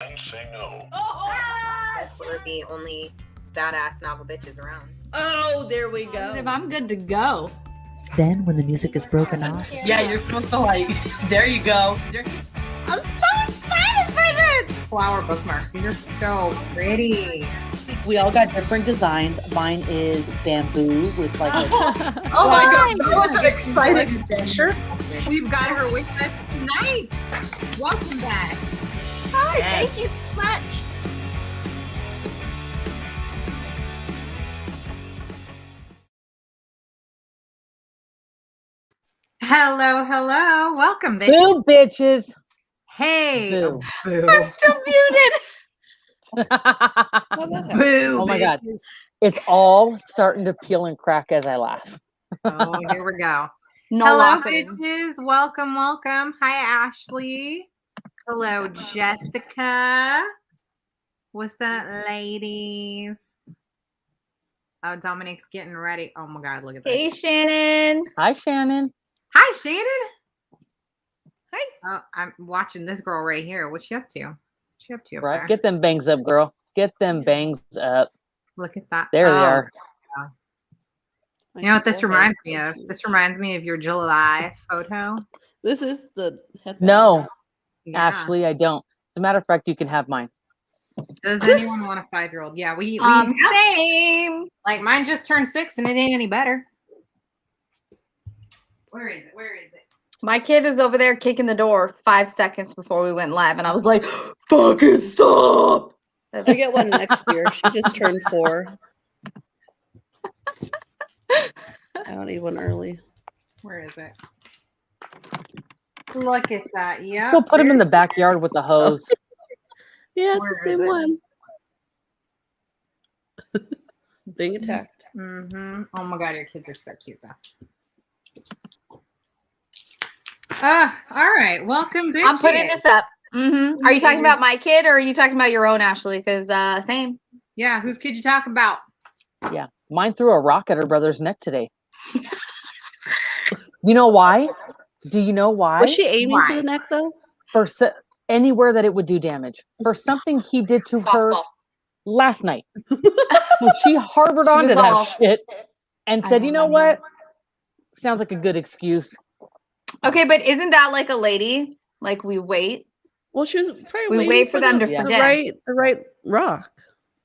Say no. We're the only badass novel bitches around. Oh, there we go. I'm good to go. Then, when the music is broken off, yeah, you're supposed to like. There you go. I'm so excited for this. Flower bookmarks. These are so pretty. We all got different designs. Mine is bamboo with like. Oh my god, that was an exciting adventure. We've got her with us tonight. Welcome back. Hi, thank you so much. Hello, hello. Welcome, bitch. Boo, bitches. Hey. Boo. Boo. I'm still muted. Boo. Oh my god. bitches. It's all starting to peel and crack as I laugh. Oh, here we go. No Hello, laughing. bitches. Welcome, welcome. Hi, Ashley. Hello, Jessica. What's up, ladies? Oh, Dominic's getting ready. Oh my god, look at Hey, this. Shannon. Hi, Shannon. Hi, Shannon. Hi. Oh, I'm watching this girl right here. What's she up to? What's she up to up Right, there? get them bangs up, girl. Get them bangs up. Look at that. There they Oh, are. You know what this reminds me of? This reminds me of your July photo. This is the No, Yeah. Ashley, I don't. As a matter of fact, you can have mine. Does anyone want a 5-year-old? Yeah, we Same. like mine just turned 6 and it ain't any better. Where is it? Where is it? My kid is over there kicking the door 5 seconds before we went live, and I was like, "Fucking stop!" I get one next year. She just turned 4. I don't need one early. Where is it? Look at that. Yeah. Go put them in the backyard with the hose. Yeah, it's Where the same is it? one. Being attacked. Mm-hmm. Oh my god, your kids are so cute though. All right. Welcome, bitches. I'm putting this up. Are you talking about my kid, or are you talking about your own, Ashley? Because same. Yeah, whose kid you talking about? Yeah. Mine threw a rock at her brother's neck today. You know why? Do you know why? Was she aiming for Why? the neck though? For anywhere that it would do damage. For something he did to her Softball. last night. So she harbored onto that resolved. shit and I said, you know remember. what? Sounds like a good excuse. Okay, but isn't that like a lady? Like we wait. Well, she was probably We waiting wait for them to the forget. right rock.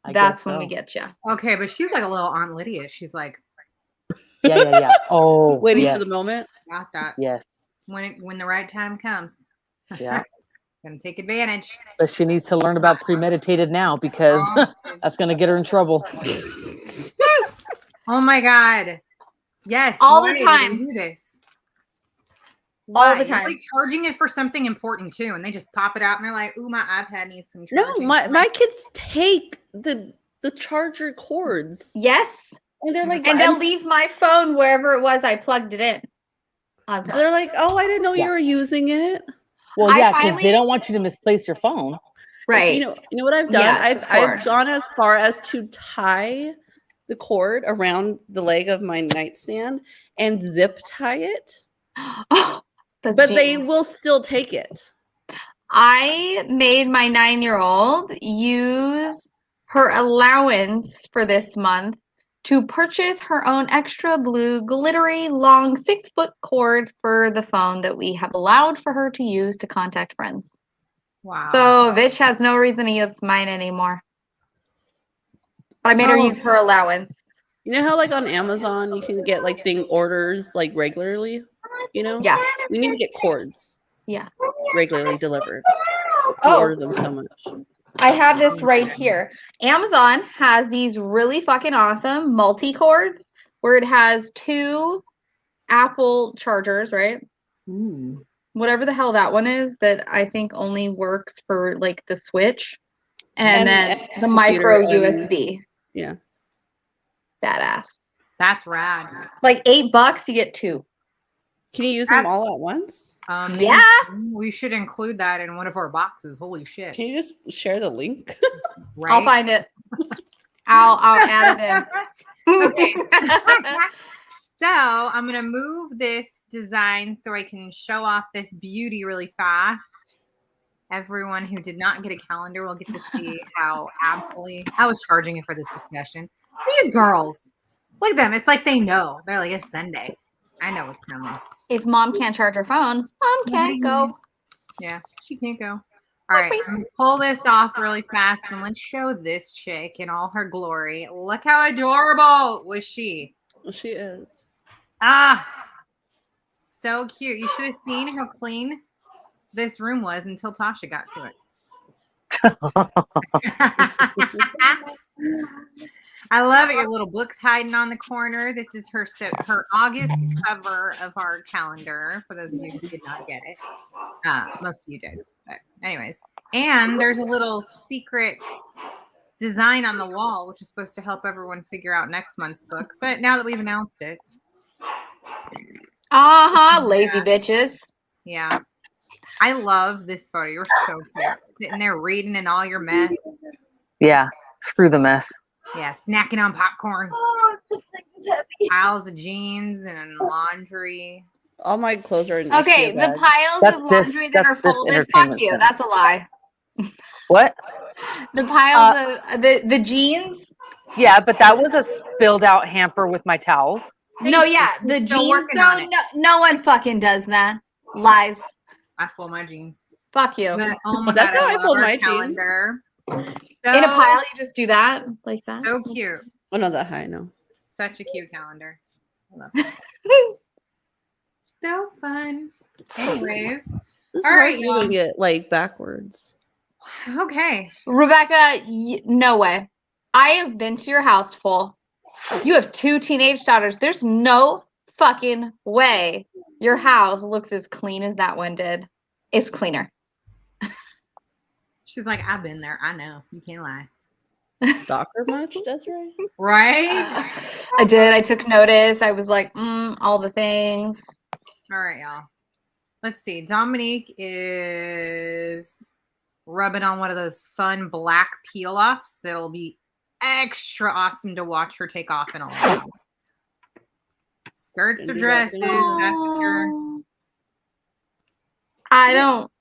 I That's guess when so. we get you. Okay, but she's like a little Aunt Lydia. She's like, Yeah. Oh, Waiting yes. for the moment. got that. Yes. When the right time comes. Yeah. Gonna take advantage. But she needs to learn about premeditated now because that's going to get her in trouble. Oh my god. Yes. All the why do time. they do this. All Why? the They're, time. like charging it for something important too, and they just pop it out and they're like, "Ooh, my iPad needs some No, charging." my kids take the charger cords Yes. and they're like, And they'll leave my phone wherever it was I plugged it in. Unplugged. They're like, oh, I didn't know Yeah. you were using it. Well, I yeah, because finally- they don't want you to misplace your phone. Right. So, you know what I've done? Yes, of I've course. gone as far as to tie the cord around the leg of my nightstand and zip tie it, That's but they genius. will still take it. I made my 9-year-old use her allowance for this month to purchase her own extra blue, glittery, long 6-foot cord for the phone that we have allowed for her to use to contact friends. Wow. So Vitch has no reason to use mine anymore. But I made her Oh. use her allowance. You know how like on Amazon you can get like thing orders like regularly, you know? Yeah. We need to get cords Yeah. regularly delivered. We Oh. order them so much. I have this right here. Amazon has these really fucking awesome multi-cords where it has 2 Apple chargers, right? Whatever the hell that one is that I think only works for like the Switch. And then the computer micro and- USB. Yeah. Badass. That's rad. Like $8, you get 2. Can you use them all at once? Yeah. We should include that in one of our boxes. Holy shit. Can you just share the link? Right? I'll find it. I'll add it in. Okay. So I'm gonna move this design so I can show off this beauty really fast. everyone who did not get a calendar will get to see how absolutely I was charging it for this discussion. These girls, look at them. It's like they know. They're like, it's Sunday. I know what's coming. If mom can't charge her phone, mom can't go. Yeah, she can't go. All right, I'm gonna pull this off really fast and let's show this chick in all her glory. Look how adorable was she. Well, she is. Ah, so cute. You should have seen how clean this room was until Tasha got to it. I love it. Your little book's hiding on the corner. This is her August cover of our calendar. For those of you who did not get it, most of you did. But anyways, and there's a little secret design on the wall, which is supposed to help everyone figure out next month's book. But now that we've announced it, lazy bitches. Yeah. I love this photo. You're so cute. Sitting there reading in all your mess. Yeah. Screw the mess. Yeah, snacking on popcorn. Piles of jeans and laundry. All my clothes are in Okay, Ikea the bags. piles of laundry that are folded. Fuck you. That's a lie. What? The piles of the jeans. Yeah, but that was a spilled out hamper with my towels. No, yeah, the jeans. No one fucking does that. Lies. I fold my jeans. Fuck you. But, oh my That's God, how I love fold our my calendar. So, In a pile, you just do that like that. So cute. Oh, not that high, no. Such a cute calendar. I love it. So fun. Anyways, This is all hard right, y'all. doing it like backwards. Okay. Rebecca, no way. I have been to your house full. You have 2 teenage daughters. There's no fucking way your house looks as clean as that one did. It's cleaner. She's like, I've been there. I know. You can't lie. Stalker much, Desiree? Right? I did. I took notice. I was like, all the things. All right, y'all. Let's see. Dominique is rubbing on one of those fun black peel-offs that'll be extra awesome to watch her take off in a while. Skirts or dresses, that's for sure. I don't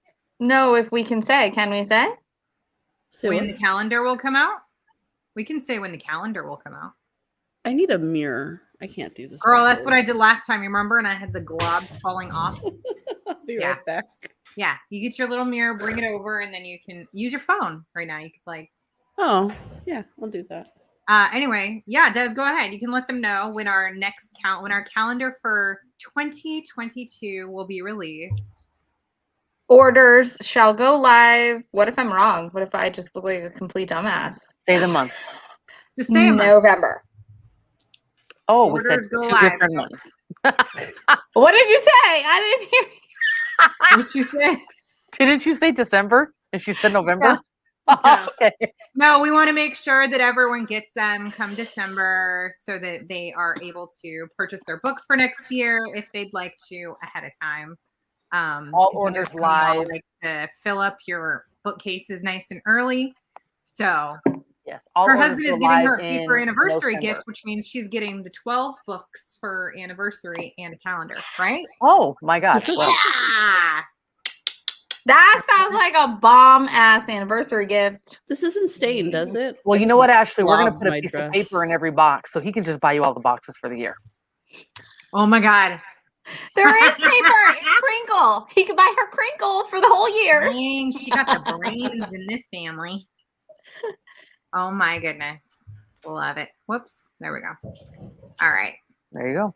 know if we can say. Can we say? When the calendar will come out? We can say when the calendar will come out. I need a mirror. I can't do this. Girl, that's what I did last time, you remember? And I had the glob falling off. I'll be right back. Yeah, you get your little mirror, bring it over, and then you can use your phone right now. You could like. Oh, yeah, I'll do that. Anyway, yeah, Des, go ahead. You can let them know when our next when our calendar for 2022 will be released. Orders shall go live. What if I'm wrong? What if I just look like a complete dumbass? Say the month. Just say a month. November. Oh, Orders we said go 2 live. different months. What did you say? I didn't hear. What'd you say? Didn't you say December? And she said November? No. Okay. No, we want to make sure that everyone gets them come December so that they are able to purchase their books for next year if they'd like to ahead of time. All 'Cause orders we know y'all live. like to fill up your bookcases nice and early. So Yes. All her orders husband go is getting live her in for anniversary November. gift, which means she's getting the 12 books for anniversary and a calendar, right? Oh my gosh. Well, Yeah. That sounds like a bomb ass anniversary gift. This isn't stained, does it? well, you know what, Ashley? We're going to Blob put a my piece dress. of paper in every box so he can just buy you all the boxes for the year. Oh my God. There is paper and crinkle. He could buy her crinkle for the whole year. Dang, she got the brains in this family. Oh my goodness. Love it. Whoops. There we go. All right. There you go.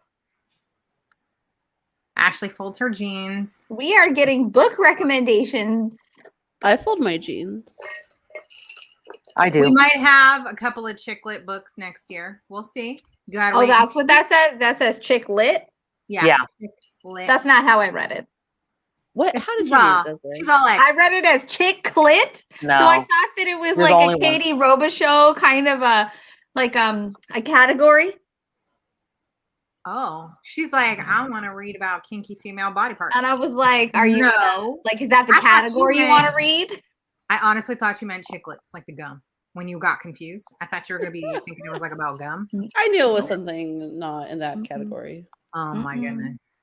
Ashley folds her jeans. We are getting book recommendations. I fold my jeans. I do. We might have a couple of chick lit books next year. We'll see. You gotta Oh, wait. that's what that says? That says chick lit? Yeah. Yeah. Chick lit. That's not how I read it. What? How did She's you all, read that? she's all like, I read it as chick clit. No. So I thought that it was You're the like only a one. Katie Robichaux kind of a category. oh, she's like, I want to read about kinky female body parts. And I was like, are you No. like, is that the I thought you category you meant- want to read? I honestly thought you meant chiclets, like the gum. When you got confused, I thought you were gonna be thinking it was like about gum. I knew it was something not in that category. Oh my Mm-mm. goodness.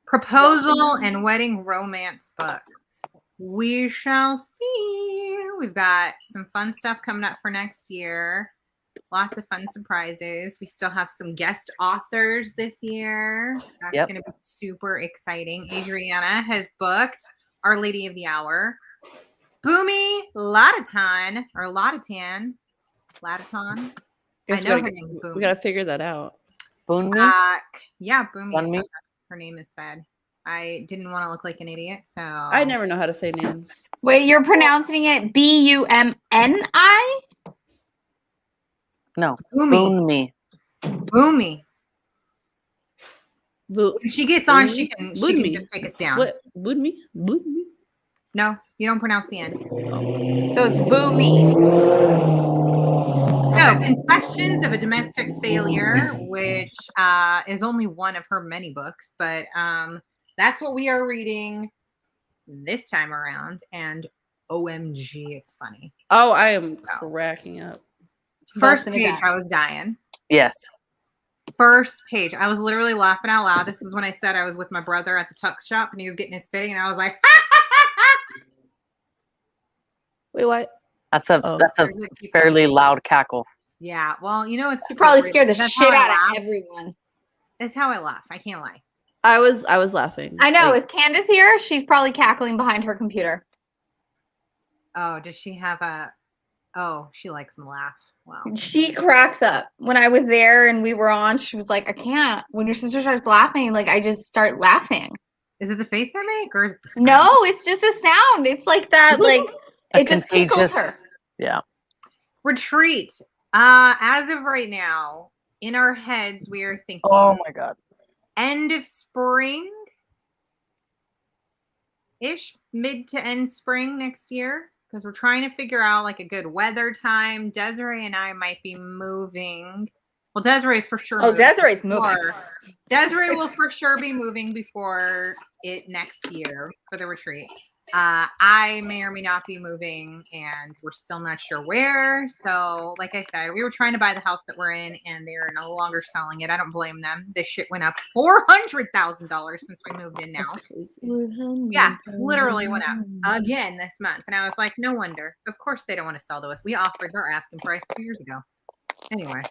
Proposal and wedding romance books. we shall see. We've got some fun stuff coming up for next year. Lots of fun surprises. We still have some guest authors this year. That's going to be super exciting. Adriana has booked Our Lady of the Hour. Bunmi Laditan, or Laditan. I know her name's Bunmi. We gotta figure that out. Bunmi? Yeah, Bunmi. Bunmi? Her name is said. I didn't want to look like an idiot, so I never know how to say names. Wait, you're pronouncing it Bumni? No. Bunmi. Bunmi. Bunmi. Bu- When she gets on, Bunmi? she can Bunmi. just take us down. What? Bunmi? Bunmi? No, you don't pronounce the end. So it's Boomy. So, Confessions of a Domestic Failure, which is only one of her many books, but that's what we are reading this time around. And OMG, it's funny. Oh, I am cracking up. First Busting it page, down. I was dying. Yes. First page, I was literally laughing out loud. This is when I said I was with my brother at the tuck shop and he was getting his fitting, and I was like, Wait, what? That's a fairly loud cackle. yeah. Well, you know, it's You probably scared the That's shit how I out laugh. of everyone. That's how I laugh. I can't lie. I was laughing. I know. Like, Is Candace here? She's probably cackling behind her computer. Oh, does she have a? Oh, she likes me laugh. Wow. She cracks up. When I was there and we were on, she was like, I can't. When your sister starts laughing, like, I just start laughing. Is it the face I make, or is it the sound? No, it's just a sound. It's like that, like, it just tickles contagious- her. Yeah. Retreat. As of right now, in our heads, we are thinking Oh my God. end of spring ish, mid to end spring next year, because we're trying to figure out like a good weather time. Desiree and I might be moving. Well, Desiree's for sure. Oh, moving Desiree's moving. before- Desiree will for sure be moving before it next year for the retreat. I may or may not be moving, and we're still not sure where. So, like I said, we were trying to buy the house that we're in, and they're no longer selling it. I don't blame them. This shit went up $400,000 since we moved in now. that's crazy. Yeah, literally went up again this month. And I was like, no wonder. Of course they don't want to sell to us. We offered their asking price 2 years ago. Anyway,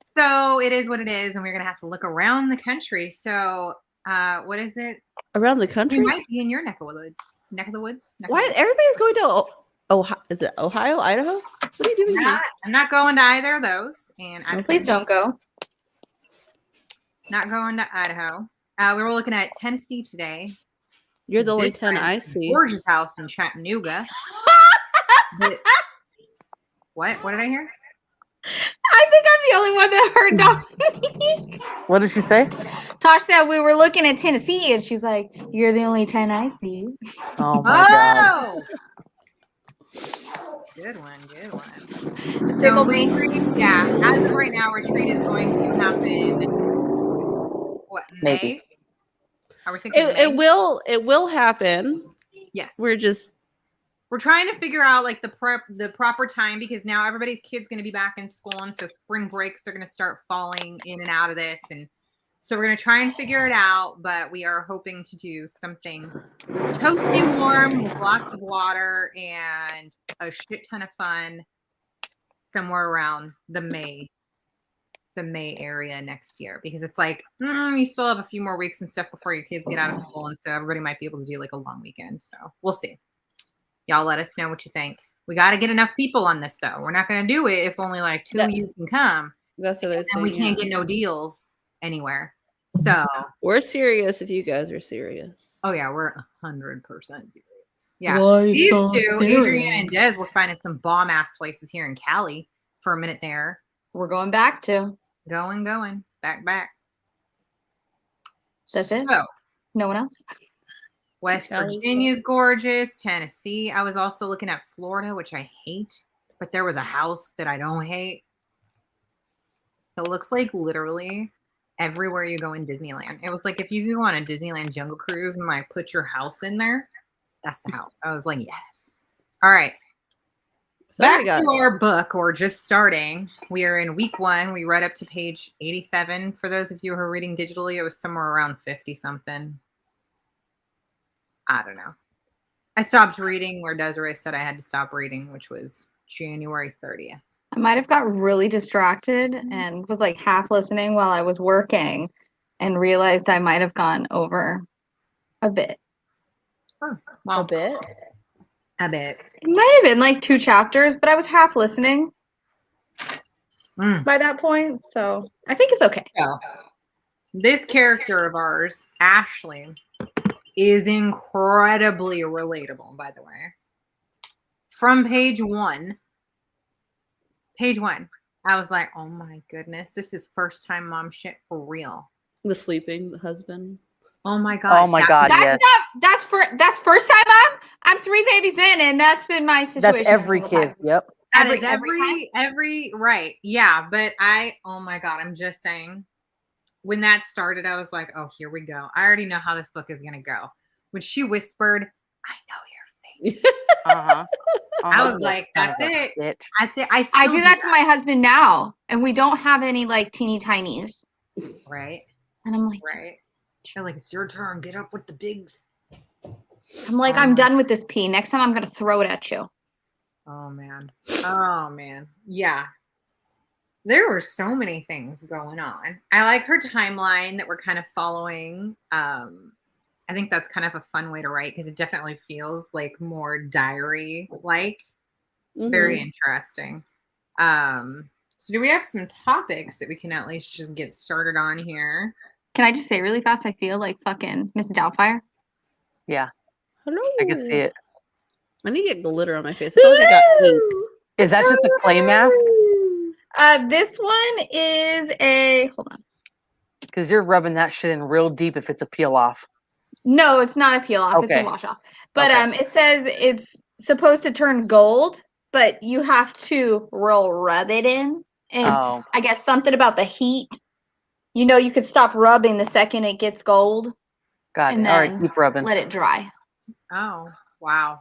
so it is what it is, and we're going to have to look around the country. So, what is it? Around the country? We might be in your neck of the woods. Neck of the woods? Neck of Why the woods. everybody's going to Ohio? Is it Ohio, Idaho? What are you doing here? I'm not going to either of those. And I Please don't go. Not going to Idaho. We were looking at Tennessee today. You're the only 10 Different, I see. Gorgeous house in Chattanooga. But- what? What did I hear? I think I'm the only one that heard Dominique. What did she say? Tosh said we were looking at Tennessee, and she's like, "You're the only 10 I see." Oh my God. Good one, good one. Tickled me. retreat, yeah, as of right now, retreat is going to happen. What, May? Maybe. Are we thinking May? It will happen. Yes. We're trying to figure out like the proper time, because now everybody's kid's going to be back in school, and so spring breaks are going to start falling in and out of this, and so we're going to try and figure it out. But we are hoping to do something toasty warm with lots of water and a shit ton of fun somewhere around the May area next year, because it's like you still have a few more weeks and stuff before your kids get out of school, and so everybody might be able to do like a long weekend. So we'll see. Y'all let us know what you think. We got to get enough people on this, though. We're not going to do it if only like 2 of you can come. That's the other thing. And we can't get no deals anywhere. So We're serious if you guys are serious. oh yeah, we're 100% serious. Yeah, these two, Adrian and Des, were finding some bomb ass places here in Cali for a minute there. We're going back to. Going, back. That's it? So No one else. West Cali. Virginia's gorgeous. Tennessee. I was also looking at Florida, which I hate, but there was a house that I don't hate. It looks like literally everywhere you go in Disneyland. It was like if you go on a Disneyland Jungle Cruise and like put your house in there, that's the house. I was like, yes. All right. Back to our book, or just starting. We are in week 1. We read up to page 87. For those of you who are reading digitally, it was somewhere around 50 something. I don't know. I stopped reading where Desiree said I had to stop reading, which was January 30th. I might have got really distracted and was like half listening while I was working and realized I might have gone over a bit. Oh, A well, bit. a bit. It might have been like 2 chapters, but I was half listening by that point. So I think it's okay. So, this character of ours, Ashley, is incredibly relatable, by the way. From page one, I was like, oh my goodness, this is first time mom shit for real. The sleeping husband. Oh my God. Oh my God, yes. That's first time I'm 3 babies in, and that's been my situation. That's every single kid. time. Yep. That is Every every right. Yeah. But oh my God, I'm just saying, when that started, I was like, oh, here we go. I already know how this book is going to go. When she whispered, I know your fate. I was like, that's it. That's it. I do that to my husband now, and we don't have any like teeny tinies. Right. And I'm like, Right. You're like, it's your turn. Get up with the bigs. I'm like, I'm done with this pee. Next time I'm gonna throw it at you. Oh man. Oh man. Yeah. There were so many things going on. I like her timeline that we're kind of following. I think that's kind of a fun way to write because it definitely feels like more diary like. Very interesting. So do we have some topics that we can at least just get started on here? Can I just say really fast? I feel like fucking Mrs. Doubtfire. Yeah. Hello. I can see it. I need to get glitter on my face. I feel like I got ink. Is that just a clay mask? This one is a hold on. Because you're rubbing that shit in real deep if it's a peel off. No, it's not a peel off. It's Okay. a wash off. But Okay. it says it's supposed to turn gold, but you have to rub it in. And Oh. I guess something about the heat. You know, you could stop rubbing the second it gets gold. Got and it. All right, then keep rubbing. let it dry. Oh, wow.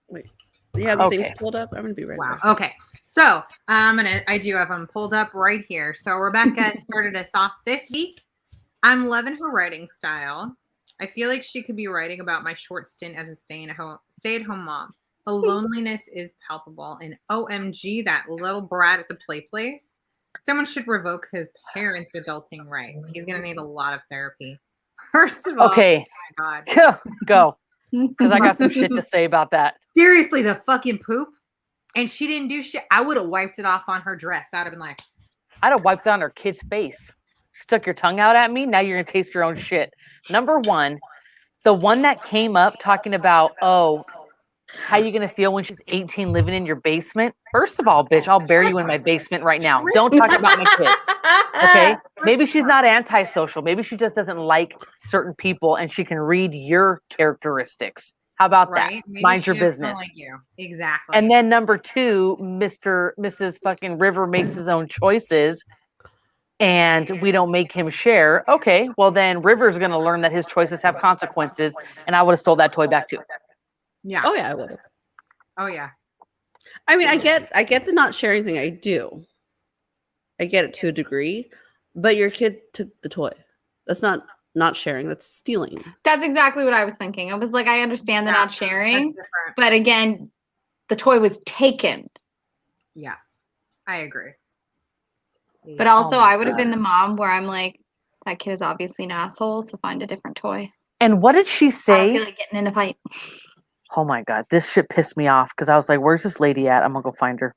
Wait. Do you have the Okay. things pulled up? I'm gonna be right Wow. back. Okay. So I do have them pulled up right here. So Rebecca started us off this week. I'm loving her writing style. I feel like she could be writing about my short stint as a stay-at-home mom. The loneliness is palpable, and OMG, that little brat at the play place. Someone should revoke his parents' adulting rights. He's gonna need a lot of therapy. First of all, Okay. oh my God. Go. Because I got some shit to say about that. Seriously, the fucking poop. And she didn't do shit. I would have wiped it off on her dress. I'd have been like, I'd have wiped it on her kid's face. Stuck your tongue out at me. Now you're going to taste your own shit. Number one, the one that came up talking about, oh, how you going to feel when she's 18 living in your basement? First of all, bitch, I'll bury you in my basement right now. Don't talk about my kid. Okay? Maybe she's not antisocial. Maybe she just doesn't like certain people and she can read your characteristics. How about right? that? Maybe Mind she your just don't business. like you. Exactly. And then number two, Mrs. fucking River makes his own choices and we don't make him share. Okay, well then River's going to learn that his choices have consequences and I would have stole that toy back too. yeah. Oh yeah, I would have. Oh yeah. I mean, I get the not sharing thing. I do. I get it to a degree, but your kid took the toy. That's not sharing. That's stealing. That's exactly what I was thinking. I was like, I understand the Yeah, not That's sharing, different. but again, the toy was taken. Yeah. I agree. But also, my I would have God. been the mom where I'm like, that kid is obviously an asshole, so find a different toy. And what did she I don't say? feel like getting in a fight. Oh my God, this shit pissed me off because I was like, where's this lady at? I'm going to go find her.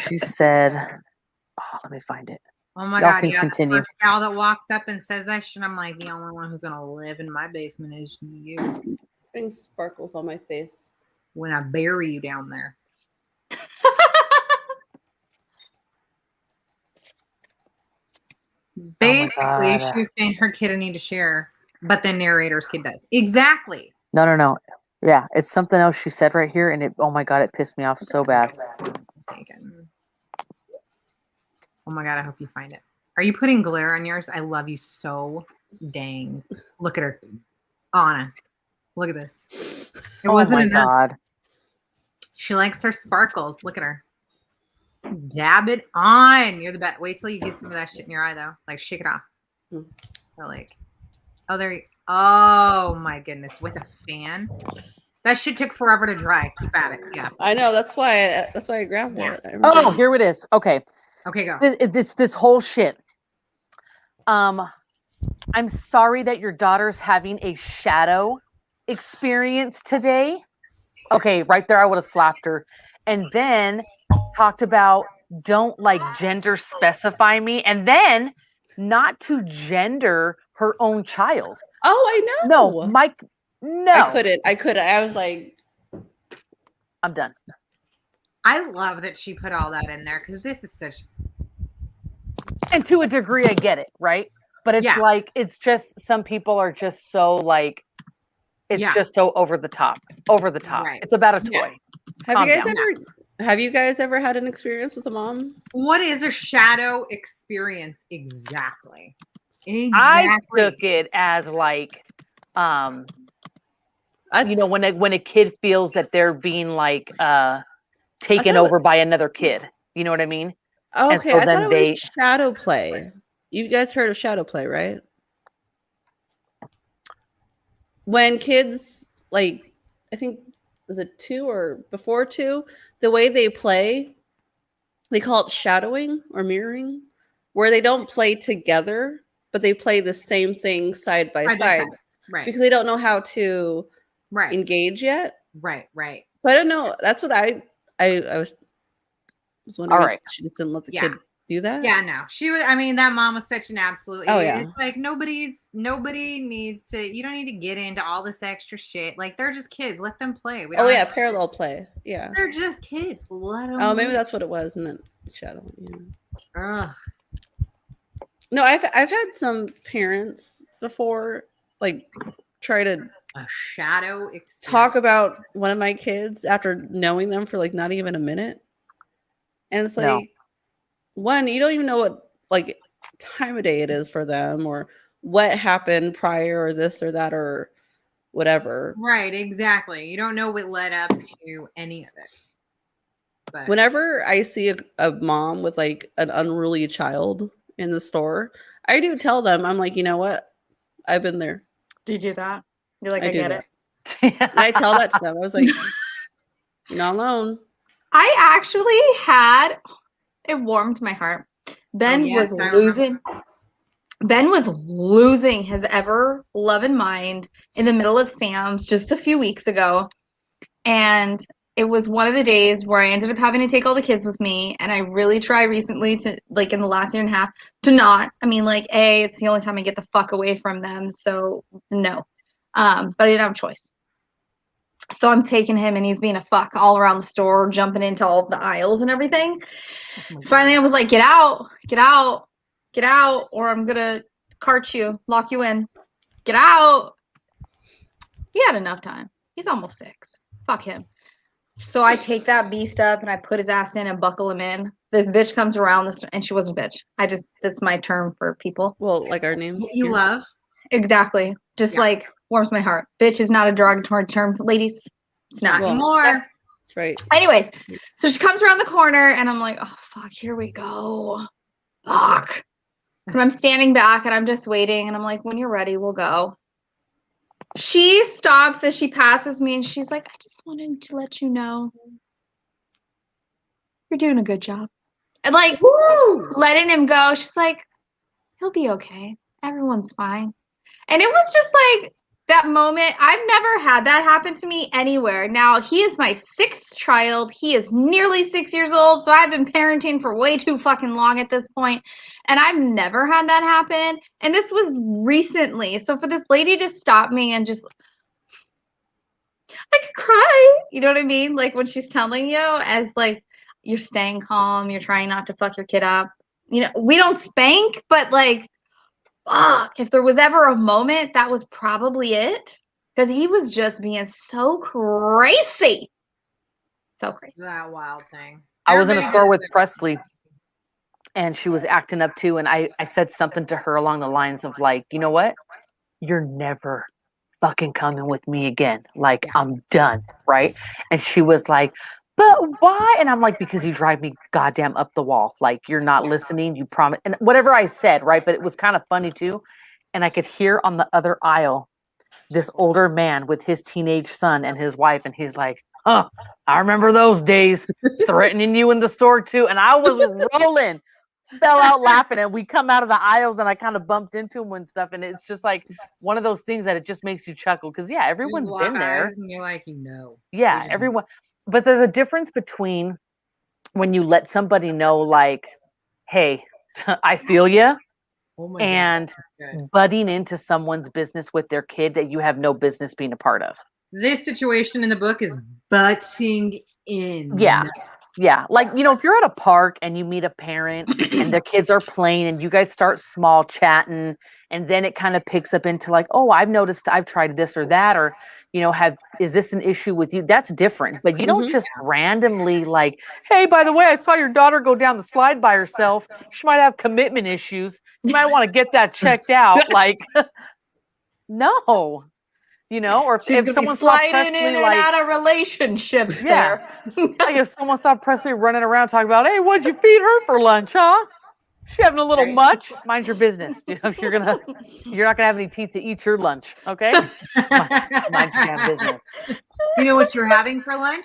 She said, oh, let me find it. Oh my Y'all God. can Yeah. continue. The first gal that walks up and says that shit, I'm like, the only one who's gonna live in my basement is you Putting sparkles on my face. when I bury you down there. Basically, God. she was saying her kid need to share, but the narrator's kid does. Exactly. No. Yeah, it's something else she said right here, and it. Oh my God, it pissed me off so bad. Taken. Oh my God, I hope you find it. Are you putting glare on yours? I love you so dang. Look at her. Anna, look at this. It Oh wasn't my enough. God. She likes her sparkles. Look at her. Dab it on. You're the best. Wait till you get some of that shit in your eye, though. Like, shake it off. Hmm. Or like, oh, there you Oh my goodness, with a fan. That shit took forever to dry. Keep at it. Yeah. I know. That's why I grabbed Yeah. it. I remember Oh, here it is. Okay. Okay, go. It's this whole shit. I'm sorry that your daughter's having a shadow experience today. Okay, right there, I would have slapped her. And then talked about don't like gender specify me, and then not to gender her own child. Oh, I know. No, Mike, no. I couldn't. I was like, I'm done. I love that she put all that in there because this is such. And to a degree, I get it, right? But it's like, it's just, some people are just so like, it's just so over the top. Right. It's about a toy. Yeah. Have you guys ever had an experience with a mom? What is a shadow experience exactly? I took it as like, you know, when a kid feels that they're being like taken over by another kid. You know what I mean? Okay, so I thought it was shadow play. You guys heard of shadow play, right? When kids, like, I think, was it 2 or before 2? The way they play, they call it shadowing or mirroring, where they don't play together, but they play the same thing side by side. Right. Because they don't know how to engage yet. Right. So I don't know. That's what I was wondering. All right. She just didn't let the kid do that. Yeah, no. She was, I mean, that mom was such an absolute Oh, idiot. yeah. It's like nobody needs to, you don't need to get into all this extra shit. Like, they're just kids. Let them play. We don't Parallel play. Yeah. They're just kids. Let them. Oh, maybe that's what it was, and then shadowing. Yeah. Ugh. No, I've had some parents before, like, try to a shadow experience. Talk about one of my kids after knowing them for like not even a minute. And it's like, one, you don't even know what like time of day it is for them or what happened prior or this or that or whatever. Right, exactly. You don't know what led up to any of it. But whenever I see a mom with like an unruly child in the store, I do tell them, I'm like, you know what? I've been there. Do you do that? You're like, I get it. And I tell that to them. I was like, you're not alone. I actually had, it warmed my heart. Ben was losing his ever loving mind in the middle of Sam's just a few weeks ago. And it was one of the days where I ended up having to take all the kids with me. And I really tried recently to, like in the last year and a half, to not. I mean, like, it's the only time I get the fuck away from them. So no. But I didn't have a choice. So I'm taking him and he's being a fuck all around the store, jumping into all of the aisles and everything. Finally, I was like, get out, or I'm going to cart you, lock you in. Get out. He had enough time. He's almost 6. Fuck him. So I take that beast up and I put his ass in and buckle him in. This bitch comes around this, and she wasn't a bitch. That's my term for people. Well, like our name. You love. Exactly. Just like warms my heart. Bitch is not a derogatory term, ladies. It's not anymore. That's right. Anyways, so she comes around the corner and I'm like, oh fuck, here we go. Fuck. And I'm standing back and I'm just waiting and I'm like, when you're ready, we'll go. She stops as she passes me and she's like, I just wanted to let you know you're doing a good job. And like letting him go, she's like, he'll be okay. Everyone's fine. And it was just like that moment. I've never had that happen to me anywhere. Now, he is my 6th child. He is nearly 6 years old. So I've been parenting for way too fucking long at this point. And I've never had that happen. And this was recently. So for this lady to stop me and just, I could cry. You know what I mean? Like when she's telling you as like, you're staying calm. You're trying not to fuck your kid up. You know, we don't spank, but like, fuck, if there was ever a moment, that was probably it. Because he was just being so crazy. So crazy. That wild thing. I was in a store with Presley and she was acting up too. And I said something to her along the lines of like, you know what? You're never fucking coming with me again. Like, I'm done. Right. And she was like, but why? And I'm like, because you drive me goddamn up the wall. Like, you're not listening. You promise. And whatever I said, right? But it was kind of funny too. And I could hear on the other aisle this older man with his teenage son and his wife, and he's like, "Huh, I remember those days, threatening you in the store too." And I was rolling, fell out laughing, and we come out of the aisles, and I kind of bumped into him and stuff, and it's just like one of those things that it just makes you chuckle because yeah, everyone's You been lock there. eyes and you're like, you know. Yeah, just- everyone. But there's a difference between when you let somebody know, like, "Hey, I feel you," Oh my and God. butting into someone's business with their kid that you have no business being a part of. This situation in the book is butting in. Yeah. Yeah. Like, if you're at a park and you meet a parent and their kids are playing and you guys start small chatting, and then it kind of picks up into like, "Oh, I've noticed I've tried this or that," or, is this an issue with you? That's different. But you don't just randomly like, "Hey, by the way, I saw your daughter go down the slide by herself. She might have commitment issues. You might want to get that checked out." Like, no. Or She's if gonna be someone saw sliding Presley, in and like, out of relationships Yeah. there. like if someone saw Presley running around talking about, "Hey, what'd you feed her for lunch, huh? She having a little Right. much?" Mind your business. You're not gonna have any teeth to eat your lunch, okay? Mind your damn business. You know what you're having for lunch?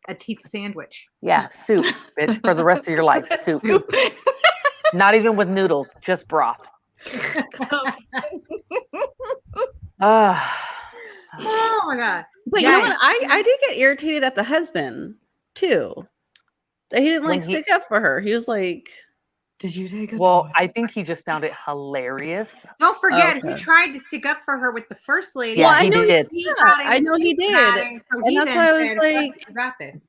A teeth sandwich. Yeah, soup, bitch, for the rest of your life. Soup. Not even with noodles, just broth. Oh my God. But you know Guys, what? I did get irritated at the husband too. That he didn't When like he- stick up for her. He was like, Did you take a Well, I think he just found it hilarious. don't forget, Okay. he tried to stick up for her with the first lady. Yeah, Well, I he know did. He yeah, got I know he he got did. it, so And he that's then why I was said, like, "Fuck, you got this."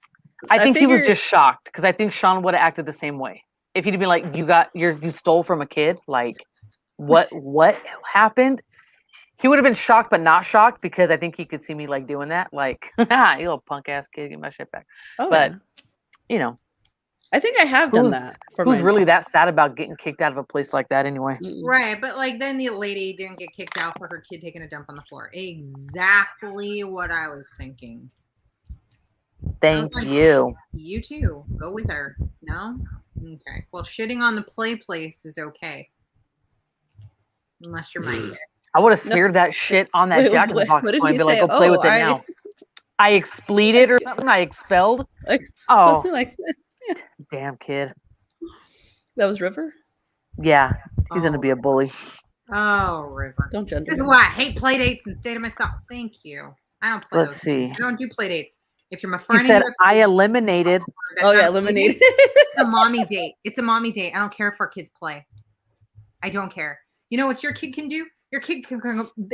I I think he was figured- just shocked because I think Sean would have acted the same way. If he'd been like, you stole from a kid, like what happened? He would have been shocked but not shocked because I think he could see me like doing that, like, "You little punk ass kid, get my shit back." oh, But yeah. I think I have done who's- that for who's my really that sad about getting kicked out of a place like that anyway? Mm-mm. Right, but like then the lady didn't get kicked out for her kid taking a dump on the floor. Exactly what I was thinking. Thank like, you. You too. Go with her. No? Okay. Well, shitting on the place is okay. Unless you're my kid. I would have smeared that shit on that Wait, Jack in the what- Box what did toy and he be like, say? "Go play with Oh, it now." I expleted or something. I expelled. Like Oh. something like that. Damn kid. That was River. Yeah, he's gonna Oh. be a bully. Oh, River. Don't gender. This is him. why I hate play dates and stay to myself. Thank you. I don't play Let's those see. games. I don't do play dates. If you're my He friend, said, "I eliminated." Oh yeah, eliminated. It's a mommy date. It's a mommy date. I don't care if our kids play. I don't care. You know what your kid can do? Your kid can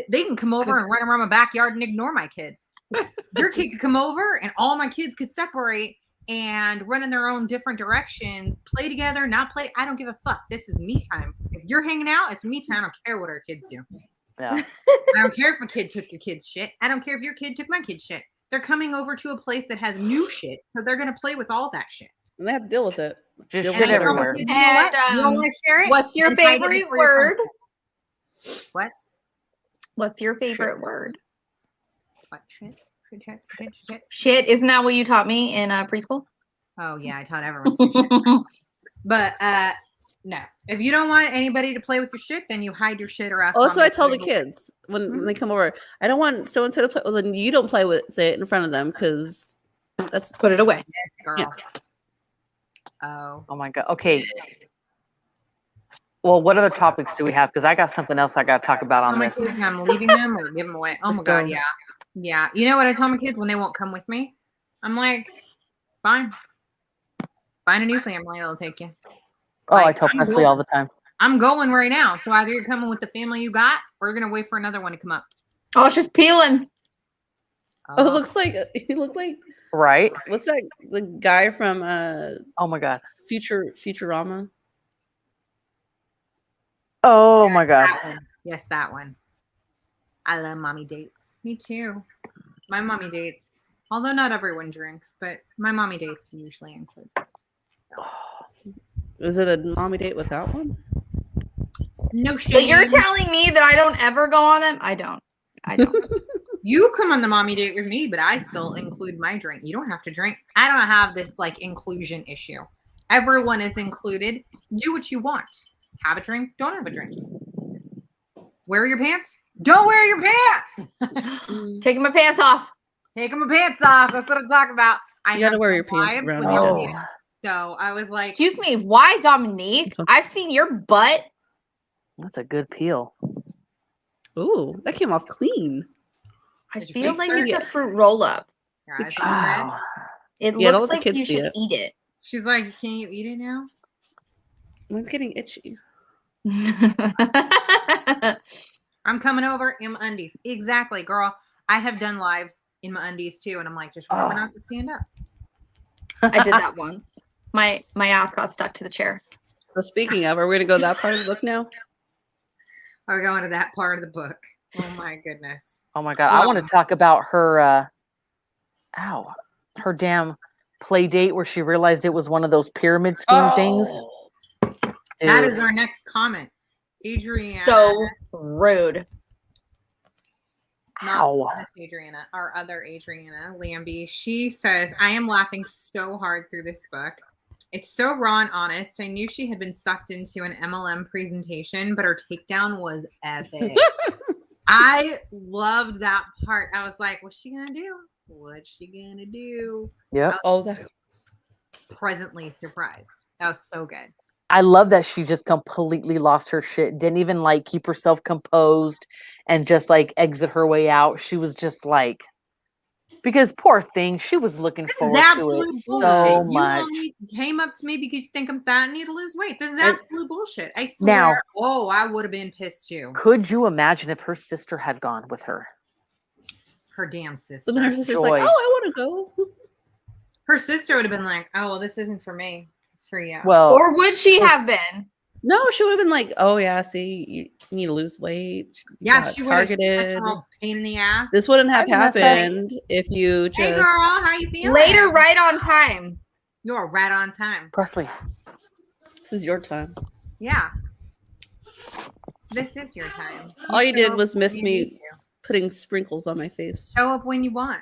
they can come over and run around my backyard and ignore my kids. Your kid could come over and all my kids could separate and run in their own different directions, play together, not play. I don't give a fuck. This is me time. If you're hanging out, it's me time. I don't care what our kids do. Yeah. I don't care if my kid took your kid's shit. I don't care if your kid took my kid's shit. They're coming over to a place that has new shit, so they're gonna play with all that shit. And they have to deal with it. Just Deal shit with it. tell my everywhere. kids, you know what? You don't want to share it? What's your Then hide it favorite before your friends word? do. What? What's your favorite word? What shit? Shit. Shit. Isn't that what you taught me in preschool? Oh yeah, I taught everyone to say shit. But no. If you don't want anybody to play with your shit, then you hide your shit or ask. Also, mommy I to tell play the with it. kids when they come over, I don't want so and so to play. Well, then you don't play with it in front of them because that's Put it away. Yes, girl. Yeah. Oh. Oh my god. Okay. Well, what other topics do we have? Because I got something else I got to talk about Tell on my this. kids I'm leaving them or give them away. Oh Just my god, go. yeah. Yeah. You know what I tell my kids when they won't come with me? I'm like, fine. Find a new family that'll take you. Oh, I Like, tell I'm Presley going. all the time. I'm going right now. So either you're coming with the family you got or you're gonna wait for another one to come up. Oh, it's just peeling. oh, it looks like he looked like Right? what's that the guy from Oh my god. Futurama? Oh my god. That one. Yes, that one. I love mommy dates. Me too. My mommy dates, although not everyone drinks, but my mommy dates usually include. Is it a mommy date without one? No shit. But you're telling me that I don't ever go on them? I don't. You come on the mommy date with me, but I still include my drink. You don't have to drink. I don't have this like inclusion issue. Everyone is included. Do what you want. Have a drink. Don't have a drink. Wear your pants. Don't wear your pants. Taking my pants off. Taking my pants off. That's what I'm talking about. I You gotta have wear been your pants live around with here. Dominique. So I was like, Excuse me, why, Dominique? I've seen your butt. That's a good peel. Ooh, that came off clean. I Did you feel face like it? it's a fruit roll up. your eyes chew are red. Wow. It Yeah, don't looks let the like kids you see should it. eat it. She's like, can you eat it now? Mine's getting itchy. I'm coming over in my undies. Exactly, girl. I have done lives in my undies too, and I'm like, just remember not to stand up. I did that once. My ass got stuck to the chair. So speaking of, are we gonna go that part of the book now? Are we going to that part of the book? Oh my goodness. Oh my god, I want to talk about her her damn play date where she realized it was one of those pyramid scheme things. That Dude. is our next comment. Adriana. So rude. Ow. Not this Adriana, our other Adriana Lambie. She says, I am laughing so hard through this book. It's so raw and honest. I knew she had been sucked into an MLM presentation, but her takedown was epic. I loved that part. I was like, what's she going to do? What's she going to do? Yep. Oh, that. Presently surprised. That was so good. I love that she just completely lost her shit. Didn't even like keep herself composed and just like exit her way out. She was just like, because poor thing, she was looking forward to Absolute it bullshit. so You much. only came up to me because you think I'm fat and need to lose weight. This is And- absolute bullshit. I swear. Now- Oh, I would have been pissed too. Could you imagine if her sister had gone with her? Her damn sister. But then her sister's Joy. like, "Oh, I want to go." Her sister would have been like, "Oh, well, this isn't for me. It's for you." Well, Or would she have been? No, she would have been like, "Oh yeah, see, you need to lose weight." You yeah, got she would have. That's targeted. a real pain in the ass. This wouldn't have I was gonna say- happened if you just. Hey, girl, how you feeling? Later, right on time. You're right on time. Presley, This is your time. Yeah. This is your time. All you show did up was when miss you me need to. putting sprinkles on my face. Show up when you want.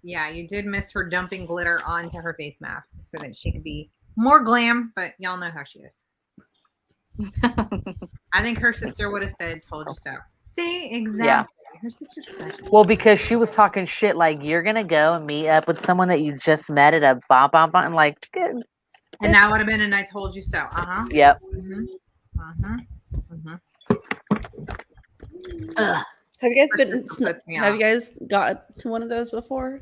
Yeah, you did miss her dumping glitter onto her face mask so that she could be more glam, but y'all know how she is. I think her sister would have said, "Told you so." See, exactly. Her sister's such a well, because she was talking shit like you're gonna go and meet up with someone that you just met at a and like, good. and that would have been, and I told you so. Uh-huh. Yep. Mm-hmm. Uh-huh. Mm-hmm. Have you guys Her been? sister puts me Have off. you guys got to one of those before?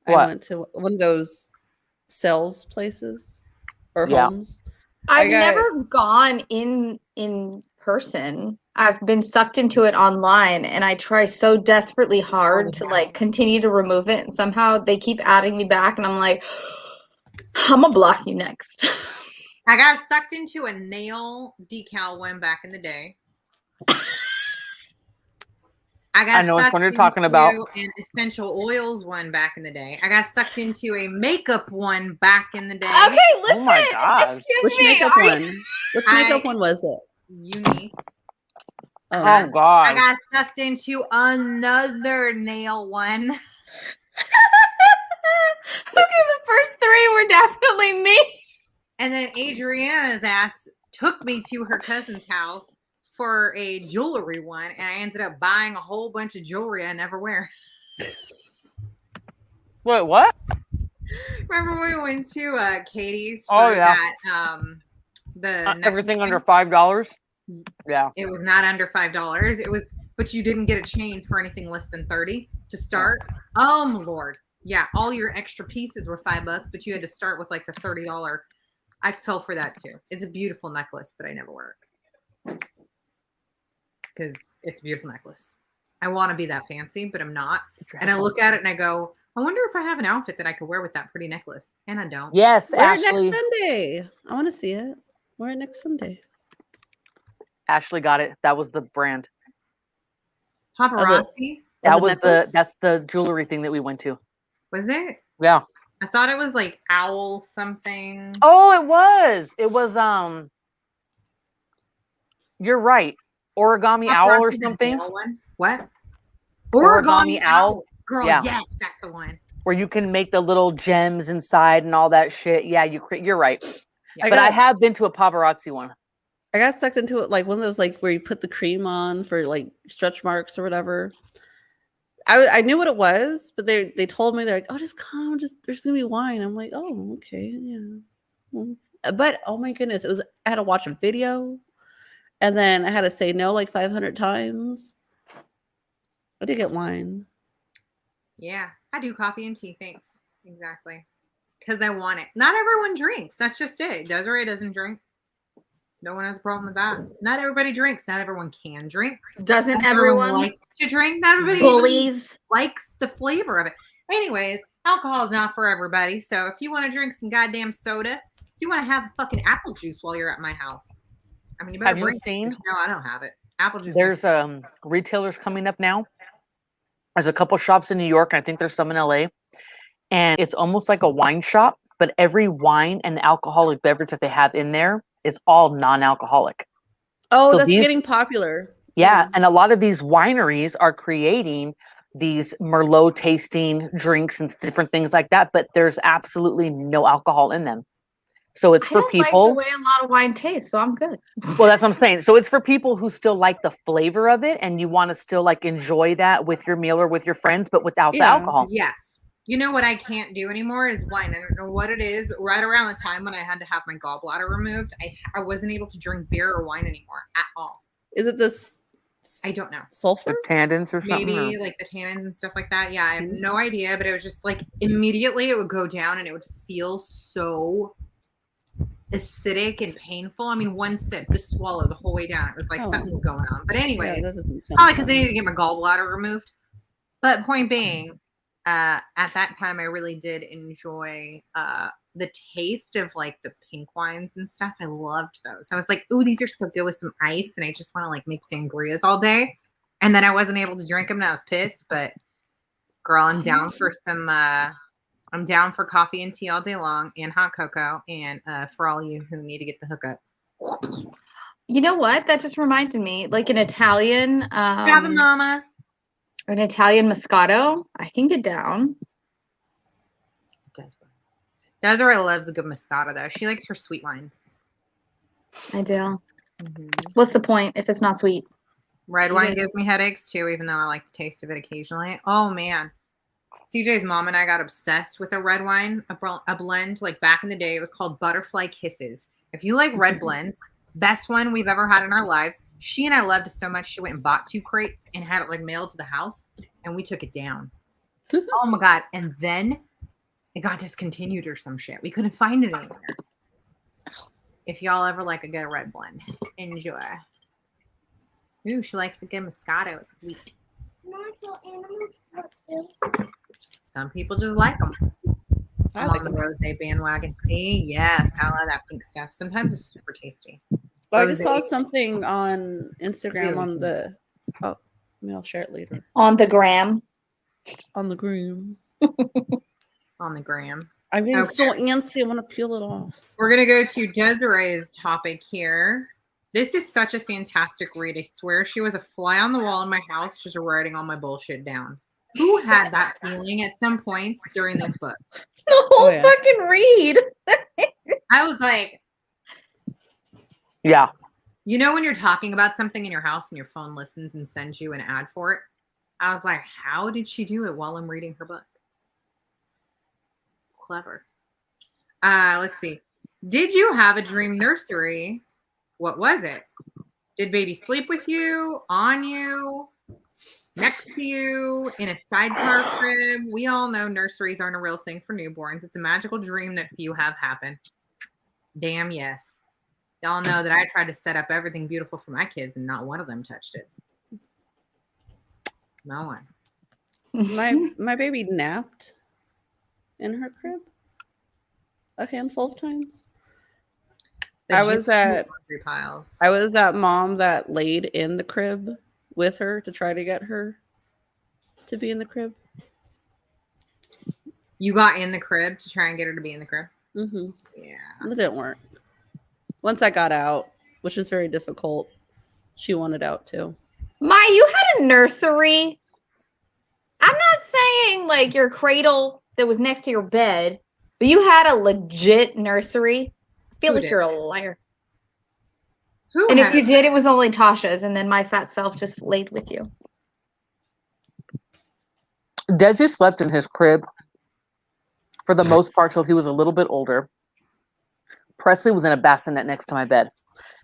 I What? went to one of those sales places or Yeah. homes. I've got- never gone in person. I've been sucked into it online, and I try so desperately hard to like continue to remove it, and somehow they keep adding me back, and I'm like, I'm gonna block you next. I got sucked into a nail decal one back in the day. I know which sucked one you're talking about. into an essential oils one back in the day. I got sucked into a makeup one back in the day. Okay, listen. Oh my God. Excuse Which me, makeup are you- one? Which makeup one was it? Unique. Oh I God. got sucked into another nail one. Okay, the first three were definitely me. And then Adriana's ass took me to her cousin's house for a jewelry one, and I ended up buying a whole bunch of jewelry I never wear. Wait, what? Remember we went to Katie's for Oh, yeah. that the Everything necklace under thing? $5? Yeah. It was not under $5. It was, but you didn't get a chain for anything less than 30 to start. Oh Lord. Yeah, all your extra pieces were $5, but you had to start with like the $30. I fell for that too. It's a beautiful necklace, but I never wear it. Because it's a beautiful necklace. I want to be that fancy, but I'm not. And I look at it and I go, I wonder if I have an outfit that I could wear with that pretty necklace. And I don't. Yes, Wear it Ashley. next Sunday. I want to see it. Wear it next Sunday. Ashley got it. That was the brand. Paparazzi? That the was necklace? that's the jewelry thing that we went to. Was it? Yeah. I thought it was like owl something. Oh, it was. It was you're right. Origami owl or Paparazzi, the something. nail one? What? Origami owl. Girl, Yeah. yes, that's the one. Where you can make the little gems inside and all that shit. Yeah, you're right. I But I got- have been to a paparazzi one. I got sucked into it like one of those like where you put the cream on for like stretch marks or whatever. I knew what it was, but they told me they're like, oh, just come, just there's gonna be wine. I'm like, oh, okay, yeah. Well, but oh my goodness, I had to watch a video, and then I had to say no like 500 times. I did get wine. Yeah, I do coffee and tea. Thanks. Exactly. Because I want it. Not everyone drinks. That's just it. Desiree doesn't drink. No one has a problem with that. Not everybody drinks. Not everyone can drink. Doesn't Not everyone likes to drink. Not everybody bullies? likes the flavor of it. Anyways, alcohol is not for everybody. So if you want to drink some goddamn soda, if you want to have fucking apple juice while you're at my house, I mean, you better Have you bring seen? it. No, I don't have it. Apple juice. There's retailers coming up now. There's a couple shops in New York, and I think there's some in LA. And it's almost like a wine shop, but every wine and alcoholic beverage that they have in there is all non-alcoholic. Oh, So that's these- getting popular. Yeah, and a lot of these wineries are creating these Merlot tasting drinks and different things like that, but there's absolutely no alcohol in them. So it's I for don't people. like the way a lot of wine tastes, so I'm good. Well, that's what I'm saying. So it's for people who still like the flavor of it and you want to still like enjoy that with your meal or with your friends, but without the Yeah. alcohol. Yes. You know what I can't do anymore is wine. I don't know what it is, but right around the time when I had to have my gallbladder removed, I wasn't able to drink beer or wine anymore at all. Is it this? I don't know. Sulfur? The tannins or something. Maybe like the tannins and stuff like that. Yeah, I have no idea, but it was just like immediately it would go down and it would feel so acidic and painful. I mean, one sip, just swallow the whole way down. It was like something was going on. But anyways, Yeah, that doesn't sound probably because fun. they needed to get my gallbladder removed. But point being, at that time, I really did enjoy the taste of like the pink wines and stuff. I loved those. I was like, ooh, these are so good with some ice. And I just want to like make sangrias all day. And then I wasn't able to drink them and I was pissed. But girl, I'm down for some, I'm down for coffee and tea all day long and hot cocoa. And for all you who need to get the hookup. You know what? That just reminded me, like an Italian, Have a mama. an Italian Moscato. I can get down. Desiree loves a good Moscato though. She likes her sweet wines. I do. What's the point if it's not sweet? Red wine gives me headaches too, even though I like the taste of it occasionally. Oh man. CJ's mom and I got obsessed with a red wine, a blend. Like back in the day, it was called Butterfly Kisses. If you like red blends, best one we've ever had in our lives. She and I loved it so much, she went and bought 2 crates and had it like mailed to the house, and we took it down. Oh my God. And then it got discontinued or some shit. We couldn't find it anywhere. If y'all ever like a good red blend, enjoy. Ooh, she likes the good Moscato. It's sweet. Some people just like them. I I'm like on the them. rosé bandwagon. See, yes, I love that pink stuff. Sometimes it's super tasty. Well, I just saw Rosé. something on Instagram Really on the. Oh, maybe I'll share it later. On the gram. On the groom. On the gram. I'm getting Okay. so antsy. I want to peel it off. We're going to go to Desiree's topic here. This is such a fantastic read. I swear she was a fly on the wall in my house just writing all my bullshit down. Who had that feeling at some points during this book? The whole yeah. fucking read. I was like, Yeah. you know when you're talking about something in your house and your phone listens and sends you an ad for it? I was like, how did she do it while I'm reading her book? Clever. Let's see. Did you have a dream nursery? What was it? Did baby sleep with you, on you, next to you, in a sidecar crib? We all know nurseries aren't a real thing for newborns. It's a magical dream that few have happen. Damn yes. Y'all know that I tried to set up everything beautiful for my kids and not one of them touched it. No one. My baby napped in her crib a handful of times. I was at mom that laid in the crib with her to try to get her to be in the crib. You got in the crib to try and get her to be in the crib? Mm-hmm. Yeah. It didn't work. Once I got out, which was very difficult, she wanted out too. My, you had a nursery. I'm not saying like your cradle that was next to your bed, but you had a legit nursery. I feel Who like did? you're a liar. Who And if has- you did, it was only Tasha's, and then my fat self just laid with you. Desi slept in his crib for the most part till he was a little bit older. Presley was in a bassinet next to my bed,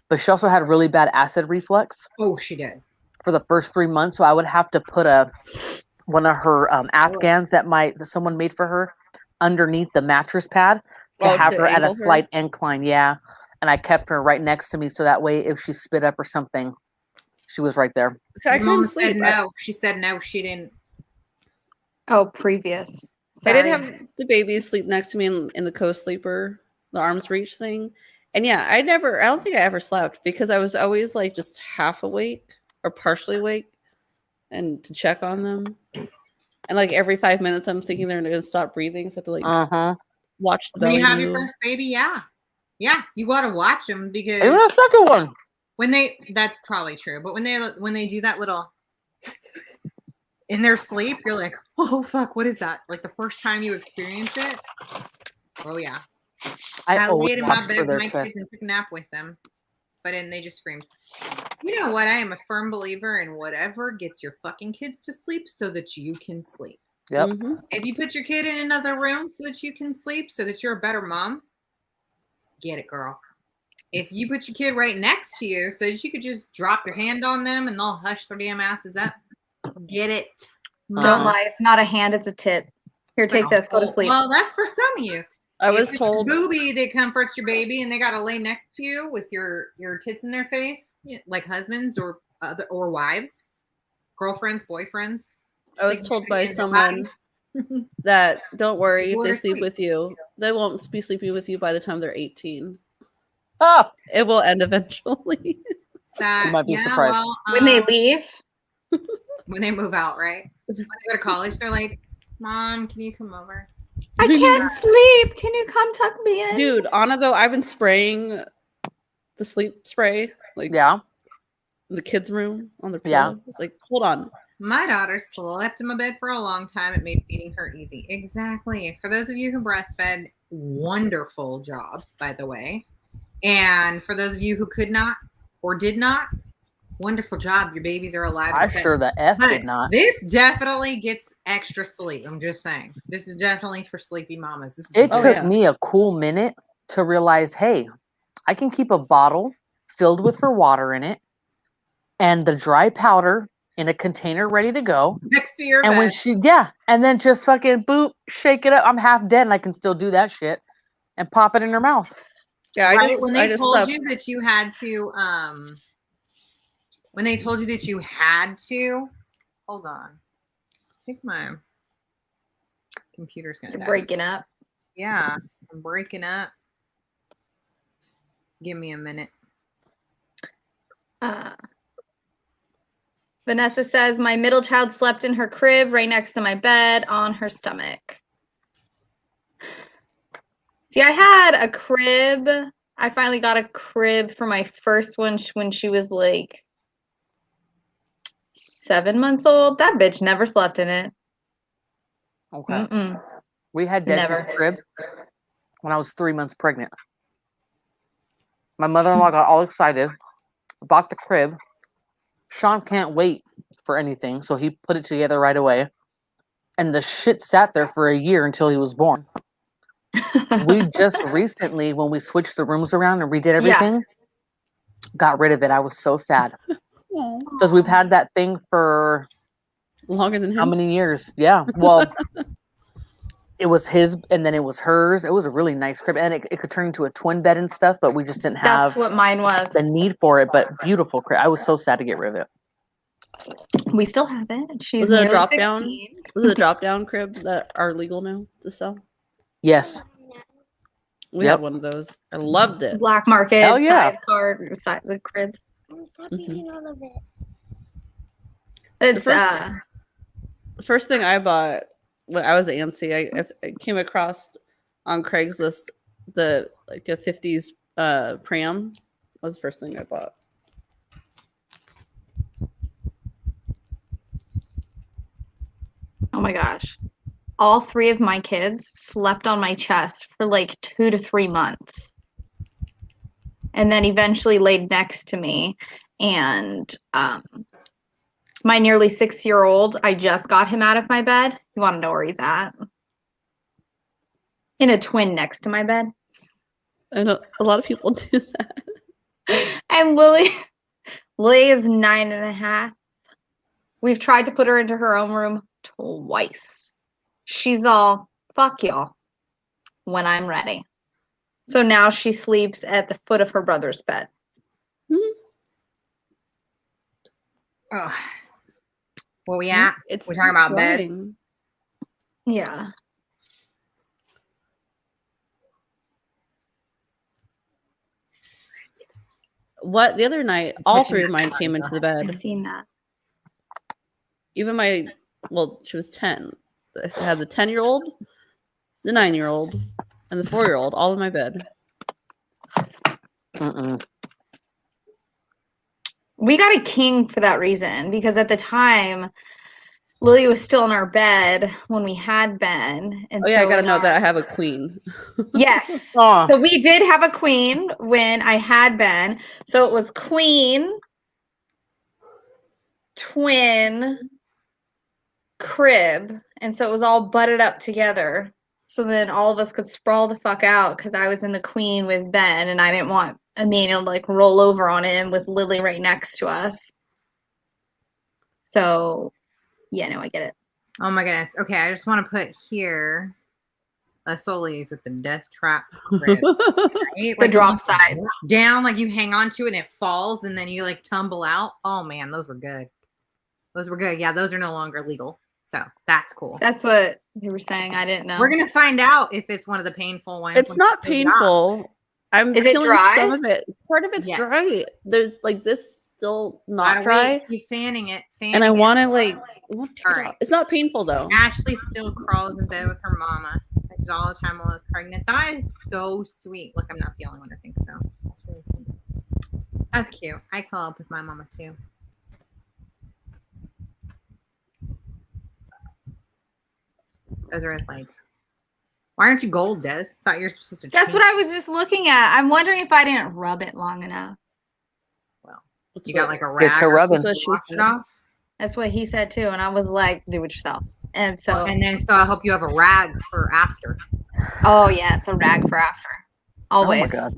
but she also had really bad acid reflux Oh, she did. for the first 3 months, so I would have to put one of her Afghans that someone made for her underneath the mattress pad to Oh, have to her at a angle her? slight incline. Yeah, and I kept her right next to me so that way if she spit up or something, she was right there. So I Your couldn't mom sleep. said no. She said no. She didn't. Oh, previous. I did Sorry. have the baby sleep next to me in the co-sleeper, the arms reach thing. And yeah, I don't think I ever slept because I was always like just half awake or partially awake and to check on them. And like every 5 minutes, I'm thinking they're going to stop breathing. So I have to like watch the When belly you have move. your first baby, yeah. You got to watch them because Even the second one. that's probably true. But when they do that little in their sleep, you're like, oh fuck, what is that? Like the first time you experience it. Oh yeah. I always laid in my watch bed for with their my chest. kids and took a nap with them. But then they just screamed. You know what? I am a firm believer in whatever gets your fucking kids to sleep so that you can sleep. Yep. Mhm. If you put your kid in another room so that you can sleep, so that you're a better mom, get it, girl. If you put your kid right next to you so that you could just drop your hand on them and they'll hush their damn asses up, get it. Don't lie. It's not a hand. It's a tit. Here, It's like take a this. Go to whole- sleep. Well, that's for some of you. I was If it's told your booby that comforts your baby and they got to lay next to you with your tits in their face, like husbands or wives, girlfriends, boyfriends. I was told by significant someone bodies. that don't worry if Go they to sleep sleep. with you, they won't be sleeping with you by the time they're 18. Oh, It will end eventually. That You might be yeah, surprised. well, When they leave, when they move out, right? When they go to college, they're like, "Mom, can you come over?" I can't sleep. Can you come tuck me in? Dude, Anna, though, I've been spraying the sleep spray, like yeah. in the kids' room on their Yeah. pillow. It's like, hold on. My daughter slept in my bed for a long time. It made feeding her easy. Exactly. For those of you who breastfed, wonderful job, by the way. And for those of you who could not or did not, wonderful job. Your babies are alive. I and fed. sure the F But did not. this definitely gets extra sleep. I'm just saying. This is definitely for sleepy mamas. This is It Oh, took yeah. me a cool minute to realize, hey, I can keep a bottle filled with her water in it and the dry powder in a container ready to go. next to your And bed. when and then just fucking boop, shake it up. I'm half dead and I can still do that shit and pop it in her mouth. Yeah, Right? When I they just told slept. you that you had to, when they told you that you had to, hold on. I think my computer's gonna You're die. breaking up. Yeah, I'm breaking up. Give me a minute. Vanessa says, my middle child slept in her crib right next to my bed on her stomach. See, I had a crib. I finally got a crib for my first one when she was like 7 months old. That bitch never slept in it. Okay. Mm-mm. We had Desi's Never. crib when I was 3 months pregnant. My mother-in-law got all excited, bought the crib. Sean can't wait for anything, so he put it together right away. And the shit sat there for a year until he was born. We just recently, when we switched the rooms around and redid everything, got rid of it. I was so sad. Because we've had that thing for Longer than him. how many years? Yeah. Well, it was his and then it was hers. It was a really nice crib. And it could turn into a twin bed and stuff, but we just didn't That's have what mine was. the need for it. But beautiful crib. I was so sad to get rid of it. We still have it. She's Was it a nearly drop down? 16. Was it a drop down crib that are legal now to sell? Yes. We Yep. had one of those. I loved it. Black market, Hell yeah. side the cribs. Stop Mhm. eating all of it. It's The first thing I bought when I was antsy, I came across on Craigslist a 50s pram. That was the first thing I bought. oh my gosh. All 3 of my kids slept on my chest for like 2 to 3 months. and then eventually laid next to me. And my nearly 6-year-old, I just got him out of my bed. You want to know where he's at? In a twin next to my bed. I know a lot of people do that. And Lily is 9.5. We've tried to put her into her own room twice. She's all, fuck y'all, when I'm ready. So now she sleeps at the foot of her brother's bed. Oh. Where we at? It's We're talking about beds. flying. Yeah. What the other night, all three of mine came into the I've bed. seen that. Even my, well, she was 10. I had the 10-year-old, the 9-year-old, and the 4-year-old all in my bed. We got a king for that reason, because at the time, Lily was still in our bed when we had Ben. And Oh yeah, so I gotta note that I have a queen. Yes. Oh. So we did have a queen when I had Ben. So it was queen, twin, crib. And so it was all butted up together. So then all of us could sprawl the fuck out because I was in the queen with Ben and I didn't want Emmanuel to like roll over on him with Lily right next to us. So yeah, no, I get it. Oh my goodness. Okay, I just want to put here a Solis with the death trap crib. Right? The drop side. Down, like you hang on to it and it falls and then you like tumble out. Oh man, those were good. Those were good. Yeah, those are no longer legal. So that's cool. That's what they were saying. I didn't know. We're gonna find out if it's one of the painful ones. It's when not we take it off. painful. I'm Is it feeling dry? some of it. Part of it's Yeah. dry. There's like this still not Gotta dry, wait, keep fanning it. and I want to like. I want to take All it right. off. It's not painful though. Ashley still crawls in bed with her mama. I did all the time while I was pregnant. That is so sweet. Look, I'm not the only one to think so. That's really sweet. That's cute. I curl up with my mama too. Those are like, why aren't you gold, Des? Thought you were supposed to. That's what I was just looking at. I'm wondering if I didn't rub it long enough. Well, That's you got what- like a Get rag. to or rubbing. something That's to what wash she it said. off. That's what he said too. And I was like, do it yourself. And so, And then so I hope you have a rag for after. oh yes, a rag for after. Always. Oh my god.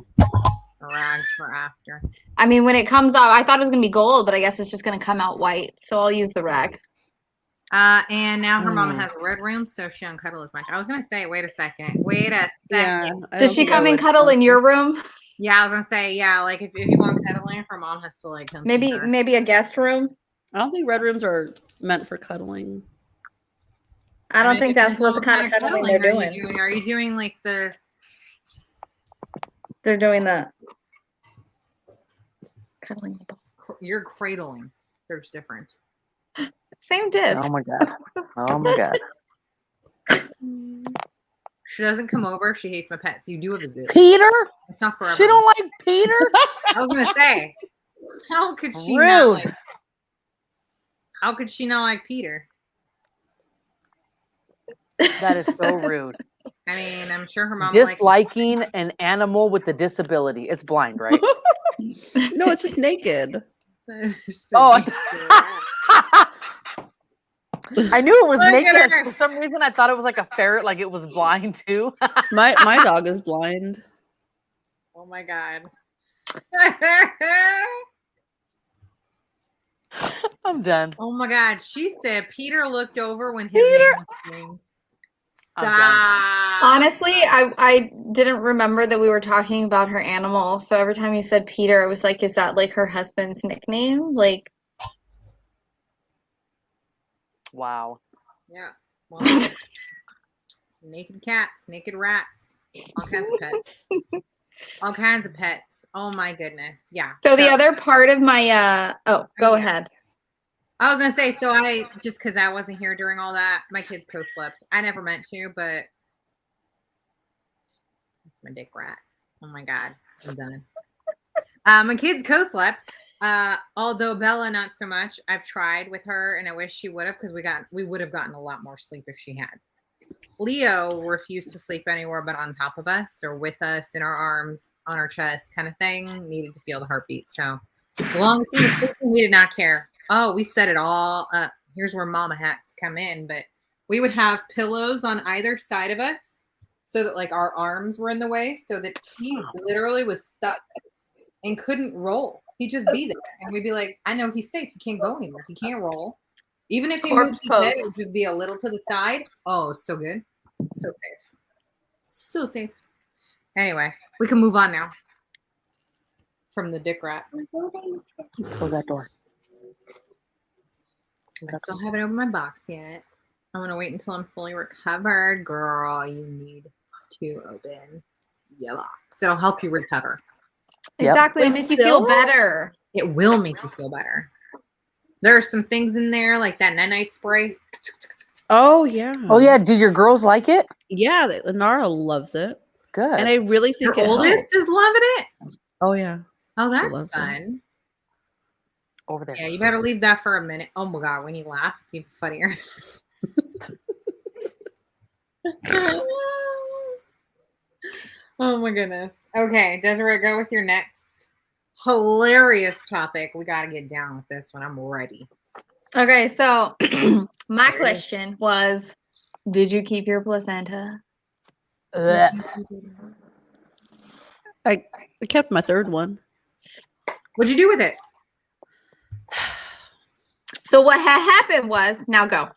A rag for after. I mean, when it comes out, I thought it was going to be gold, but I guess it's just going to come out white. So I'll use the rag. And now her mama has a red room, so she don't cuddle as much. I was gonna say, wait a second. Yeah. I Does don't she think I come and would. cuddle in your room? Yeah, I was gonna say, yeah, like if you want cuddling, her mom has to like come. see Maybe her. maybe a guest room? I don't think red rooms are meant for cuddling. I don't mean, think it that's depends what the on kind of cuddling they're doing. Are you doing like the They're doing the cuddling the ball. you're cradling? There's difference. Same dish. Oh my god. Oh my god. She doesn't come over. She hates my pets. You do have a zoo. Peter? It's not forever. She don't like Peter? I was gonna say, how could she Rude. not like? How could she not like Peter? That is so rude. I mean, I'm sure her mom Disliking an animal with a disability. It's blind, right? No, it's just naked. Oh, I knew it was Look at naked. her. For some reason, I thought it was like a ferret, like it was blind too. My dog is blind. Oh my god. I'm done. Oh my god. She said Peter looked over when his Peter? name was screamed. I'm done. Stop. Honestly, I didn't remember that we were talking about her animal. So every time you said Peter, I was like, is that like her husband's nickname? Like, Wow. Yeah. Well, naked cats, naked rats, all kinds of pets. All kinds of pets. Oh my goodness. Yeah. so the other part of my go Yeah. ahead. I was gonna say, so I just because I wasn't here during all that, my kids co-slept. I never meant to, but it's my dick rat. Oh my god, I'm done. My kids co-slept. Although Bella not so much. I've tried with her, and I wish she would have because we would have gotten a lot more sleep if she had. Leo refused to sleep anywhere but on top of us or with us in our arms, on our chest, kind of thing. Needed to feel the heartbeat. So as long as he was sleeping, we did not care. Oh, we set it all up. Here's where mama hacks come in. But we would have pillows on either side of us so that like our arms were in the way so that he literally was stuck and couldn't roll. He'd just be there. And we'd be like, I know he's safe. He can't go anywhere. He can't roll. Even if he moved his head, it would just be a little to the side. Oh, so good. So safe. So safe. Anyway, we can move on now from the dick rat. Close that door. I still haven't opened my box yet. I'm going to wait until I'm fully recovered. Girl, you need to open your box. It'll help you recover. Yep. Exactly. It'll make you feel better. It will make you feel better. There are some things in there like that night spray. Oh yeah. Oh yeah. Do your girls like it? Yeah, Nara loves it. Good. And I really think Your oldest helps. is loving it. Oh yeah. Oh, She that's loves fun. Over there. Yeah, you better leave that for a minute. Oh my god, when you laugh, it's even funnier. Oh my goodness. Okay, Desiree, go with your next hilarious topic. We got to get down with this one. I'm ready. Okay, so my question was, did you keep your placenta? Ugh. I kept my third one. What'd you do with it? So what had happened was, now go.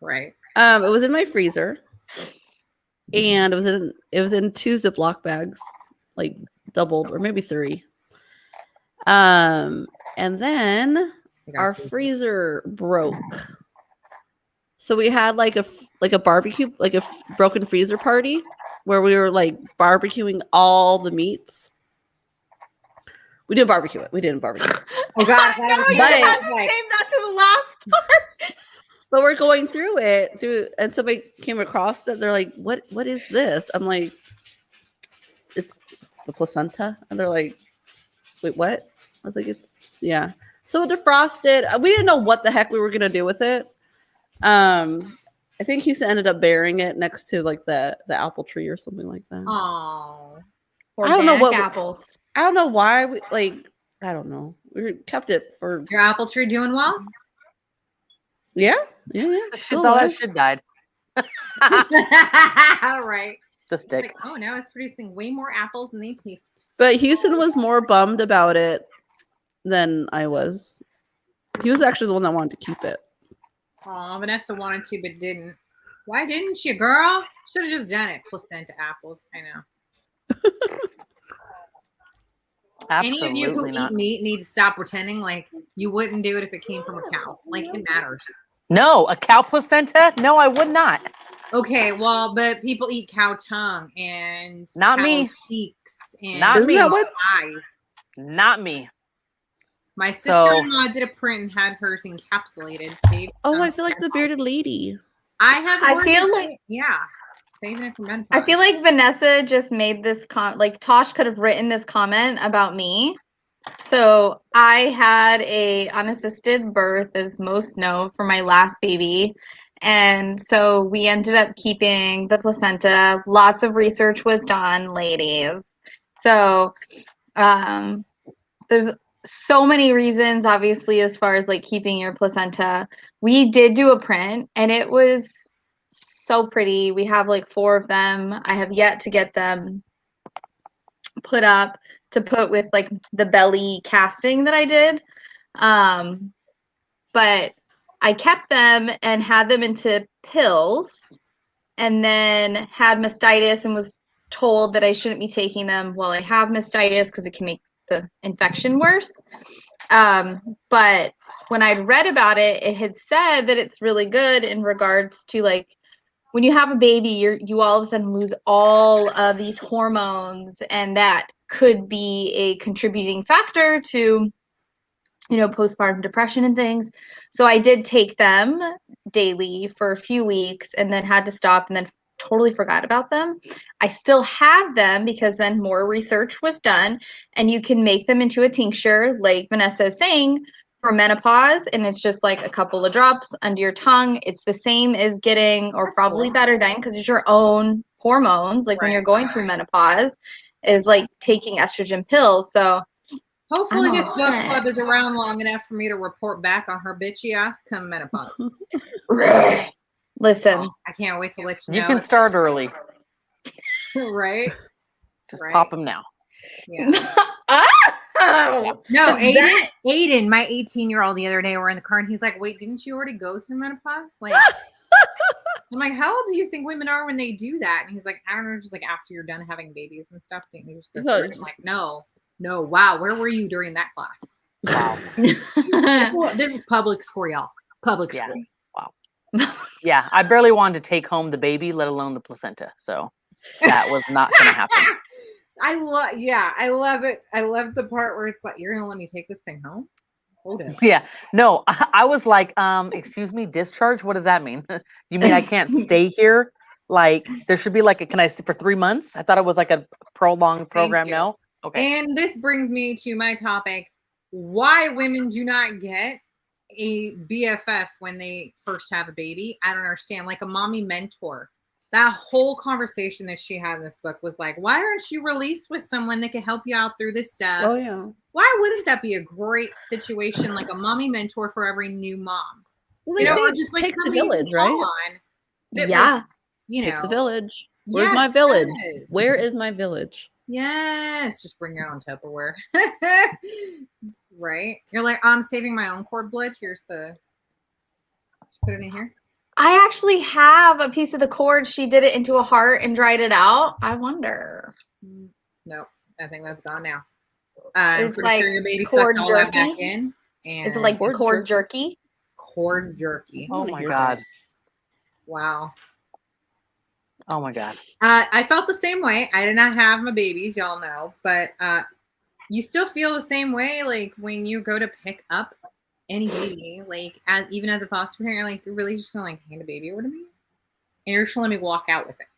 Right. It was in my freezer, and it was in 2 Ziploc bags, like doubled or maybe 3. And then our freezer broke, so we had like a barbecue, like a broken freezer party where we were like barbecuing all the meats. We didn't barbecue it. We didn't barbecue it. Oh god, No, you had to save that to the last part. But we're going through it and somebody came across that. They're like, what is this? I'm like, it's the placenta. And they're like, wait, what? I was like, yeah. So it defrosted. We didn't know what the heck we were gonna do with it. I think Houston ended up burying it next to like the apple tree or something like that. Oh. I don't know what apples. I don't know why we I don't know. We kept it for Your apple tree doing well? yeah. She Still thought that alive. shit died. All right. The stick. Like, oh no, it's producing way more apples than they taste. But Houston was more bummed about it than I was. He was actually the one that wanted to keep it. Oh, Vanessa wanted to but didn't. Why didn't you, girl? Should have just done it. Placenta apples. I know. Absolutely Any of you who not. eat meat need to stop pretending like you wouldn't do it if it came from a cow. Like it matters. No, a cow placenta? No, I would not. Okay, well, but people eat cow tongue and Not cow me. cheeks and Not Isn't me. that what- eyes. Not me. My So- sister-in-law did a print and had hers encapsulated. Saved Oh, some. I feel like the bearded lady. I have. I one feel that- like- yeah, saving it for menopause. I feel like Vanessa just made this like Tosh could have written this comment about me. So I had a unassisted birth, as most know, for my last baby. And so we ended up keeping the placenta. Lots of research was done, ladies. So there's so many reasons, obviously, as far as like keeping your placenta. We did do a print and it was so pretty. We have like 4 of them. I have yet to get them put up to put with like the belly casting that I did. But I kept them and had them into pills and then had mastitis and was told that I shouldn't be taking them while I have mastitis because it can make the infection worse. But when I'd read about it, it had said that it's really good in regards to like when you have a baby, you all of a sudden lose all of these hormones, and that could be a contributing factor to, you know, postpartum depression and things. So I did take them daily for a few weeks and then had to stop and then totally forgot about them. I still have them because then more research was done and you can make them into a tincture, like Vanessa is saying, for menopause, and it's just like a couple of drops under your tongue. It's the same as getting, or That's probably cool. better than, because it's your own hormones. Like when you're going through menopause, is like taking estrogen pills. So Hopefully, I'm this all book set. club is around long enough for me to report back on her bitchy ass come menopause. Listen, I can't wait to let you You know. can start early. Right? Just Right. pop them now. Yeah. oh, No, is that- Aiden, my 18-year-old the other day, we're in the car and he's like, wait, didn't you already go through menopause? Like, I'm like, how old do you think women are when they do that? And he's like, I don't know, just like after you're done having babies and stuff, didn't you just go through it? I'm like, no, wow, where were you during that class? Wow. Well, this is public school, y'all. Public Yeah. school. Wow. Yeah, I barely wanted to take home the baby, let alone the placenta. So that was not going to happen. I love it. I love the part where it's like, you're gonna let me take this thing home? Hold it. Yeah. No, I was like, excuse me, discharge? What does that mean? You mean I can't stay here? Like there should be like a, can I stay for 3 months? I thought it was like a prolonged program. you. No. Okay. And this brings me to my topic: why women do not get a BFF when they first have a baby. I don't understand. Like a mommy mentor. That whole conversation that she had in this book was like, why aren't you released with someone that can help you out through this stuff? Oh yeah. Why wouldn't that be a great situation, like a mommy mentor for every new mom? Well, they say or it just like takes the somebody you can village, right? call on that, yeah. like, you know, Takes the village. Where's Yes, my it village? does. Where is my village? Yes, just bring your own Tupperware. Right? You're like, I'm saving my own cord blood. Here's the. Just put it in here. I actually have a piece of the cord. She did it into a heart and dried it out. I wonder. Nope, I think that's gone now. I'm It's pretty like sure your baby cord sucked all that jerky. back in. And Is it like Cord cord jerky? cord jerky? I Oh wanna my hear God. that. Wow. Oh my God. I felt the same way. I did not have my babies, y'all know, but you still feel the same way, like when you go to pick up any baby, like even as a foster parent, like you're really just gonna like hand a baby over to me, and you're just gonna let me walk out with it.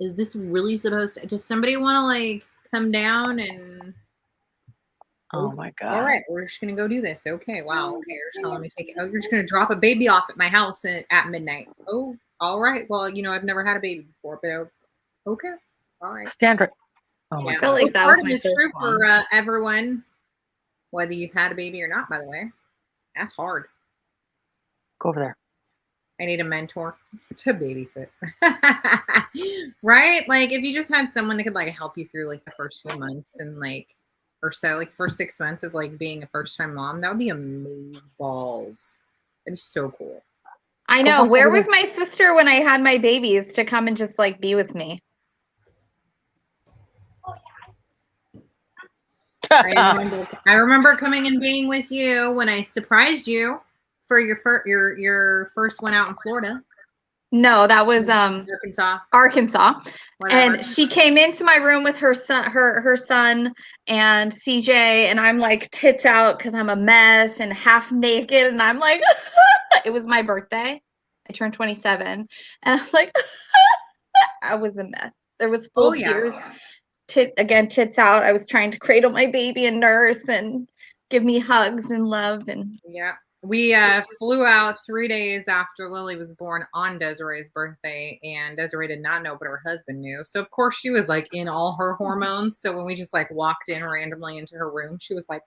Is this really supposed to? Does somebody want to like come down and? Oh my God. All right, we're just gonna go do this. Okay, wow. Okay, you're just gonna let me take it. Oh, you're just gonna drop a baby off at my house at midnight. Oh, all right. Well, I've never had a baby before, but okay, all right. Standard. Oh my Yeah. I feel God. like that Part was of my it's first true one. for everyone, whether you've had a baby or not. By the way, that's hard. Go over there. I need a mentor to babysit. Right? Like if you just had someone that could like help you through like the first few months and like or so, like the first 6 months of like being a first time mom, that would be amaze balls. That'd be so cool. I know. Where was my sister when I had my babies to come and just like be with me? I remember coming and being with you when I surprised you for your first one out in Florida. No, that was Arkansas. Whatever. And she came into my room with her son and CJ, and I'm like tits out because I'm a mess and half naked, and I'm like it was my birthday. I turned 27, and I was like I was a mess. There was full tears. Tits out. I was trying to cradle my baby and nurse and give me hugs and love. And yeah, we flew out 3 days after Lily was born on Desiree's birthday, and Desiree did not know, but her husband knew. So of course she was like in all her hormones. So when we just like walked in randomly into her room, she was like,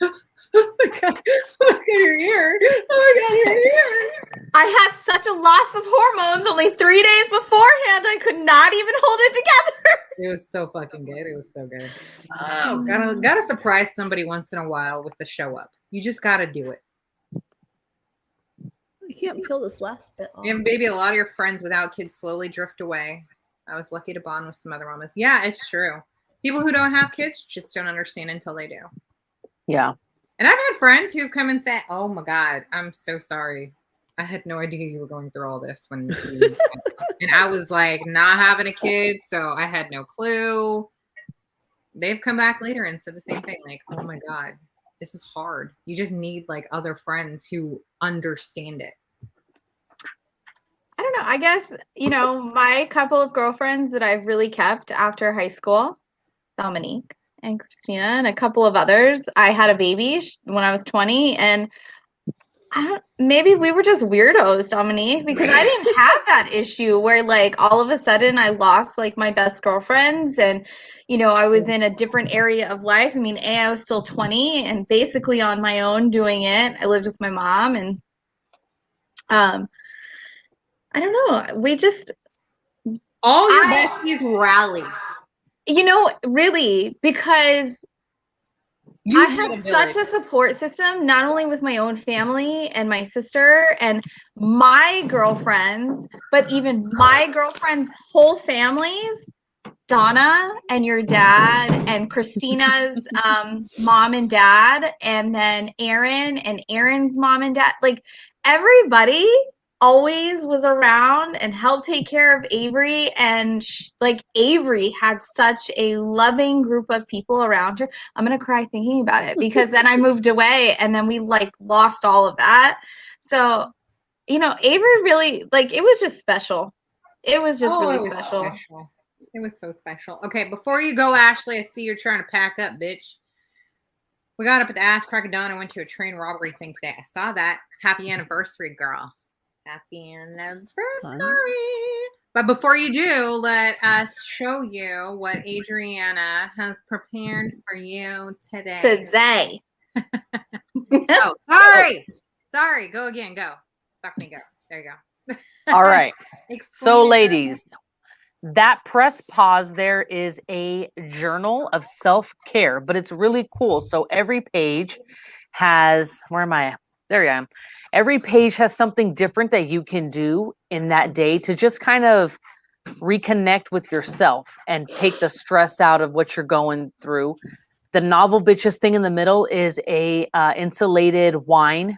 "Oh my god, look at your ear! Oh my god, your ear!" I had such a loss of hormones only 3 days beforehand. I could not even hold it together. It was so fucking good. It was so good. Oh, gotta surprise somebody once in a while with the show up. You just gotta do it. I can't peel this last bit off. And baby, a lot of your friends without kids slowly drift away. I was lucky to bond with some other mamas. Yeah, it's true. People who don't have kids just don't understand until they do. Yeah. And I've had friends who've come and said, "Oh my God, I'm so sorry. I had no idea you were going through all this when you and I was like not having a kid, so I had no clue." They've come back later and said the same thing, like, "Oh my God, this is hard. You just need like other friends who understand it." I don't know. I guess, my couple of girlfriends that I've really kept after high school, Dominique, and Christina and a couple of others. I had a baby when I was 20, and maybe we were just weirdos, Dominique, because I didn't have that issue where like all of a sudden I lost like my best girlfriends, and I was in a different area of life. I mean, I was still 20 and basically on my own doing it. I lived with my mom, and I don't know. We just all your besties rally. Really, because I had such a support system, not only with my own family and my sister and my girlfriends, but even my girlfriend's whole families, Donna and your dad and Christina's mom and dad, and then Aaron and Aaron's mom and dad. Like, everybody always was around and helped take care of Avery, and like Avery had such a loving group of people around her. I'm gonna cry thinking about it, because then I moved away and then we like lost all of that. So Avery really, like, it was just special. It was just really special. It was so special. Okay, before you go, Ashley, I see you're trying to pack up, bitch. We got up at the ass crack of dawn and went to a train robbery thing today. I saw that. Happy anniversary, girl. Happy anniversary. But before you do, let us show you what Adriana has prepared for you today. Oh, sorry. Go again. Go. Fuck me. Go. There you go. All right. So, ladies, that press pause there is a journal of self-care, but it's really cool. So every page has, where am I? There I am. Every page has something different that you can do in that day to just kind of reconnect with yourself and take the stress out of what you're going through. The novel bitches thing in the middle is a insulated wine,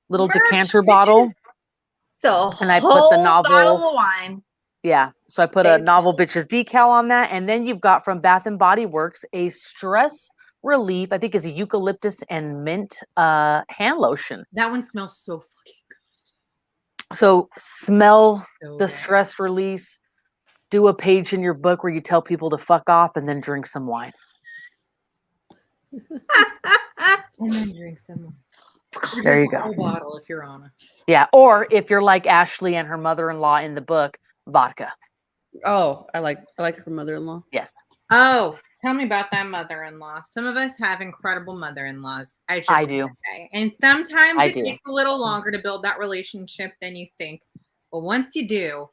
little decanter bottle. So and I put the novel bottle of wine. Yeah. So I put a novel bitches decal on that. And then you've got from Bath and Body Works a stress relief. I think is a eucalyptus and mint hand lotion. That one smells so fucking good. So smell So the good. stress release. Do a page in your book where you tell people to fuck off, and then drink some wine. And then drink some wine. There you go. Whole bottle if you're on. Yeah. Or if you're like Ashley and her mother-in-law in the book, vodka. Oh, I like her mother-in-law. Yes. Oh, tell me about that mother-in-law. Some of us have incredible mother-in-laws. I do. Say. And sometimes I it do. takes a little longer to build that relationship than you think. But once you do,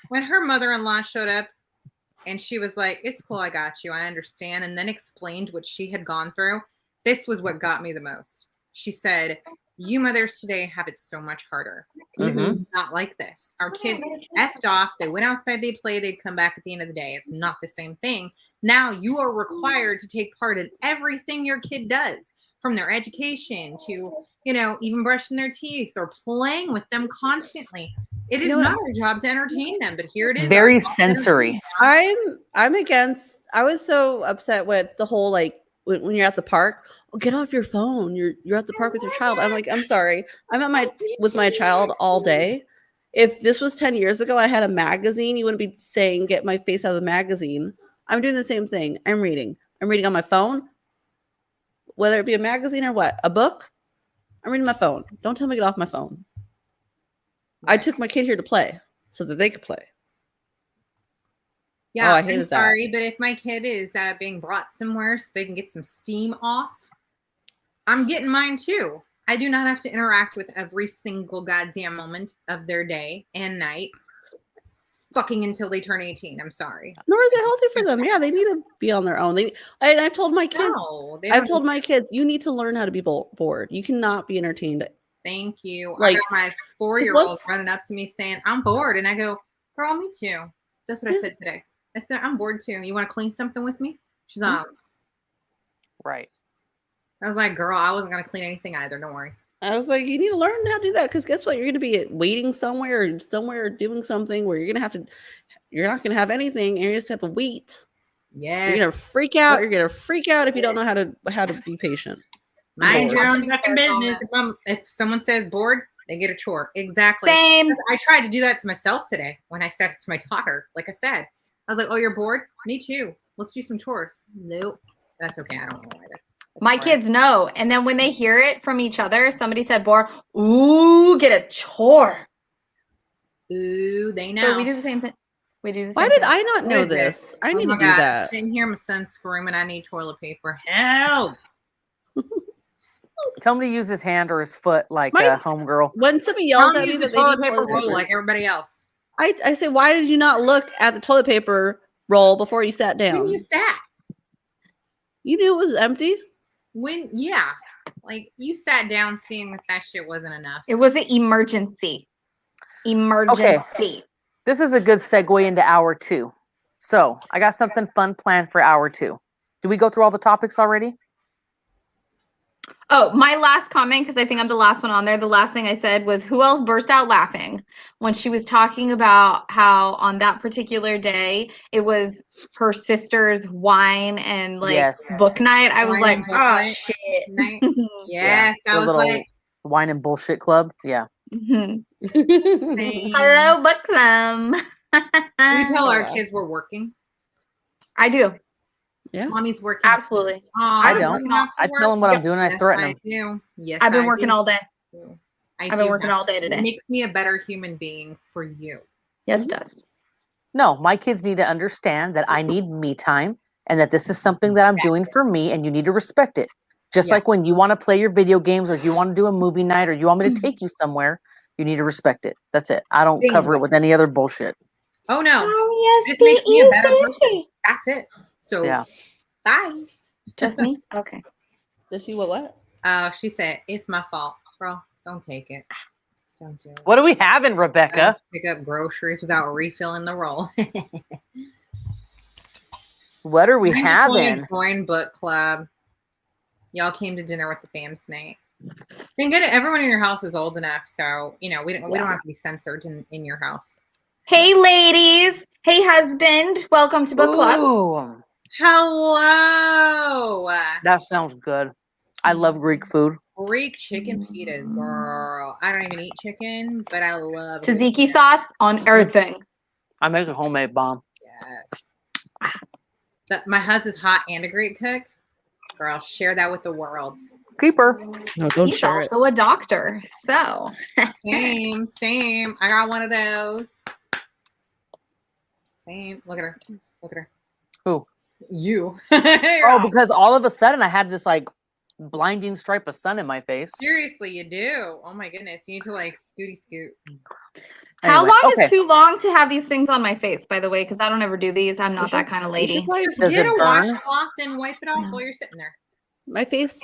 when her mother-in-law showed up and she was like, "It's cool, I got you, I understand," and then explained what she had gone through, this was what got me the most. She said, "You mothers today have it so much harder. It was not like this. Our kids effed off. They went outside, they played, they'd come back at the end of the day. It's not the same thing. Now you are required to take part in everything your kid does, from their education to, even brushing their teeth or playing with them constantly. It is not our job to entertain them, but here it is. Very sensory. I'm against. I was so upset with the whole like when you're at the park. Oh, get off your phone. You're at the park with your child. I'm like, I'm sorry. I'm with my child all day. If this was 10 years ago, I had a magazine, you wouldn't be saying get my face out of the magazine. I'm doing the same thing. I'm reading on my phone, whether it be a magazine or what, a book. I'm reading my phone. Don't tell me to get off my phone. I took my kid here to play so that they could play. Yeah, I hated that. Sorry, but if my kid is being brought somewhere so they can get some steam off, I'm getting mine too. I do not have to interact with every single goddamn moment of their day and night fucking until they turn 18. I'm sorry. Nor is it healthy for them. Yeah, they need to be on their own. I've told my kids, you need to learn how to be bored. You cannot be entertained. Thank you. Like, I got my 4-year-old running up to me saying, "I'm bored." And I go, "Girl, me too." That's what I said today. I said, "I'm bored too. You want to clean something with me?" She's on. Right. I was like, "Girl, I wasn't going to clean anything either. Don't worry." I was like, you need to learn how to do that, because guess what? You're going to be waiting somewhere doing something where you're not going to have anything, and you just have to wait. Yeah. You're going to freak out. You're going to freak out if you don't know how to be patient. Mind your own fucking business. If someone says bored, they get a chore. Exactly. Same. I tried to do that to myself today when I said it to my daughter. Like I said, I was like, "Oh, you're bored? Me too." Let's do some chores. Nope. That's okay. I don't know either. My kids know. And then when they hear it from each other, somebody said, "Bor, ooh, get a chore." Ooh, they know. So we do the same thing. We do the same Why did thing. I not know is it? this? I Oh need my to do God. that. Sitting here, my son's screaming, I need toilet paper. Help! Tell him to use his hand or his foot like My- a homegirl. When somebody yells Don't at me use the that they need toilet paper toilet roll paper, like everybody else. I say, why did you not look at the toilet paper roll before you sat down? When you sat. You knew it was empty. Yeah. Like, you sat down seeing that shit wasn't enough. It was an emergency. Emergency. This is a good segue into hour 2. So I got something fun planned for hour 2. Did we go through all the topics already? Oh, my last comment, because I think I'm the last one on there. The last thing I said was, who else burst out laughing when she was talking about how on that particular day it was her sister's wine and book night. I was Wine like, and book oh night. shit. Night. Yes, Their I was little like, wine and bullshit club. Yeah. Mhm. same. Hello, book club. We tell our Yeah. kids we're working. I do. Yeah. Mommy's working. Absolutely. Aw, I you're don't. working out I for tell work? them what I'm Yep. doing. I Yes, threaten I them. do. Yes, I've been I working do. all day. I've I've been working all day today. It makes me a better human being for you. Yes, it does. No, my kids need to understand that I need me time and that this is something that I'm doing for me and you need to respect it. Just Yeah. like when you want to play your video games or you want to do a movie night or you want me to take you somewhere, you need to respect it. That's it. I don't cover it with any other bullshit. Oh no. Oh, yes, This makes me a better easy. person. That's it. So Yeah. bye. Just me? Okay. Does she what? She said, it's my fault. Girl, don't take it. Don't do it. What are we having, Rebecca? Pick up groceries without refilling the roll. What are we I just wanted having? to join book club. Y'all came to dinner with the fam tonight. Thank goodness everyone in your house is old enough, so we don't have to be censored in your house. Hey, ladies. Hey, husband. Welcome to book club. Ooh, Hello. that sounds good. I love Greek food. Greek chicken pitas, girl. I don't even eat chicken, but I love Tzatziki sauce on everything. I make a homemade bomb. Yes. My husband's hot and a great cook. Girl, share that with the world. Keeper. No, don't He's share it. also a doctor. So Same. I got one of those. Same. Look at her. Look at her. Who? You. Oh, because all of a sudden I had this like blinding stripe of sun in my face. Seriously, you do. Oh my goodness. You need to like scooty scoot. how Anyway, long okay. is too long to have these things on my face, by the way? Because I don't ever do these. I'm not that kind of You should lady. probably- Does Get it a burn? washcloth and wipe it off while you're sitting there. My face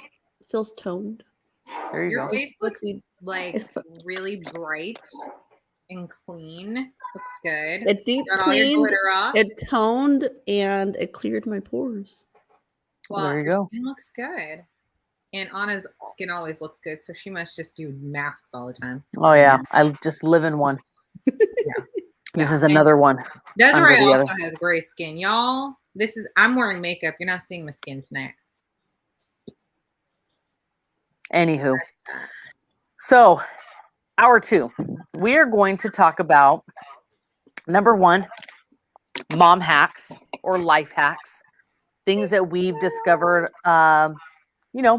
feels toned. There you Your go. face looks Let's see. like really bright and clean. Looks good. It deep Got all your cleaned, glitter off. it toned, and it cleared my pores. Well, There you your go. skin looks good. And Anna's skin always looks good, so she must just do masks all the time. Oh yeah, I just live in one. This is another one. Desiree Under the also has gray skin, y'all. I'm wearing makeup. You're not seeing my skin tonight. Anywho, so hour 2, we are going to talk about number 1, mom hacks or life hacks, things that we've discovered.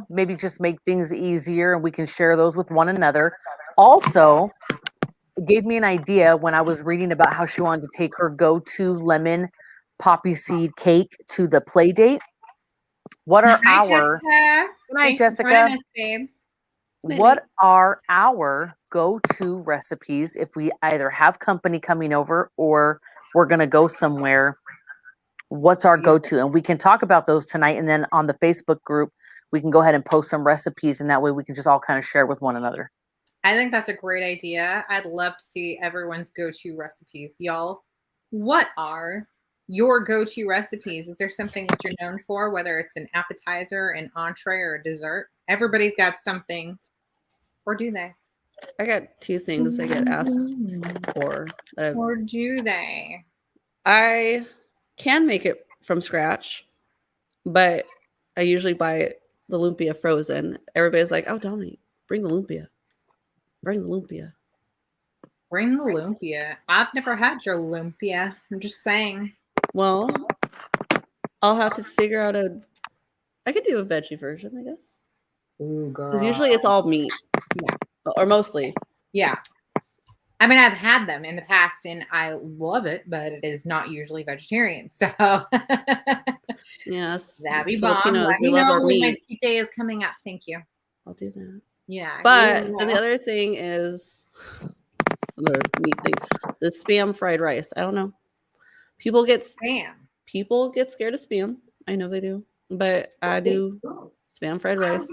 Maybe just make things easier, and we can share those with one another. Also, it gave me an idea when I was reading about how she wanted to take her go-to lemon poppy seed cake to the play date. What are our Jessica. Good night, Thanks for Jessica. joining us, babe. What are our go-to recipes if we either have company coming over or we're going to go somewhere? What's our go-to? And we can talk about those tonight. And then on the Facebook group, we can go ahead and post some recipes. And that way we can just all kind of share with one another. I think that's a great idea. I'd love to see everyone's go-to recipes. Y'all, what are your go-to recipes? Is there something that you're known for, whether it's an appetizer, an entree, or a dessert? Everybody's got something. Or do they? I got 2 things I get asked for. Or do they? I can make it from scratch, but I usually buy the lumpia frozen. Everybody's like, "Oh, Dominique, bring the lumpia. Bring the lumpia." Bring the lumpia. I've never had your lumpia. I'm just saying. Well, I'll have to figure out I could do a veggie version, I guess. Ooh, girl. Because usually it's all meat. Yeah. Or mostly. Yeah. I mean, I've had them in the past and I love it, but it is not usually vegetarian. So Yes. that'd be bomb. Filipinos, Let we me love know our when my meat. cheat day is coming up. Thank you. I'll do that. Yeah. But you then the know. other thing is another meat thing. The spam fried rice. I don't know. People get Spam. scared of spam. I know they do. But I do spam fried rice.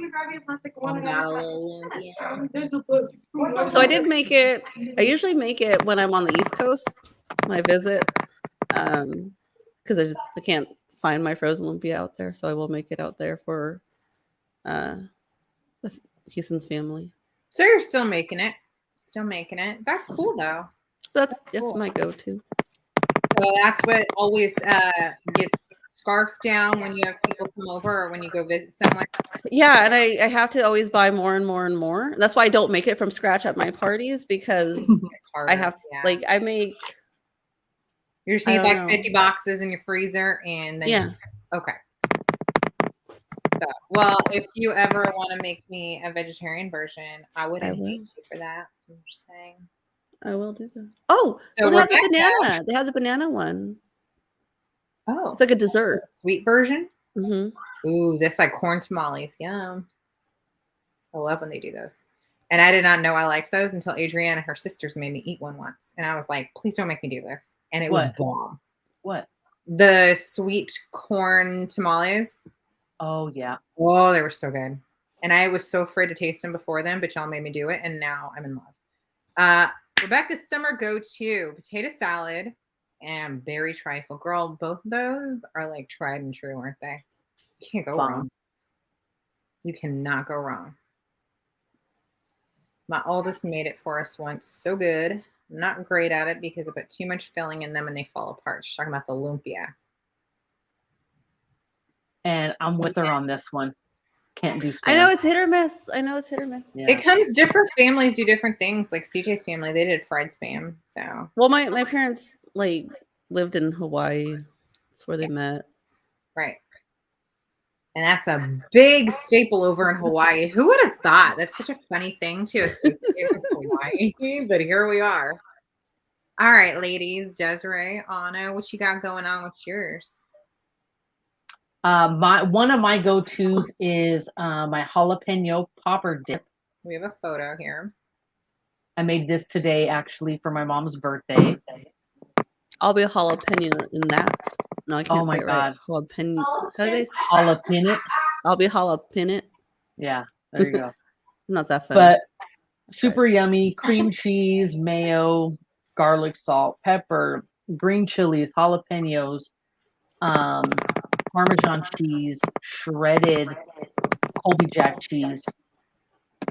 So I did make it. I usually make it when I'm on the East Coast when I visit. Because I can't find my frozen lumpia out there. So I will make it out there for Houston's family. So you're still making it. Still making it. That's cool though. That's cool. my go-to. So that's what always gets scarfed down when you have people come over or when you go visit someone. Yeah, and I have to always buy more and more and more. That's why I don't make it from scratch at my parties because It's harder. I have to, like I make. You just need like 50 boxes in your freezer and then okay. So, well, if you ever want to make me a vegetarian version, I wouldn't hate you for that. I'm just saying. I will do that. Oh, so they have the banana. They have the banana one. Oh, it's like a dessert, sweet version. Mm-hmm. Ooh, this like corn tamales. Yum. I love when they do those. And I did not know I liked those until Adrienne and her sisters made me eat one once, and I was like, "Please don't make me do this." And it was bomb. What? The sweet corn tamales. Oh yeah. Oh, they were so good. And I was so afraid to taste them before then, but y'all made me do it, and now I'm in love. Rebecca's summer go-to: potato salad and berry trifle. Girl, both of those are like tried and true, aren't they? You can't go wrong. You cannot go wrong. My oldest made it for us once. So good. Not great at it because I put too much filling in them and they fall apart. She's talking about the lumpia. And I'm with her on this one. Can't do spam. I know it's hit or miss. Yeah. It comes, different families do different things. Like CJ's family, they did fried spam. So well, my parents like lived in Hawaii. That's where they met. Right. And that's a big staple over in Hawaii. Who would have thought? That's such a funny thing to associate with Hawaii, but here we are. All right, ladies. Desiree, Anna, what you got going on with yours? One of my go-tos is my jalapeno popper dip. We have a photo here. I made this today actually for my mom's birthday. I'll be a jalapeno in that. No, I can't say it right. Jalapeno. How do they say? Jalapeno. I'll be jalapeno. Yeah, there you go. I'm not that funny. But super yummy. Cream cheese, mayo, garlic, salt, pepper, green chilies, jalapenos, Parmesan cheese, shredded Colby Jack cheese,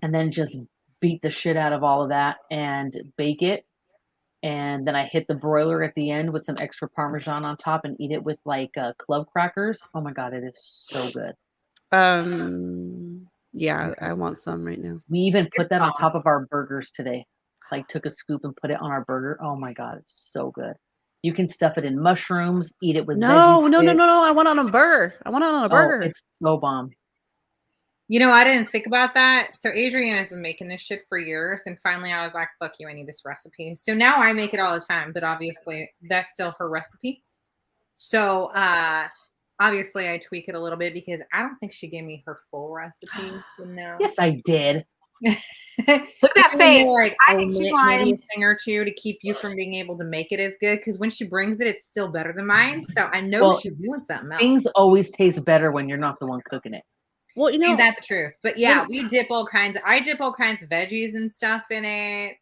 and then just beat the shit out of all of that and bake it. And then I hit the broiler at the end with some extra Parmesan on top and eat it with like club crackers. Oh my God, it is so good. Yeah, I want some right now. We even put that on top of our burgers today. Like took a scoop and put it on our burger. Oh my God, it's so good. You can stuff it in mushrooms, eat it with No. I want it on a burger. It's so bomb. You know, I didn't think about that. So Adrienne has been making this shit for years. And finally I was like, fuck you, I need this recipe. So now I make it all the time, but obviously that's still her recipe. So obviously I tweak it a little bit because I don't think she gave me her full recipe. You know? Yes, I did. Look at that face. Like I think she's lying. maybe a thing or two to keep you from being able to make it as good. Because when she brings it, it's still better than mine. So I know she's doing something else. Things always taste better when you're not the one cooking it. Well, you know, ain't that the truth? But yeah, I dip all kinds of veggies and stuff in it,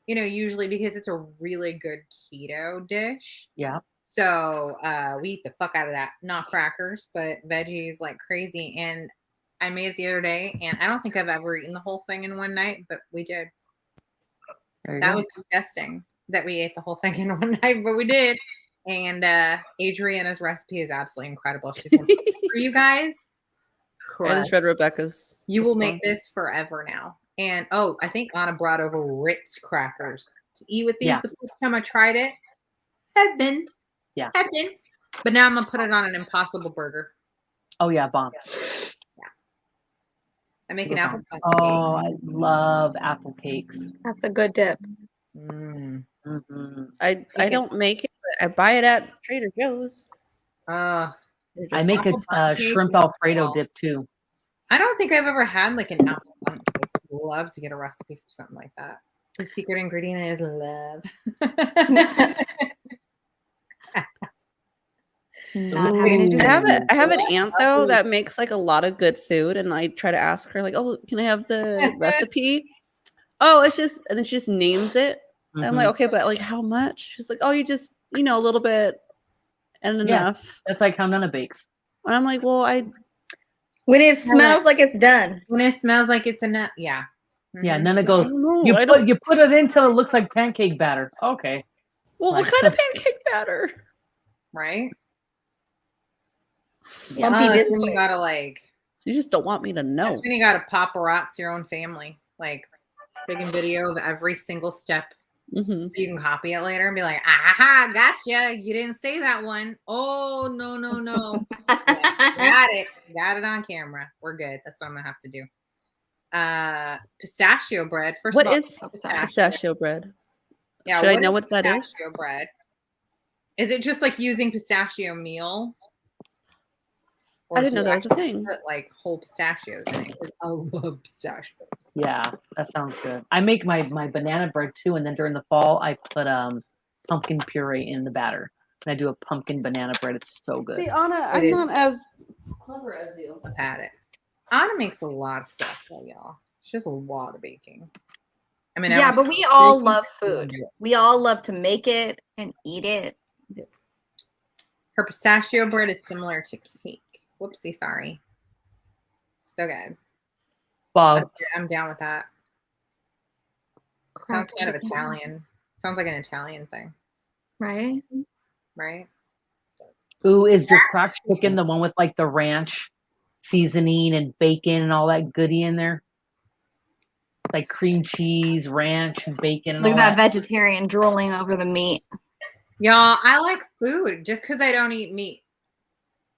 you know, usually because it's a really good keto dish. Yeah. So we eat the fuck out of that. Not crackers, but veggies like crazy. And I made it the other day, and I don't think I've ever eaten the whole thing in one night, but we did. That was disgusting that we ate the whole thing in one night, but we did. And Adriana's recipe is absolutely incredible. She's going to cook for you guys. I just read Rebecca's. You will make this forever now. And I think Anna brought over Ritz crackers to eat with these the first time I tried it. Heaven. Yeah. Heaven. But now I'm gonna put it on an Impossible Burger. Oh yeah, bomb. I make an apple cake. Oh, I love apple cakes. That's a good dip. Mm. Mm-hmm. I it. don't make it, but I buy it at Trader Joe's. I Trader make Joe's. a shrimp Alfredo dip too. I don't think I've ever had like an apple bundt cake. I'd love to get a recipe for something like that. The secret ingredient is love. Not having to do I have an aunt though that makes like a lot of good food, and I try to ask her like, "Oh, can I have the recipe?" Oh, it's just, and then she just names it. And I'm like, okay, but like how much? She's like, oh, you just a little bit and enough. That's like how Nana bakes. And I'm like, well, when it smells like it's done. When it smells like it's enough, yeah. Yeah, Nana goes, know. you put it in till it looks like pancake batter. Okay. Well, Like- what kind of pancake batter? Right? Lumpy That's when biscuit. you gotta like. You just don't want me to know. That's when you gotta paparazzi your own family, like taking video of every single step, so you can copy it later and be like, "Aha, gotcha! You didn't say that one. Oh no, got it on camera. We're good. That's what I'm gonna have to do." Pistachio bread. First What of all, is pistachio bread? Yeah, should I know what that is? Pistachio bread. Is it just like using pistachio meal? I didn't know that was a thing. Put like whole pistachios in it. 'Cause I love pistachios. Yeah, that sounds good. I make my banana bread too, and then during the fall I put pumpkin puree in the batter, and I do a pumpkin banana bread. It's so good. See, Anna, I'm not as clever as you. I've had it. Anna makes a lot of stuff, though, y'all. She does a lot of baking. I mean, yeah, but we all love food. We all love to make it and eat it. Her pistachio bread is similar to cake. Whoopsie, sorry. So good. Bob, I'm down with that. Sounds kind of Italian. Sounds like an Italian thing, Right? right? ooh, is your cracked chicken the one with like the ranch seasoning and bacon and all that goodie in there? Like cream cheese, ranch, and bacon. And Look all at that vegetarian drooling over the meat. Y'all, I like food just because I don't eat meat.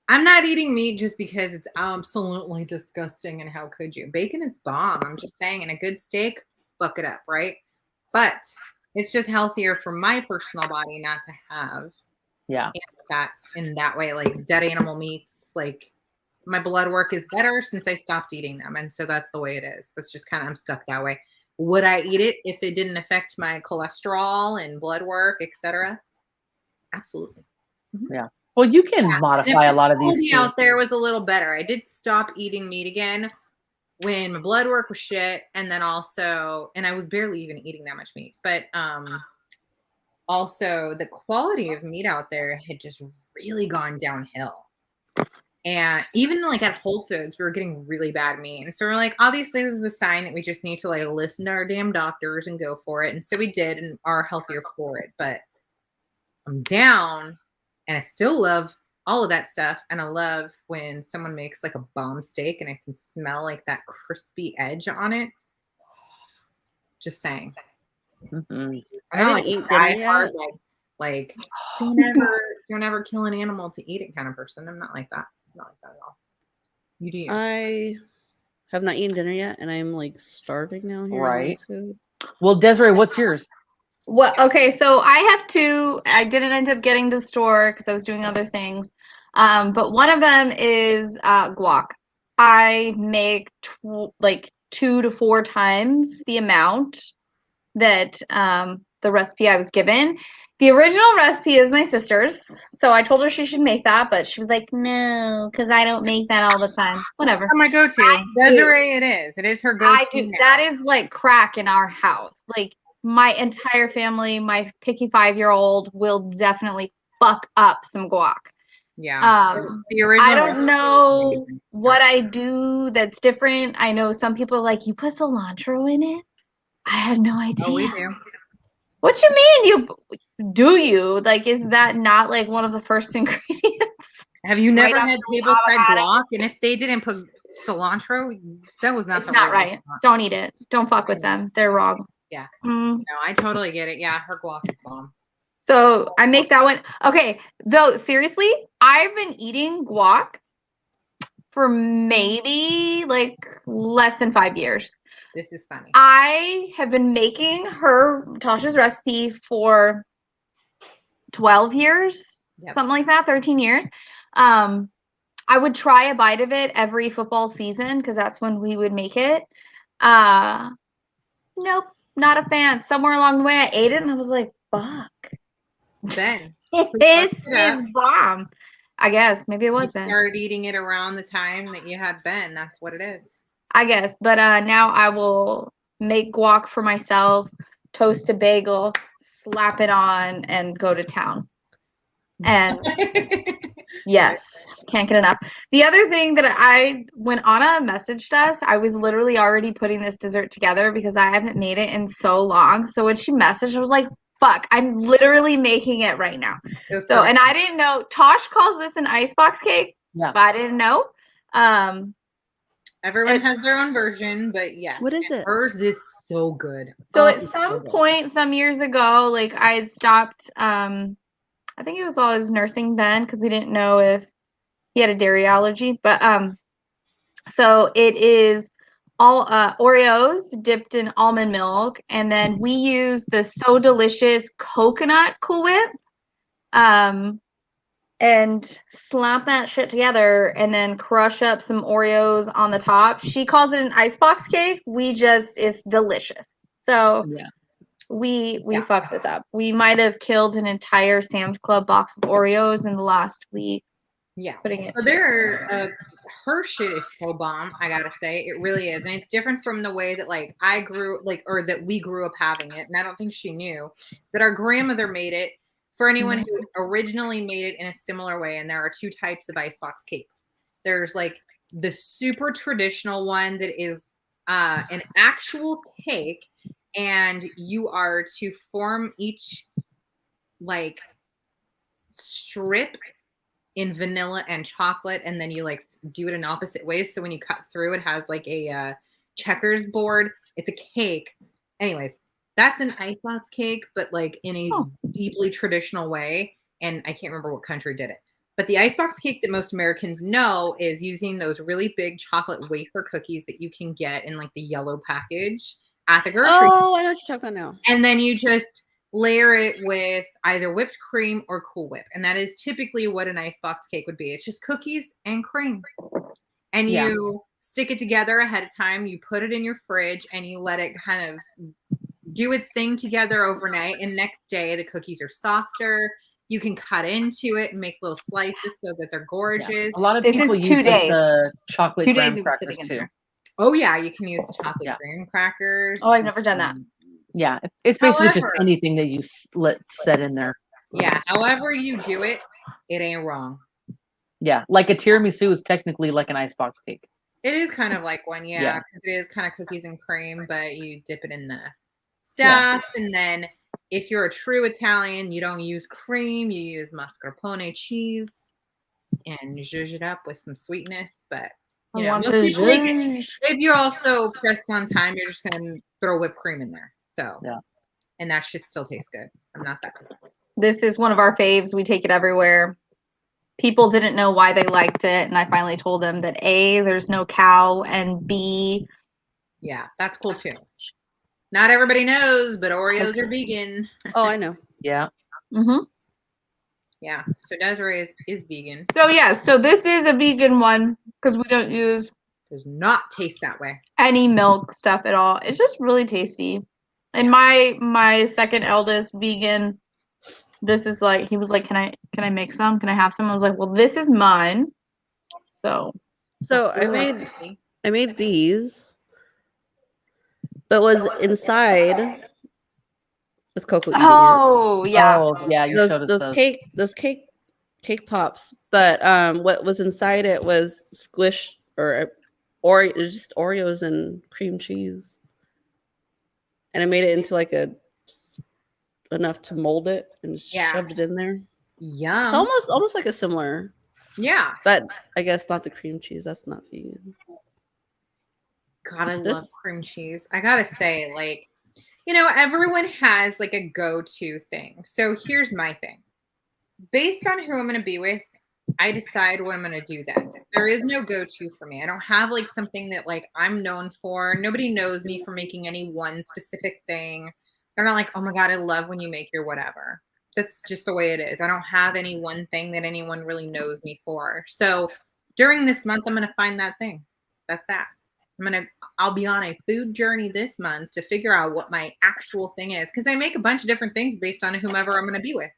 I'm not eating meat just because it's absolutely disgusting, and how could you? Bacon is bomb. I'm just saying, and a good steak, fuck it up, right? But it's just healthier for my personal body not to have fats in that way, like dead animal meats. Like my blood work is better since I stopped eating them, and so that's the way it is. That's just kind of, I'm stuck that way. Would I eat it if it didn't affect my cholesterol and blood work, etc.? Absolutely. Yeah. Well, you can modify a lot of these too. Out there was a little better. I did stop eating meat again when my blood work was shit, and then also, and I was barely even eating that much meat, but also the quality of meat out there had just really gone downhill. And even like at Whole Foods, we were getting really bad meat. And so we're like, obviously this is a sign that we just need to like listen to our damn doctors and go for it. And so we did and are healthier for it. But I'm down, and I still love all of that stuff. And I love when someone makes like a bomb steak and I can smell like that crispy edge on it. Just saying. Mm-hmm. I didn't eat dinner yet. Like don't ever kill an animal to eat it kind of person. I'm not like that. Not like that at all. You do. I have not eaten dinner yet, and I'm like starving now here. Right. Food. Well, Desiree, what's yours? Well, okay, so I have two. I didn't end up getting to the store because I was doing other things. But one of them is guac. I make like 2 to 4 times the amount that the recipe I was given. The original recipe is my sister's, so I told her she should make that, but she was like, no, because I don't make that all the time. Whatever. That's my go-to. Desiree, it is. It is her go-to. I do. That is like crack in our house. Like my entire family, my picky 5-year-old will definitely fuck up some guac. Yeah. The original. I don't know what I do that's different. I know some people are like, you put cilantro in it? I have no idea. Oh, we do. What you mean? You like, is that not like one of the first ingredients? Have you never had tableside guac? And if they didn't put cilantro, that was not. It's not right. Don't eat it. Don't fuck with them. They're wrong. Yeah. No, I totally get it. Yeah, her guac is bomb. So I make that one. Okay, though seriously, I've been eating guac for maybe like less than 5 years. This is funny. I have been making Tasha's recipe for 12 years, something like that, 13 years. I would try a bite of it every football season because that's when we would make it. Nope, not a fan. Somewhere along the way, I ate it and I was like, fuck. Ben. This is bomb. I guess. Maybe it was You Ben. started eating it around the time that you had Ben. That's what it is. I guess. But now I will make guac for myself, toast a bagel, slap it on, and go to town. And yes, can't get enough. The other thing that when Anna messaged us, I was literally already putting this dessert together because I haven't made it in so long. So when she messaged, I was like, fuck, I'm literally making it right now. So, and I didn't know, Tosh calls this an icebox cake, but I didn't know. Everyone has their own version, but yes. What is it? Hers is so good. So at some point, some years ago, like I had stopped, I think it was all his nursing Ben because we didn't know if he had a dairy allergy. But so it is all Oreos dipped in almond milk, and then we use the So Delicious coconut Cool Whip, and slap that shit together, and then crush up some Oreos on the top. She calls it an icebox cake. It's delicious. So Yeah. we fucked this up. We might have killed an entire Sam's Club box of Oreos in the last week. Yeah. Putting it So her shit is so bomb, I gotta say. It really is. And it's different from the way that like I grew or that we grew up having it. And I don't think she knew that our grandmother made it. For anyone who originally made it in a similar way, and there are two types of icebox cakes. There's like the super traditional one that is an actual cake, and you are to form each like strip in vanilla and chocolate, and then you like do it in opposite ways. So when you cut through, it has like a checkers board. It's a cake. Anyways, that's an icebox cake, but like in a deeply traditional way. And I can't remember what country did it. But the icebox cake that most Americans know is using those really big chocolate wafer cookies that you can get in like the yellow package at the grocery store. Oh, I know what you're talking about now. And then you just layer it with either whipped cream or Cool Whip. And that is typically what an icebox cake would be. It's just cookies and cream. And you stick it together ahead of time. You put it in your fridge and you let it kind of do its thing together overnight. And next day, the cookies are softer. You can cut into it and make little slices so that they're gorgeous. Yeah. A lot of people use the chocolate graham crackers too. Oh, yeah. You can use the chocolate graham crackers. Oh, I've never done that. Yeah. It's basically just anything that you set in there. Yeah. However you do it, it ain't wrong. Yeah. Like a tiramisu is technically like an icebox cake. It is kind of like one, because it is kind of cookies and cream, but you dip it in the stuff. And then if you're a true Italian, you don't use cream, you use mascarpone cheese and zhuzh it up with some sweetness. But you know, most people if you're also pressed on time, you're just gonna throw whipped cream in there. So and that shit still tastes good. I'm not that good. This is one of our faves. We take it everywhere. People didn't know why they liked it, and I finally told them that A, there's no cow, and B, that's cool too. Not everybody knows, but Oreos are vegan. Oh, I know. Yeah. Yeah. So Desiree is vegan. So this is a vegan one because we don't use does not taste that way. Any milk stuff at all. It's just really tasty. And my second eldest vegan, this is like he was like, Can I make some? Can I have some? I was like, well, this is mine. So I made these. But was inside with Coco eating it. Yeah. Oh, yeah. Those cake pops. But what was inside it was squished or just Oreos and cream cheese. And I made it into like enough to mold it and just shoved it in there. Yum. It's almost like a similar. Yeah. But I guess not the cream cheese. That's not vegan. God, I love cream cheese. I gotta say, like, everyone has like a go-to thing. So here's my thing. Based on who I'm going to be with, I decide what I'm going to do then. So there is no go-to for me. I don't have like something that like I'm known for. Nobody knows me for making any one specific thing. They're not like, oh my God, I love when you make your whatever. That's just the way it is. I don't have any one thing that anyone really knows me for. So during this month, I'm going to find that thing. That's that. I'll be on a food journey this month to figure out what my actual thing is. Because I make a bunch of different things based on whomever I'm going to be with.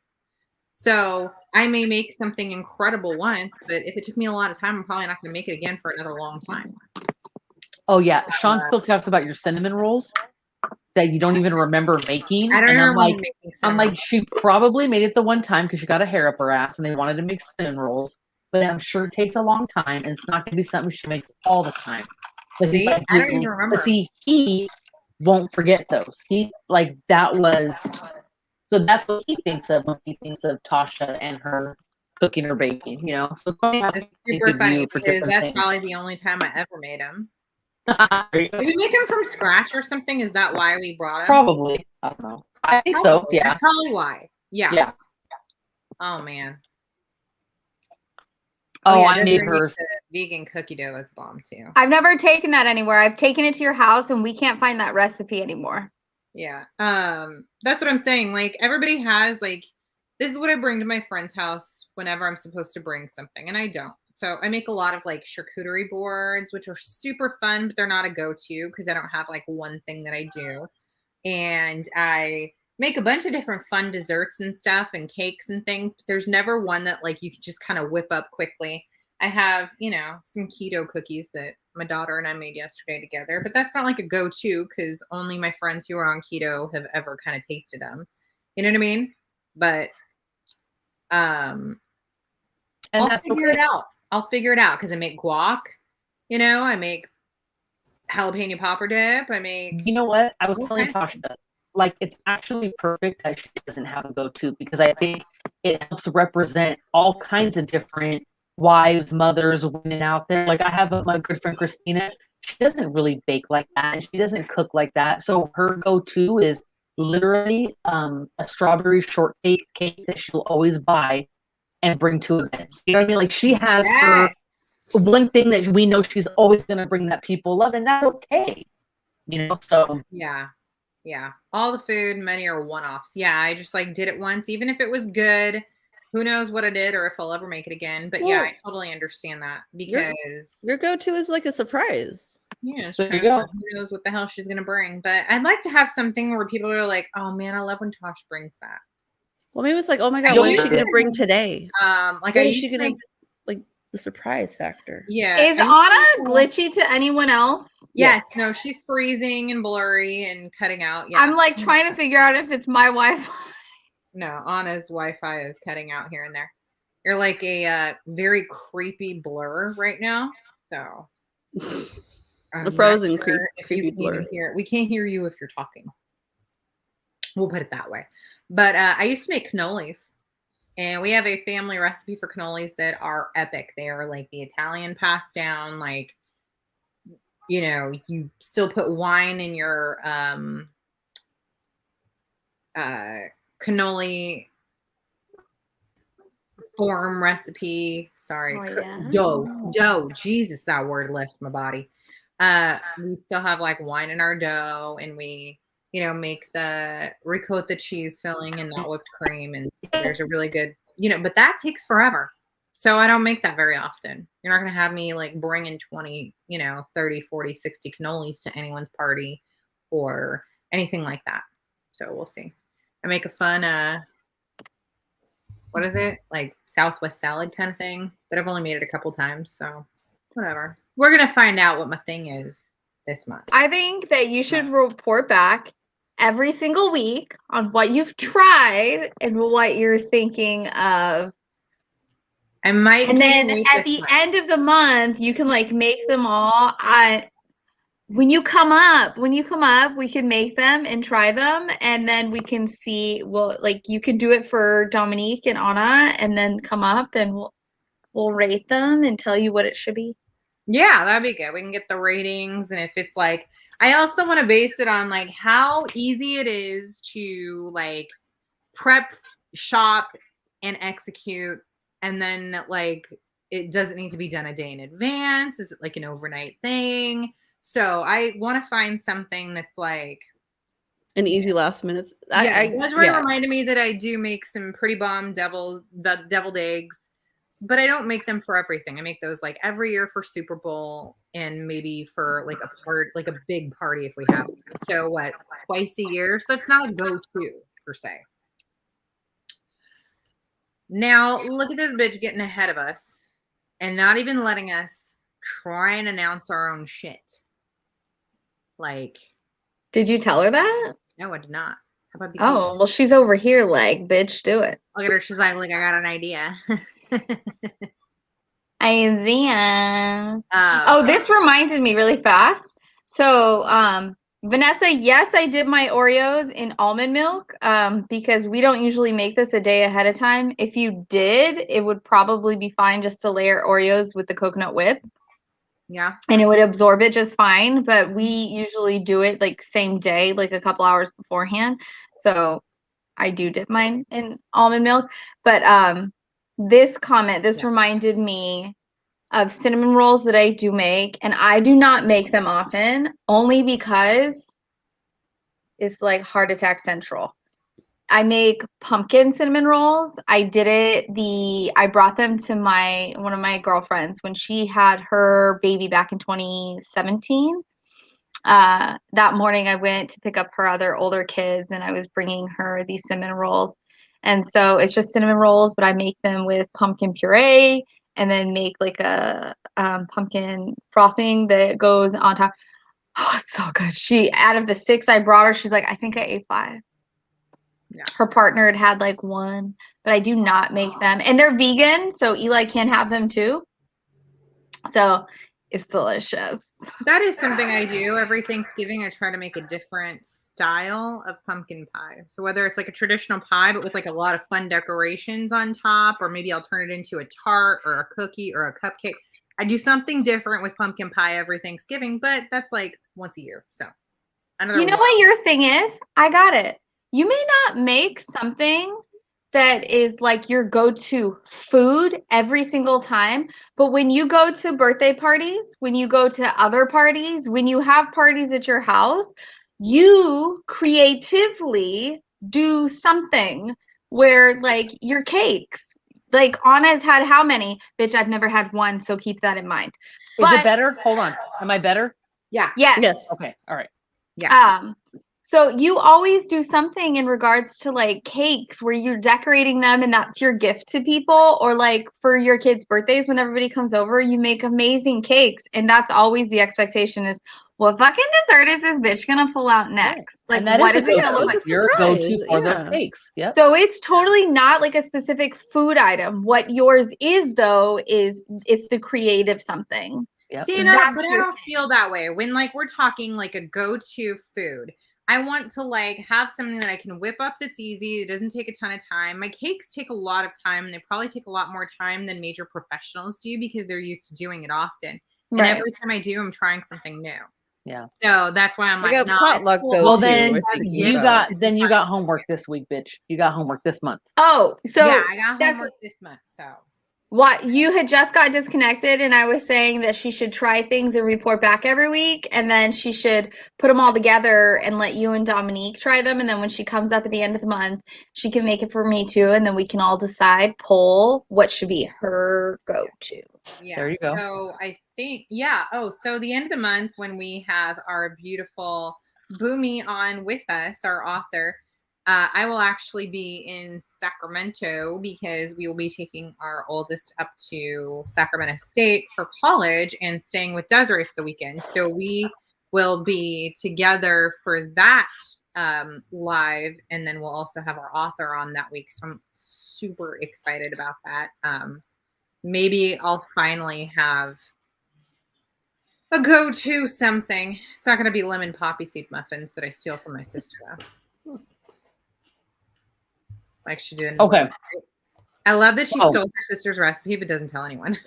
So I may make something incredible once, but if it took me a lot of time, I'm probably not going to make it again for another long time. Oh yeah, Sean still talks about your cinnamon rolls that you don't even remember making. I don't and remember I'm making like, cinnamon. she probably made it the one time because she got a hair up her ass and they wanted to make cinnamon rolls. But I'm sure it takes a long time, and it's not going to be something she makes all the time. But See, I don't even remember. But see, he won't forget those. He like that was. So that's what he thinks of when he thinks of Tasha and her cooking or baking, So It's super funny because that's probably the only time I ever made them. Did we make them from scratch or something? Is that why we brought them? Probably. I don't know. I think so. Yeah. That's probably why. Yeah. Yeah. Oh man. Oh, yeah, I made hers. Vegan cookie dough is bomb too. I've never taken that anywhere. I've taken it to your house and we can't find that recipe anymore. Yeah. That's what I'm saying. Like everybody has like, this is what I bring to my friend's house whenever I'm supposed to bring something, and I don't. So I make a lot of like charcuterie boards, which are super fun, but they're not a go-to because I don't have like one thing that I do. And I make a bunch of different fun desserts and stuff and cakes and things, but there's never one that like you could just kind of whip up quickly. I have, some keto cookies that my daughter and I made yesterday together, but that's not like a go-to because only my friends who are on keto have ever kind of tasted them. You know what I mean? But and I'll figure it out. I'll figure it out because I make guac. I make jalapeno popper dip. I make. You know what? I was telling Tasha, like it's actually perfect that she doesn't have a go-to because I think it helps represent all kinds of different wives, mothers, women out there. Like I have my good friend Christina. She doesn't really bake like that, and she doesn't cook like that. So her go-to is literally a strawberry shortcake cake that she'll always buy and bring to events. You know what I mean? Like she has her one thing that we know she's always going to bring that people love, and that's okay. So yeah. All the food, many are one-offs. Yeah, I just like did it once, even if it was good. Who knows what I did or if I'll ever make it again? But yeah, I totally understand that because your go-to is like a surprise. Yeah, there you go. Who knows what the hell she's gonna bring? But I'd like to have something where people are like, "Oh man, I love when Tosh brings that." Well, maybe it's like, "Oh my god, what is she gonna bring today?" Like, what is she gonna like the surprise factor? Yeah. Is Anna glitchy to anyone else? Yes. No, she's freezing and blurry and cutting out. Yeah. I'm like trying to figure out if it's my Wi-Fi. No, Anna's Wi-Fi is cutting out here and there. You're like a very creepy blur right now. So the frozen creepy blur. We can't hear you if you're talking. We'll put it that way. But I used to make cannolis. And we have a family recipe for cannolis that are epic. They are like the Italian passed down, like, you still put wine in your cannoli form recipe. Sorry. Dough. Jesus, that word left my body. We still have like wine in our dough, and we make the ricotta cheese filling and not whipped cream. And there's a really good, but that takes forever. So I don't make that very often. You're not going to have me like bringing 20, 30, 40, 60 cannolis to anyone's party or anything like that. So we'll see. I make a fun, what is it? Like Southwest salad kind of thing, but I've only made it a couple times. So whatever. We're going to find out what my thing is this month. I think that you should report back every single week on what you've tried and what you're thinking of. I might. And then at the end of the month, you can like make them all. When you come up, we can make them and try them, and then we can see. Well, like you can do it for Dominique and Anna, and then come up and we'll rate them and tell you what it should be. Yeah, that'd be good. We can get the ratings, and if it's like, I also want to base it on like how easy it is to like prep, shop, and execute, and then like it doesn't need to be done a day in advance. Is it like an overnight thing? So I want to find something that's like An easy last minute. Desiree reminded me that I do make some pretty bomb deviled eggs, but I don't make them for everything. I make those like every year for Super Bowl and maybe for like a big party if we have one. So what, twice a year? So that's not a go-to per se. Now look at this bitch getting ahead of us and not even letting us try and announce our own shit. Like, Did you tell her that? no, I did not. How about Oh, well, she's over here like, bitch, do it. Look at her. She's like, look, I got an idea. Isaiah. Oh, this reminded me really fast. So, Vanessa, yes, I did my Oreos in almond milk because we don't usually make this a day ahead of time. If you did, it would probably be fine just to layer Oreos with the coconut whip. Yeah. And it would absorb it just fine. But we usually do it like same day, like a couple hours beforehand. So I do dip mine in almond milk. But this reminded me of cinnamon rolls that I do make, and I do not make them often only because it's like heart attack central. I make pumpkin cinnamon rolls. I brought them to one of my girlfriends when she had her baby back in 2017. That morning I went to pick up her other older kids and I was bringing her these cinnamon rolls. And so it's just cinnamon rolls, but I make them with pumpkin puree and then make like a pumpkin frosting that goes on top. Oh, it's so good. Out of the 6 I brought her, she's like, I think I ate 5. Yeah. Her partner had like 1, but I do not make them. And they're vegan, so Eli can have them too. So it's delicious. That is something I do every Thanksgiving. I try to make a different style of pumpkin pie. So whether it's like a traditional pie, but with like a lot of fun decorations on top, or maybe I'll turn it into a tart or a cookie or a cupcake. I do something different with pumpkin pie every Thanksgiving, but that's like once a year. So you know what your thing is? I got it. You may not make something that is like your go-to food every single time, but when you go to birthday parties, when you go to other parties, when you have parties at your house, you creatively do something where like your cakes, like Anna's had how many? Bitch, I've never had one, so keep that in mind. Is it better? Hold on. Am I better? Yeah. Yes. Okay. All right. Yeah. So you always do something in regards to like cakes where you're decorating them and that's your gift to people, or like for your kids' birthdays when everybody comes over, you make amazing cakes, and that's always the expectation is, what fucking dessert is this bitch gonna pull out next? Like, what is it gonna look like? Your go-to for those cakes. Yeah. So it's totally not like a specific food item. What yours is though is it's the creative something. Yep. See, but I don't feel that way. When like we're talking like a go-to food, I want to like have something that I can whip up that's easy. It doesn't take a ton of time. My cakes take a lot of time, and they probably take a lot more time than major professionals do because they're used to doing it often. And every time I do, I'm trying something new. Yeah. So that's why I'm like, no, potluck go well, then you got homework this week, bitch. You got homework this month. Oh, so yeah, I got homework this month. So. What, you had just got disconnected and I was saying that she should try things and report back every week, and then she should put them all together and let you and Dominique try them, and then when she comes up at the end of the month she can make it for me too, and then we can all decide, poll what should be her go-to. Yeah, there you go. So I think so the end of the month when we have our beautiful Bunmi on with us, our author, I will actually be in Sacramento because we will be taking our oldest up to Sacramento State for college and staying with Desiree for the weekend. So we will be together for that live, and then we'll also have our author on that week. So I'm super excited about that. Maybe I'll finally have a go-to something. It's not going to be lemon poppy seed muffins that I steal from my sister, though. Like she did. Okay. I love that she Oh. stole her sister's recipe but doesn't tell anyone.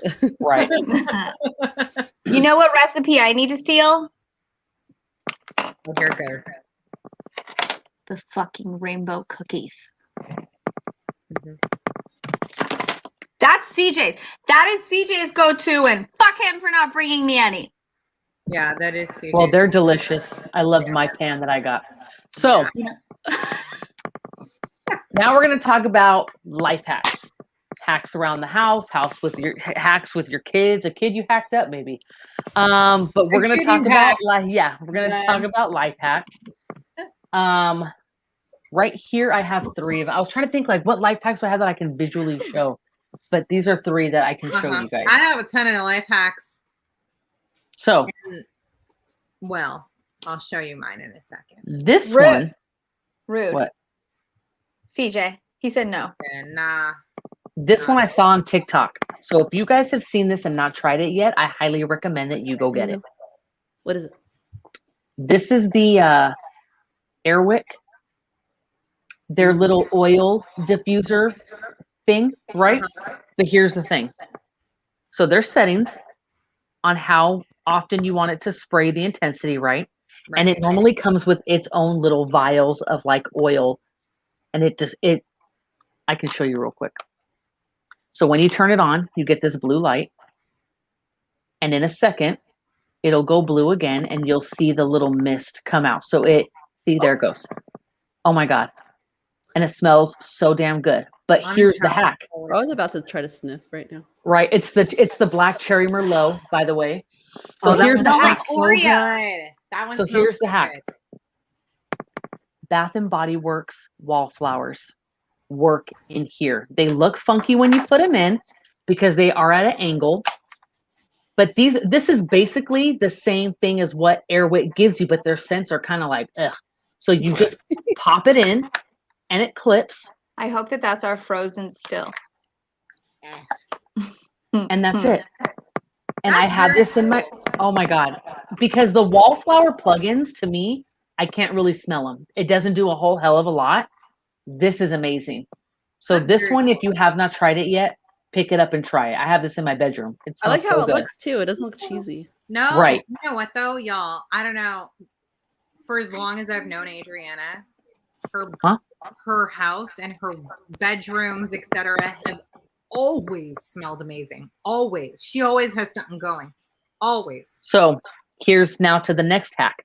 Right. You know what recipe I need to steal? Well, here it goes. The fucking rainbow cookies. Mhm. That's CJ's. That is CJ's go-to, and fuck him for not bringing me any. Yeah, that is CJ. Well, they're delicious. I loved my pan that I got. So now we're going to talk about life hacks. Hacks around the house, hacks with your kids, a kid you hacked up maybe. But we're going to talk about talk about life hacks. Right here I have 3 of them. I was trying to think like what life hacks do I have that I can visually show. But these are 3 that I can show you guys. I have a ton of life hacks. So, Well, I'll show you mine in a second. this Rude. one, Rude. what? CJ. He said no. And nah. This one I saw on TikTok. So if you guys have seen this and not tried it yet, I highly recommend that you go get it. What is it? This is the Airwick, their little oil diffuser thing, right? But here's the thing. So there's settings on how often you want it to spray the intensity, right? And it normally comes with its own little vials of like oil. And I can show you real quick. So when you turn it on, you get this blue light. And in a second, it'll go blue again and you'll see the little mist come out. So see, there it goes. Oh my God. And it smells so damn good. But here's the hack. I was about to try to sniff right now. Right. It's the black cherry Merlot, by the way. So that here's the one hack. smells so good. That one So smells here's the so hack. good. Bath and Body Works wallflowers work in here. They look funky when you put them in because they are at an angle. But this is basically the same thing as what Airwick gives you, but their scents are kind of like, ugh. So you just pop it in and it clips. I hope that that's our frozen still. And that's it. And I have this in my, oh my God, because the wallflower plugins to me, I can't really smell them. It doesn't do a whole hell of a lot. This is amazing. So this one, if you have not tried it yet, pick it up and try it. I have this in my bedroom. I like how it looks too. It doesn't look cheesy. No, right. You know what though, y'all? I don't know. For as long as I've known Adriana, her house and her bedrooms, etc., have always smelled amazing. Always. She always has something going. Always. So here's now to the next hack.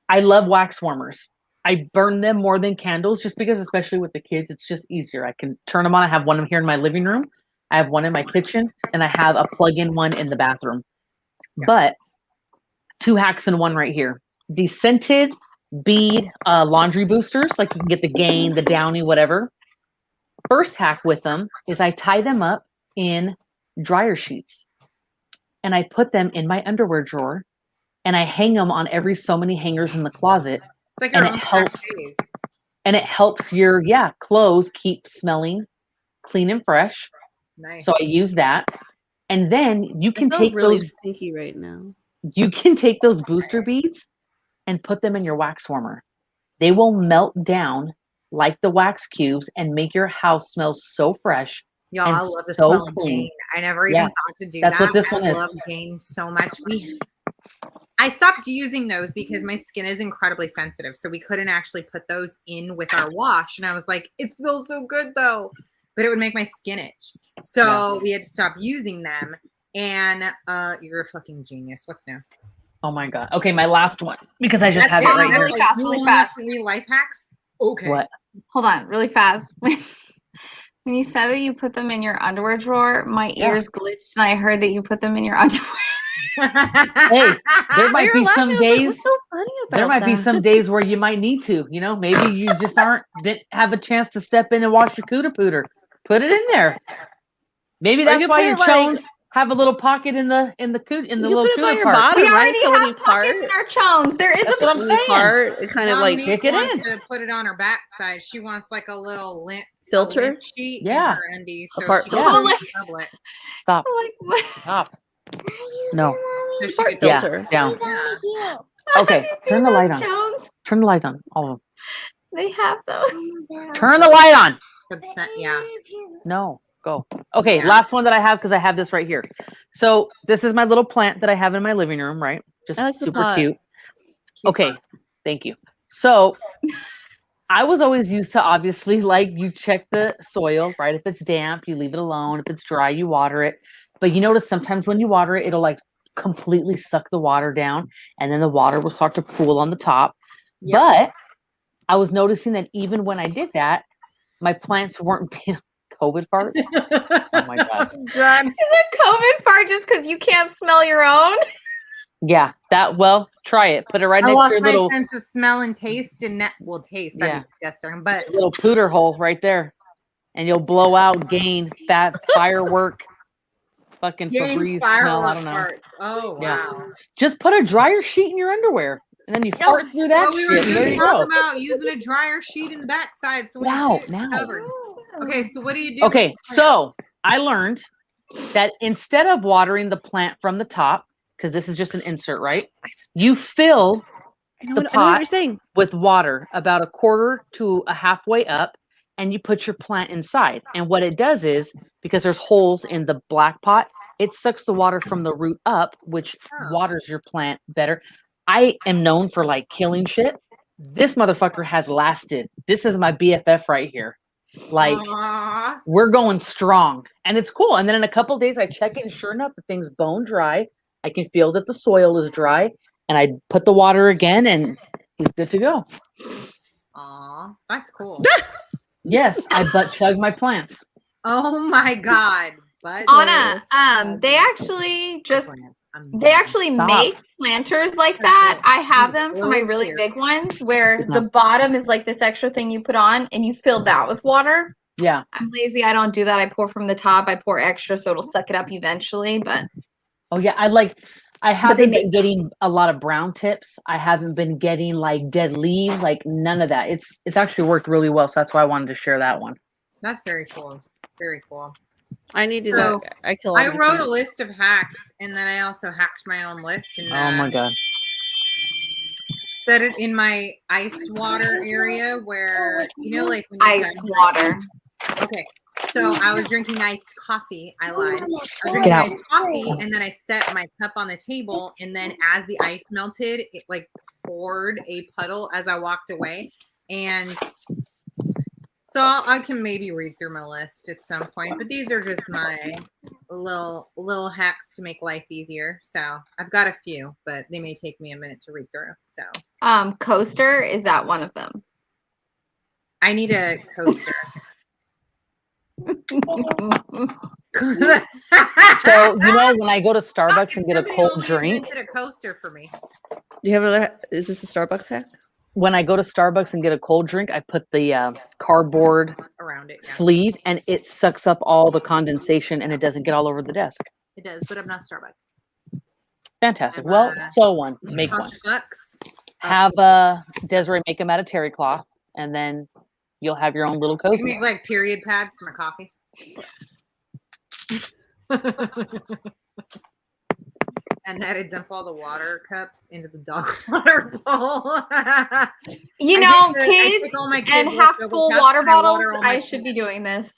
I love wax warmers. I burn them more than candles just because, especially with the kids, it's just easier. I can turn them on. I have one here in my living room. I have one in my kitchen, and I have a plug-in one in the bathroom. Yeah. But 2 hacks in one right here. The scented bead laundry boosters, like you can get the Gain, the Downy, whatever. First hack with them is I tie them up in dryer sheets, and I put them in my underwear drawer, and I hang them on every so many hangers in the closet. It's like and it helps your clothes keep smelling clean and fresh. Nice. So I use that. And then you can take really those stinky right now. You can take those booster beads and put them in your wax warmer. They will melt down like the wax cubes and make your house smell so fresh. Y'all, and I love the so smell of clean. Gain. I never even thought to do that. That's what this one is. I love Gain so much. I stopped using those because my skin is incredibly sensitive. So we couldn't actually put those in with our wash. And I was like, it smells so good though. But it would make my skin itch. So we had to stop using them. And you're a fucking genius. What's new? Oh my God. Okay, my last one. Because I just have it right here. Really fast, really fast. 3 life hacks? Okay. What? Hold on, really fast. When you said that you put them in your underwear drawer, my ears glitched and I heard that you put them in your underwear. Hey, there might be some days. What's so funny about there might that? be some days where you might need to. You know, maybe you just didn't have a chance to step in and wash your cooter pooter. Put it in there. Maybe that's why your chones have a little pocket in the little cooter part. Bottom, we already right? So have when you part, pockets in our chones. There is that's what I'm saying. Part, it kind of like kick it in. To put it on her backside. She wants like a little lint filter sheet in her undies. So fart she filter. Stop. Like, what? Stop. No. So she Fart could filter. Down. Yeah. Okay. Turn the light on. Jones? Turn the light on. All of them. They have those. Turn the light on. Yeah. No, go. Okay, Yeah. last one that I have because I have this right here. So this is my little plant that I have in my living room, right? Just I like the super pot. cute. Okay, thank you. So I was always used to obviously like you check the soil, right? If it's damp, you leave it alone. If it's dry, you water it. But you notice sometimes when you water it, it'll like completely suck the water down and then the water will start to pool on the top. Yeah. But I was noticing that even when I did that, my plants weren't being COVID farts. Oh my God. Done. Is it COVID fart just because you can't smell your own? Yeah, try it. Put it right I next to lost your my little sense of smell and taste, and taste. That'd Yeah. be disgusting. But little pooter hole right there. And you'll blow out, gain, fat, firework, fucking gain Febreze smell. I firework don't know. farts. Oh Yeah. wow. Just put a dryer sheet in your underwear. And then you fart through that Well, we were shit. and There just you go. talking about using a dryer sheet in the backside, so when your shit's covered. Okay, so what do you do? Okay, so I learned that instead of watering the plant from the top, because this is just an insert, right? You fill I know the what you're pot saying. with water about a quarter to a halfway up, and you put your plant inside. And what it does is, because there's holes in the black pot, it sucks the water from the root up, which waters your plant better. I am known for like killing shit. This motherfucker has lasted. This is my BFF right here. Like, Aww. we're going strong, and it's cool. And then in a couple of days, I check it, and sure enough, the thing's bone dry. I can feel that the soil is dry, and I put the water again, and he's good to go. Aw, that's cool. Yes, I butt chug my plants. Oh my God. But Anna, they actually Stop. make planters like that. I have them for my really big ones where the bottom is like this extra thing you put on and you fill that with water. Yeah. I'm lazy. I don't do that. I pour from the top. I pour extra so it'll suck it up eventually. But Oh yeah, I haven't they been make- getting a lot of brown tips. I haven't been getting like dead leaves, like none of that. It's actually worked really well, so that's why I wanted to share that one. that's very cool. Very cool. I need to do So, that. I kill all I my wrote a plants. list of hacks, and then I also hacked my own list and Oh my God. set it in my ice water area where like when you ice water. Okay, so I was drinking iced coffee. I lied. I was Get drinking out. iced coffee, and then I set my cup on the table, and then as the ice melted, it like poured a puddle as I walked away, and so I can maybe read through my list at some point, but these are just my little hacks to make life easier. So I've got a few, but they may take me a minute to read through. So Coaster, is that one of them? I need a coaster. So when I go to Starbucks and get a Somebody cold only drink, invented a coaster for me. Do you have another? Is this a Starbucks hack? when I go to Starbucks and get a cold drink, I put the cardboard Around it, yeah. sleeve, and it sucks up all the condensation, and it doesn't get all over the desk. It does, but I'm not Starbucks. Fantastic. I'm, Well, sew one, make one. Cost bucks. Have Desiree make them out of terry cloth, and then you'll have your own little You can cozy. make like period pads for my coffee. And then I dump all the water cups into the dog water bowl. Kids and half full water bottles. I should be doing this.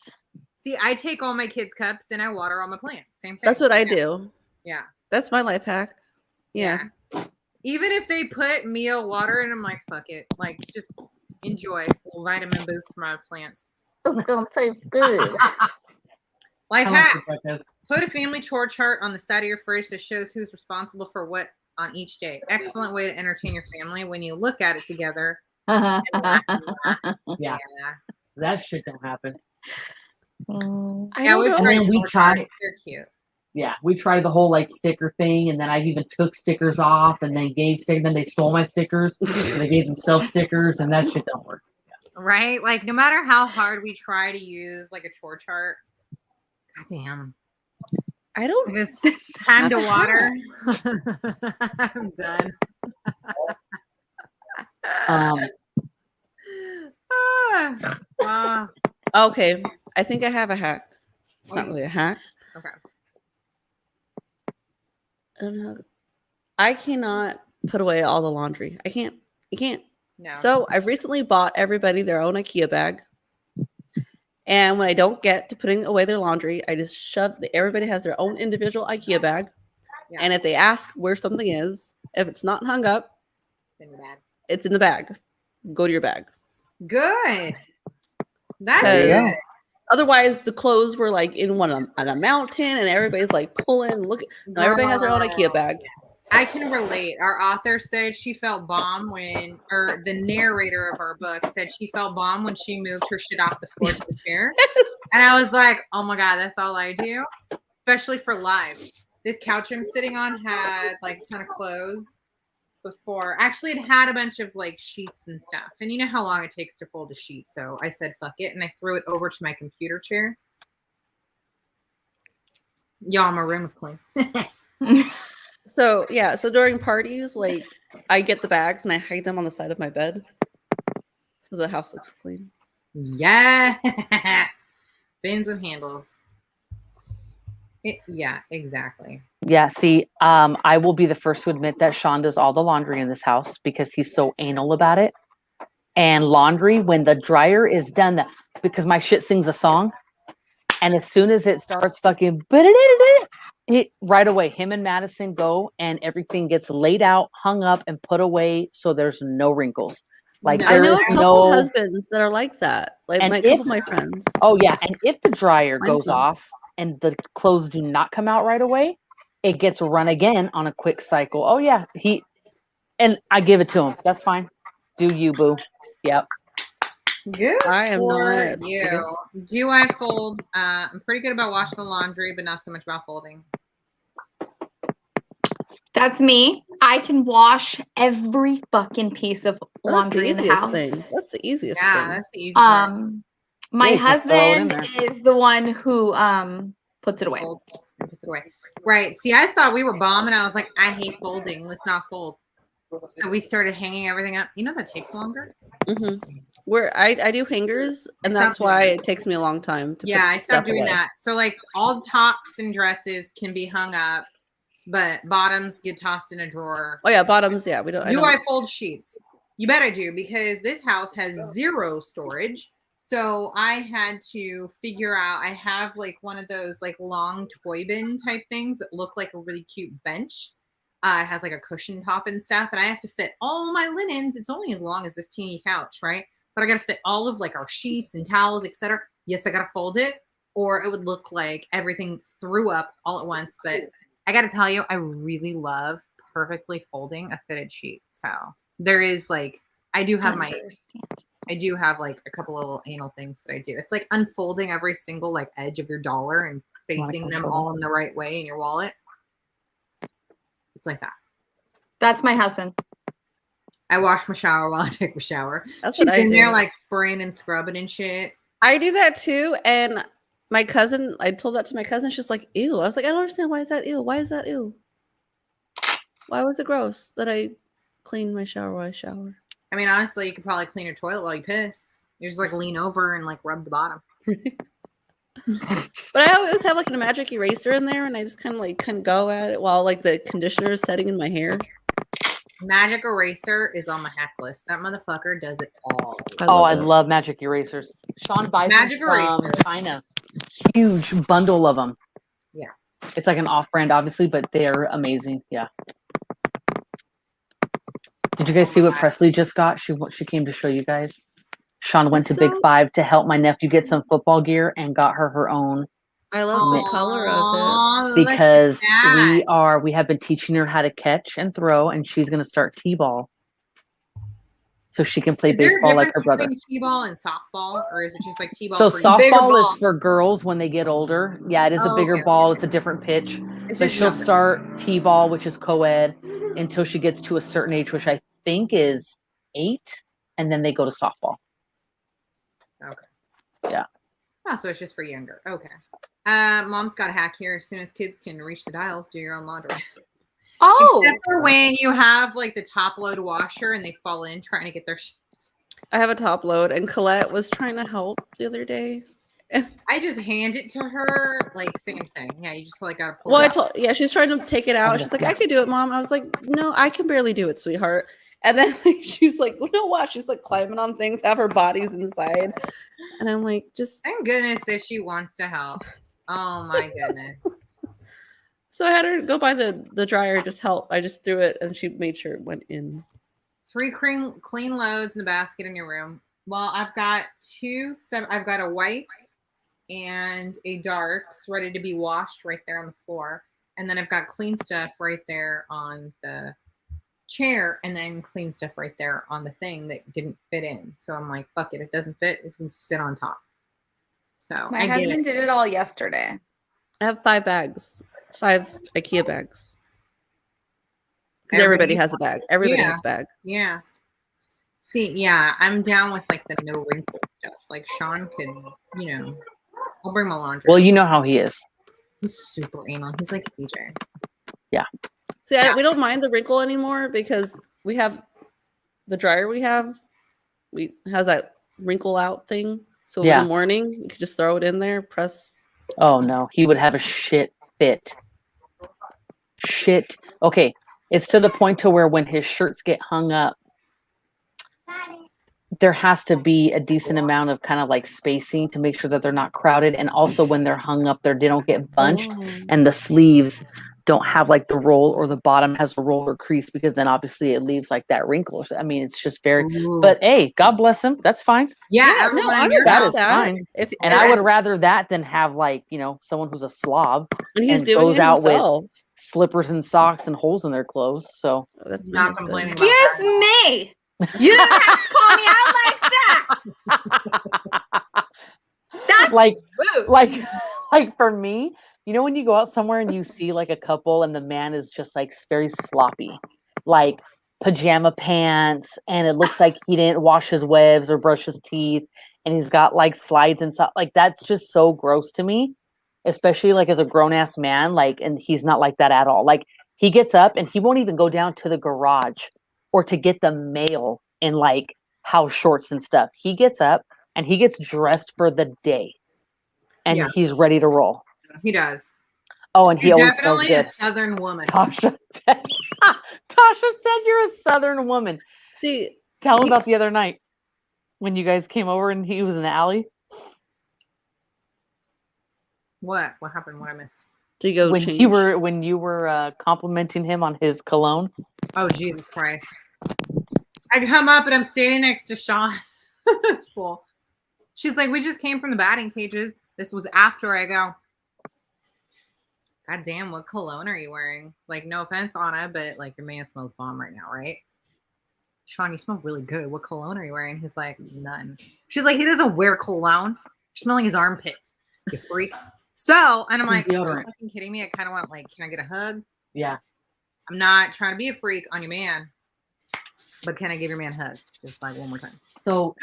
See, I take all my kids' cups and I water all my plants. Same thing. That's what I do. Yeah. That's my life hack. Yeah. Even if they put Mio water in, I'm like, fuck it. Like, just enjoy a little vitamin boost for my plants. It's gonna taste good. Life I like hack. it like this. Put a family chore chart on the side of your fridge that shows who's responsible for what on each day. Excellent way to entertain your family when you look at it together. Yeah, Yeah. that shit don't happen. I Yeah, don't know. And then we chore tried. charts. They're cute. Yeah, we tried the whole like sticker thing, and then I even took stickers off, and then gave stickers. Then they stole my stickers, and they gave themselves stickers, and that shit don't work. Right? Like, no matter how hard we try to use like a chore chart, goddamn. I don't. Just time to water. I'm done. Okay, I think I have a hack. It's not really a hack. Okay. I don't know. I cannot put away all the laundry. I can't. I can't. No. So I've recently bought everybody their own IKEA bag, And when I don't get to putting away their laundry, I just shove. Everybody has their own individual IKEA bag. Yeah. And if they ask where something is, if it's not hung up, In your bag. it's in the bag. Go to your bag. Good. That's Because good. otherwise, the clothes were like in on a mountain, and everybody's like pulling. Look, no, everybody has their own IKEA bag. I can relate. Our author said she felt bomb when, or the narrator of our book said she felt bomb when she moved her shit off the floor to the chair. And I was like, oh my God, that's all I do. Especially for live. This couch I'm sitting on had like a ton of clothes before. Actually, it had a bunch of like sheets and stuff. And you know how long it takes to fold a sheet. So I said, fuck it. And I threw it over to my computer chair. Y'all, my room is clean. So yeah, so during parties, like I get the bags and I hide them on the side of my bed, so the house looks clean. Yes. Bins with handles. Yeah, exactly. Yeah, see, I will be the first to admit that Sean does all the laundry in this house because he's so anal about it. And laundry, when the dryer is done, because my shit sings a song, and as soon as it starts fucking, it right away, him and Madison go, and everything gets laid out, hung up, and put away, so there's no wrinkles. Like No. I know a there's couple no husbands that are like that. Like And a couple of my friends. Oh yeah, and if the dryer Mine's goes not. off and the clothes do not come out right away, it gets run again on a quick cycle. Oh yeah, and I give it to him. That's fine. Do you, boo? Yep. Good I am for not, you. I guess. Do I fold? I'm pretty good about washing the laundry, but not so much about folding. That's me. I can wash every fucking piece of That's the laundry in the easiest house. thing. That's the easiest Yeah, thing. that's the easy part. My Yeah, just throw it in husband there. is the one who puts it away. Folds and puts it away. Right. See, I thought we were bombing. I was like, I hate folding. Let's not fold. So we started hanging everything up. You know that takes longer. Mm-hmm. Where I do hangers, and I stopped that's why doing it takes me a long time to Yeah, put I stuff stopped doing away. that. So like all tops and dresses can be hung up, but bottoms get tossed in a drawer. Oh yeah, bottoms. Yeah, we don't. Do I fold sheets? You bet I do, because this house has zero storage. So I had to figure out, I have like one of those like long toy bin type things that look like a really cute bench. It has like a cushion top and stuff, and I have to fit all my linens. It's only as long as this teeny couch, right? But I got to fit all of like our sheets and towels, etc. Yes, I got to fold it, or it would look like everything threw up all at once. But I got to tell you, I really love perfectly folding a fitted sheet. So there is like, I do have like a couple of little anal things that I do. It's like unfolding every single like edge of your dollar and facing them all in the right way in your wallet. It's like that. That's my husband. I wash my shower while I take my shower. That's She's what I in there do. like spraying and scrubbing and shit. I do that too, and my cousin. I told that to my cousin. She's like, "Ew." I was like, "I don't understand. Why is that ew? Why is that ew? Why was it gross that I clean my shower while I shower?" I mean, honestly, you could probably clean your toilet while you piss. You just like lean over and like rub the bottom. But I always have like a magic eraser in there, and I just kind of go at it while like the conditioner is setting in my hair. Magic eraser is on my hack list. That motherfucker does it all. I love magic erasers. Sean buys Magic them from eraser. China. Huge bundle of them. Yeah. It's like an off-brand, obviously, but they're amazing. Yeah. Did you guys see what Presley just got? She came to show you guys. Sean went to Big Five to help my nephew get some football gear and got her own. I love the color of Aw, Because look at we have been teaching her how to catch and throw, and she's going to start t-ball so she can play Is there a baseball like her difference brother. between t-ball and softball, or is it just like t-ball? So for you? Bigger softball ball. is for girls when they get older. Yeah, it is a Oh, bigger okay. ball. It's a different pitch. It's So just she'll younger. start t-ball, which is co-ed, until she gets to a certain age, which I think is 8, and then they go to softball. Okay. Yeah. Oh, so it's just for younger. Okay. Mom's got a hack here. As soon as kids can reach the dials, do your own laundry. Oh, Except for when you have like the top load washer and they fall in trying to get their sheets. I have a top load, and Colette was trying to help the other day. I just hand it to her, like same thing. Yeah, you just like gotta pull Well, it I out. told she's trying to take it out. She's like, "I could do it, Mom." I was like, "No, I can barely do it, sweetheart." And then like she's like, well, no, watch. She's like climbing on things, have her bodies inside. And I'm like, just Thank goodness that she wants to help. Oh my goodness. so I had her go buy the dryer, just help. I just threw it and she made sure it went in. 3 clean loads in the basket in your room. Well, I've got I've got a white and a darks ready to be washed right there on the floor. And then I've got clean stuff right there on the chair, and then clean stuff right there on the thing that didn't fit in. So I'm like, fuck it, it doesn't fit. It's gonna sit on top. So My husband did it all yesterday. I have 5 bags, 5 IKEA bags. Because everybody has a bag. Everybody has a bag. Yeah. See, yeah, I'm down with like the no wrinkle stuff. Like Sean could, you know, I'll bring my laundry. Well, you know how he is. He's super anal. He's like CJ. Yeah. See, we don't mind the wrinkle anymore because we have the dryer has that wrinkle out thing. So in the morning, you could just throw it in there, press. Oh, no. He would have a shit fit. Shit. Okay. It's to the point to where when his shirts get hung up, there has to be a decent amount of kind of like spacing to make sure that they're not crowded. And also when they're hung up there, they don't get bunched and the sleeves don't have like the roll, or the bottom has a roll or crease, because then obviously it leaves like that wrinkle. I mean, it's just very, but hey, God bless him. That's fine. Yeah, no, I'm that is fine. If, and I would rather that than have like, you know, someone who's a slob and he's doing goes it out himself. with slippers and socks and holes in their clothes. So that's not complaining about Excuse me. You didn't have to call me out like that. That's rude. like for me, you know, when you go out somewhere and you see like a couple and the man is just like very sloppy, like pajama pants, and it looks like he didn't wash his webs or brush his teeth, and he's got like slides and stuff, like that's just so gross to me, especially like as a grown-ass man, like, and he's not like that at all. Like he gets up and he won't even go down to the garage or to get the mail in like house shorts and stuff. He gets up and he gets dressed for the day and he's ready to roll. He does. Oh, and he always smells definitely good. a Southern woman. Tasha said you're a Southern woman. See, tell him about the other night when you guys came over and he was in the alley. What happened? What I missed? Do you go when change? you were complimenting him on his cologne? Oh, Jesus Christ. I come up and I'm standing next to Sean. That's cool. She's like, we just came from the batting cages. This was after. I go, God damn, what cologne are you wearing? Like, no offense, Anna, but like your man smells bomb right now, right? Sean, you smell really good. What cologne are you wearing? He's like, none. She's like, he doesn't wear cologne. You're smelling his armpits, you freak. So, and I'm like, are you fucking kidding me? I kind of want, like, can I get a hug? Yeah. I'm not trying to be a freak on your man, but can I give your man a hug? Just like one more time. So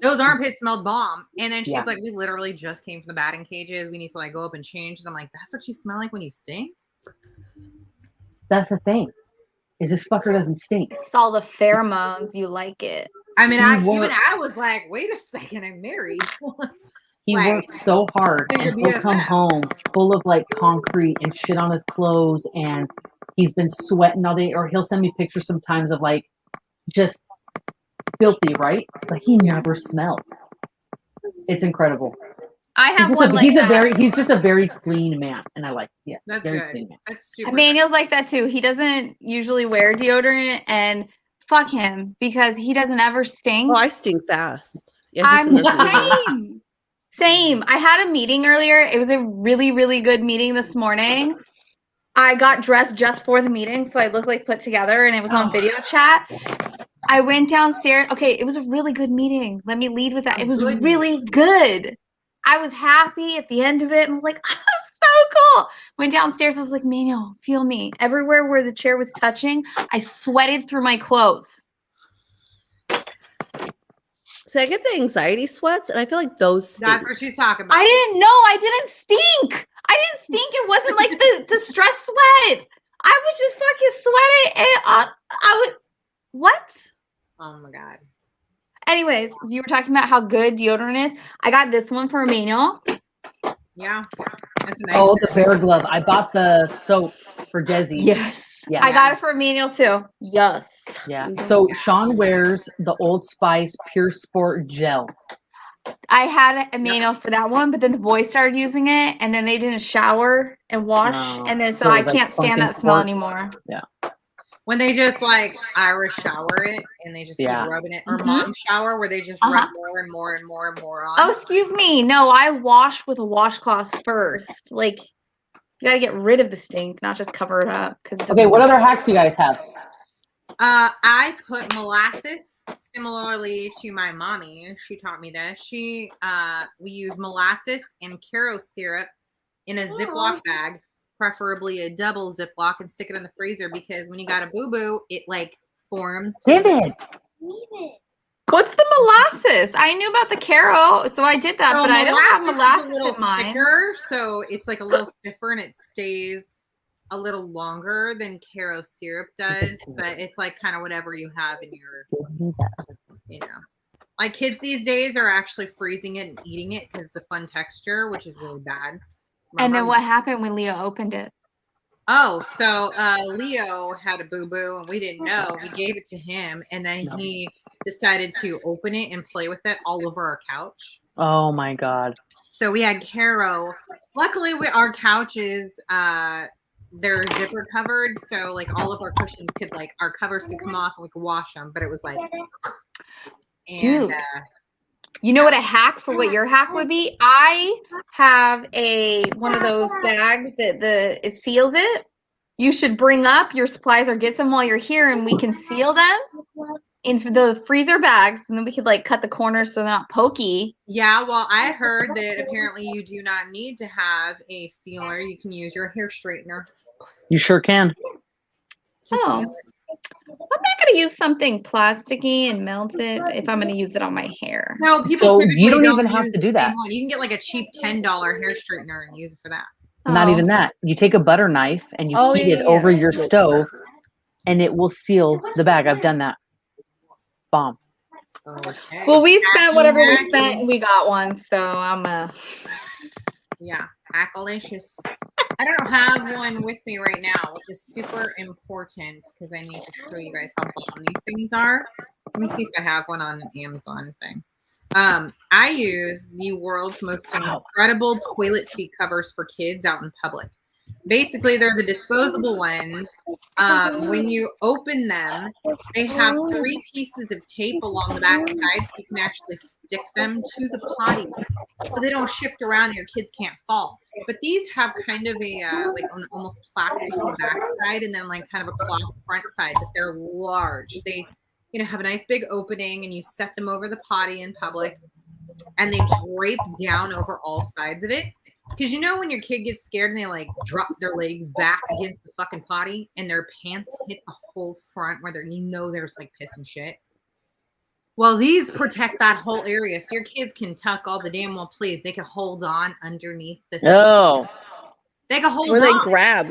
those armpits smelled bomb. And then she's like, we literally just came from the batting cages. We need to like go up and change. And I'm like, that's what you smell like when you stink? That's the thing. Is this fucker doesn't stink. It's all the pheromones. You like it. I mean, I was like, wait a second, I'm married. He worked so hard and he'll come home full of like concrete and shit on his clothes, and he's been sweating all day, or he'll send me pictures sometimes of like just filthy, right? But he never smells. It's incredible. I have one like that. He's just a very clean man, and I like that's very good. Clean man. That's super Emmanuel's like that too. He doesn't usually wear deodorant, and fuck him because he doesn't ever stink. Oh, I stink fast. Yeah, I'm same. I had a meeting earlier. It was a really, really good meeting this morning. I got dressed just for the meeting, so I looked like put together, and it was on video chat. I went downstairs. Okay, it was a really good meeting. Let me lead with that. It was really good. I was happy at the end of it, and was like, oh, so cool. Went downstairs. I was like, Manuel, feel me. Everywhere where the chair was touching, I sweated through my clothes. So I get the anxiety sweats, and I feel like those stink. That's what she's talking about. I didn't know. I didn't stink. It wasn't like the stress sweat. I was just fucking sweating, and I was what? Oh my God. Anyways, you were talking about how good deodorant is. I got this one for Emmanuel. Yeah. That's nice. Oh, the bear glove. I bought the soap for Desi. Yes. Yeah. I got it for Emmanuel too. Yes. Yeah. So Sean wears the Old Spice Pure Sport Gel. I had a manual for that one, but then the boys started using it, and then they didn't shower and wash, Oh. and then so So it I was like can't stand Pumpkin that smell Sport. anymore. When they just like Irish shower it and they just keep rubbing it, or mom shower where they just rub more and more and more and more on. Oh, excuse me. No, I wash with a washcloth first. Like, you gotta get rid of the stink, not just cover it up. Okay, what other hacks do you guys have? I put molasses, similarly to my mommy. She taught me this. We use molasses and Caro syrup in a Ziploc bag, preferably a double Ziploc, and stick it in the freezer because when you got a boo-boo, it like forms. Divot. What's the molasses? I knew about the Caro, so I did that, So but I don't have molasses a little in mine. thicker, so it's like a little stiffer and it stays a little longer than Caro syrup does, but it's like kind of whatever you have in your, you know. Like kids these days are actually freezing it and eating it because it's a fun texture, which is really bad. And then what happened when Leo opened it? Oh, so Leo had a boo-boo and we didn't know. We gave it to him and then he decided to open it and play with it all over our couch. Oh my God. So we had Caro. Luckily, our couches, they're zipper covered. So like all of our cushions could like, our covers could come off and we could wash them. But it was like, and, dude. You know what a hack for what your hack would be? I have one of those bags that it seals it. You should bring up your supplies or get some while you're here, and we can seal them in the freezer bags, and then we could like cut the corners so they're not pokey. Yeah, well, I heard that apparently you do not need to have a sealer. You can use your hair straightener. You sure can. Oh. I'm not going to use something plasticky and melt it if I'm going to use it on my hair. No, people typically you don't even have to do that. You can get like a cheap $10 hair straightener and use it for that. Not even that. You take a butter knife and you heat it over your stove and it will seal the bag. I've done that. Bomb. Okay. Well, we spent whatever we spent and we got one, so I'm yeah, hackalicious. I don't have one with me right now, which is super important because I need to show you guys how bomb these things are. Let me see if I have one on an Amazon thing. I use the world's most incredible toilet seat covers for kids out in public. Basically, they're the disposable ones. When you open them, they have 3 pieces of tape along the back side so you can actually stick them to the potty so they don't shift around and your kids can't fall. But these have kind of a like an almost plastic back side and then like kind of a cloth front side, but they're large. They have a nice big opening and you set them over the potty in public and they drape down over all sides of it. Because when your kid gets scared and they like drop their legs back against the fucking potty and their pants hit the whole front where there's like piss and shit. Well, these protect that whole area so your kids can tuck all the damn well please. They can hold on underneath the seat. Oh. They can hold on. Or they grab.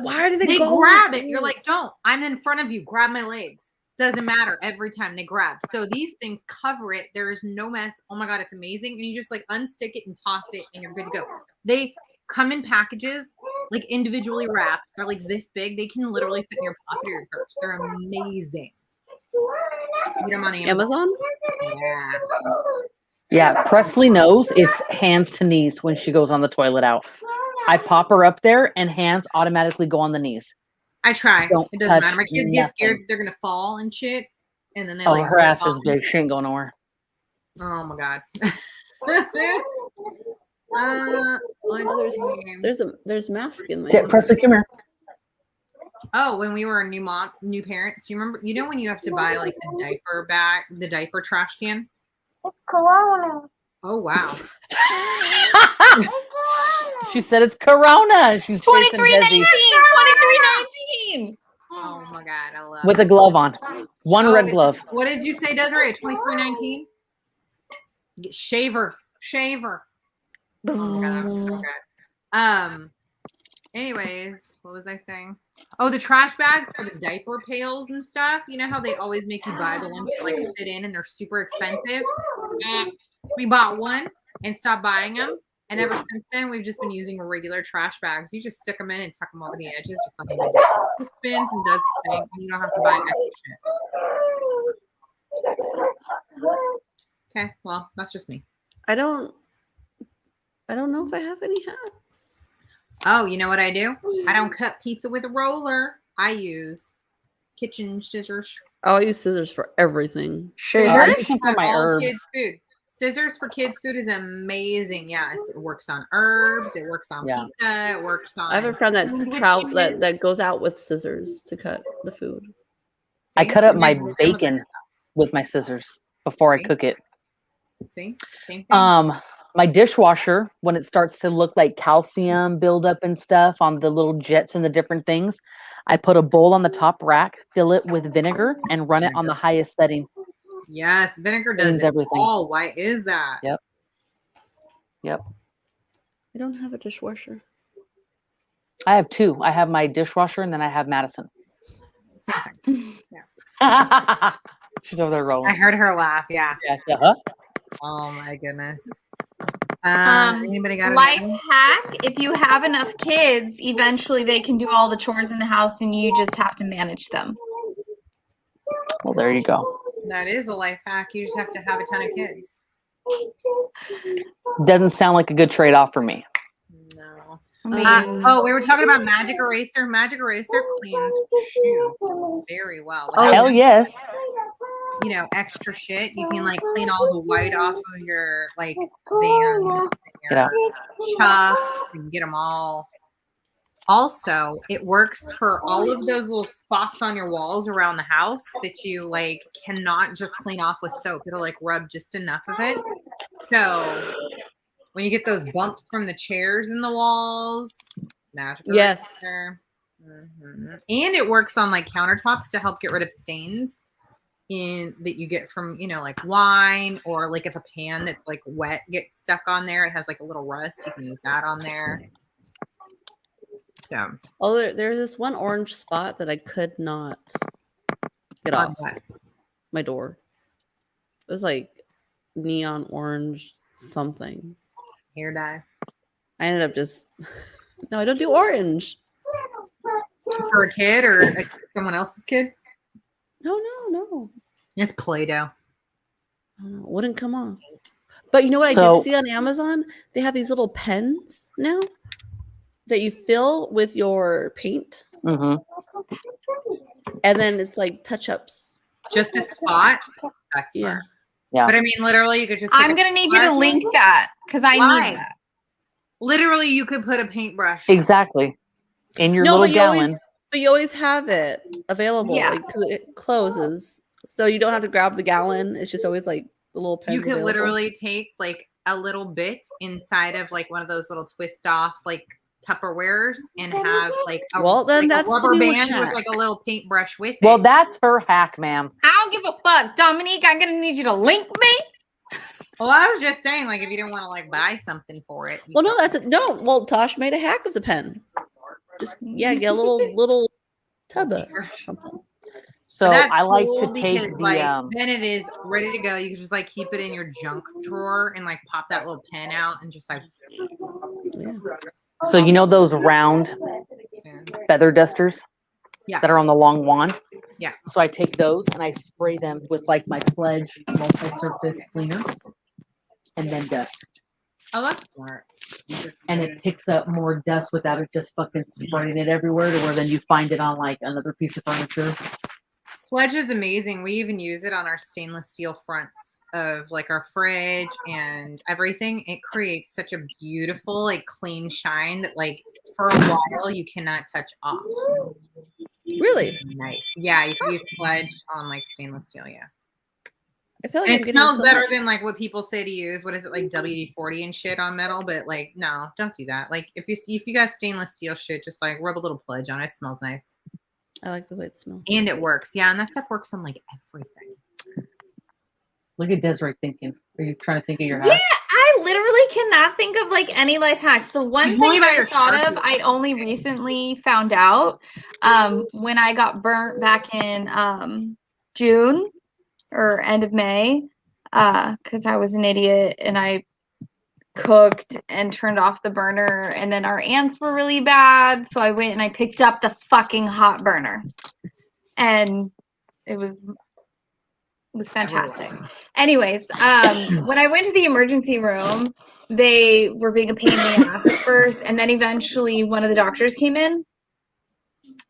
Why do they go? Grab it. You're like, don't. I'm in front of you. Grab my legs. Doesn't matter. Every time they grab. So these things cover it. There is no mess. Oh my God, it's amazing. And you just like unstick it and toss it and you're good to go. They come in packages, like individually wrapped. They're like this big. They can literally fit in your pocket or your purse. They're amazing. Get them on Amazon? Yeah. Yeah, Presley knows it's hands to knees when she goes on the toilet out. I pop her up there and hands automatically go on the knees. I try. It doesn't matter. My kids get scared they're gonna fall and shit, and then they her ass is big. She ain't going nowhere. Oh my God. There's mask in there. Presley, come here. Oh, when we were new parents, you remember? When you have to buy like the diaper trash can. It's Corona. Oh wow. She said it's Corona. She's $23.19. $23.19. Oh my God, I love with a glove on. One red glove. What did you say, Desiree? $23.19. Shaver. Oh my God, so good. Anyways, what was I saying? Oh, the trash bags for the diaper pails and stuff. You know how they always make you buy the ones that like fit in and they're super expensive? We bought one and stopped buying them And ever since then, we've just been using regular trash bags. You just stick them in and tuck them over the edges. You're fucking good. It spins and does the thing, and you don't have to buy extra shit. Okay, well, that's just me. I don't know if I have any hacks. Oh, you know what I do? I don't cut pizza with a roller. I use kitchen scissors. Oh, I use scissors for everything. I Scissors? use them for my All herbs. kids' food. Scissors for kids' food is amazing. Yeah, it works on herbs. It works on Yeah. pizza. It works on. I have a friend that sandwiches. that goes out with scissors to cut the food. I See? cut up my Remember- bacon with my scissors before See? I cook it. See, same thing. My dishwasher, when it starts to look like calcium buildup and stuff on the little jets and the different things, I put a bowl on the top rack, fill it with vinegar, and run it on the highest setting. Yes, vinegar does Cleans it everything. all. Why is that? Yep. Yep. I don't have a dishwasher. I have two. I have my dishwasher and then I have Madison. Same thing. She's over there I rolling. heard her laugh. Yeah. Yeah. Uh-huh. Oh my goodness. Um, Anybody got Life anything? hack: if you have enough kids, eventually they can do all the chores in the house, and you just have to manage them. Well, there you go. That is a life hack. You just have to have a ton of kids. Doesn't sound like a good trade-off for me. No. I mean, Oh, we were talking about Magic Eraser. Magic Eraser cleans shoes very well. Oh, Hell yes. You know, extra shit. You can like clean all the white off of your like Vans and Get out. your Chucks and get them all. Also, it works for all of those little spots on your walls around the house that you like cannot just clean off with soap. It'll like rub just enough of it. So when you get those bumps from the chairs in the walls, Magic Yes. Eraser. Mhm. And it works on like countertops to help get rid of stains that you get from, you know, like wine, or like if a pan that's like wet gets stuck on there, it has like a little rust, you can use that on there. So Oh, there's this one orange spot that I could not get on off what? my door. It was like neon orange something. Hair dye. I ended up just no, I don't do orange. For a kid or someone else's kid? No. It's Play-Doh. It wouldn't come off. But you know what I So- did see on Amazon? They have these little pens now that you fill with your paint, Mm-hmm. and then it's like touch-ups. Just a spot? That's Yeah. smart. Yeah. But I mean, literally, you could just take I'm a gonna need you to paintbrush. link that because I Why? need that. Literally, you could put a paintbrush. Exactly. In your No, little but gallon. you always have it available, Yeah. because it closes, so you don't have to grab the gallon. It's just always like the little pen. You could literally take like a little bit inside of like one of those little twist off like Tupperwares and have like a, Well, then like, that's a the rubber new band hack. with like a little paintbrush with Well, it. that's her hack, ma'am. I don't give a fuck, Dominique. I'm gonna need you to link me. Well, I was just saying, like, if you didn't want to like buy something for it. Well, no, that's it. No, well, Tosh made a hack with the pen. Just get a little tub or something. So That's I like cool to take because, the like, then it is ready to go. You can just like keep it in your junk drawer and like pop that little pen out and just like. Yeah. so you know those round feather dusters Yeah. that are on the long wand? Yeah. So I take those and I spray them with like my Pledge multi-surface cleaner and then dust. Oh, that's smart. And it picks up more dust without it just fucking spraying it everywhere to where then you find it on like another piece of furniture. Pledge is amazing. We even use it on our stainless steel fronts of like our fridge and everything. It creates such a beautiful, like clean shine that like for a while you cannot touch off. Really? Nice. Yeah, you can use Pledge on like stainless steel. Yeah. I feel like And I'm it getting smells so better much- than like what people say to use. What is it, like WD-40 and shit on metal? But like, no, don't do that. Like if you got stainless steel shit, just like rub a little Pledge on it. It smells nice. I like the way it smells. And it works. Yeah, and that stuff works on like everything. Look at Desiree thinking. Are you trying to think of your Yeah, hacks? I literally cannot think of like any life hacks. The one She's only thing by I your thought of, Sharpie. I only recently found out when I got burnt back in June or end of May because I was an idiot and I cooked and turned off the burner, and then our ants were really bad, so I went and I picked up the fucking hot burner, and it was fantastic. Anyways, when I went to the emergency room, they were being a pain in the ass at first, and then eventually one of the doctors came in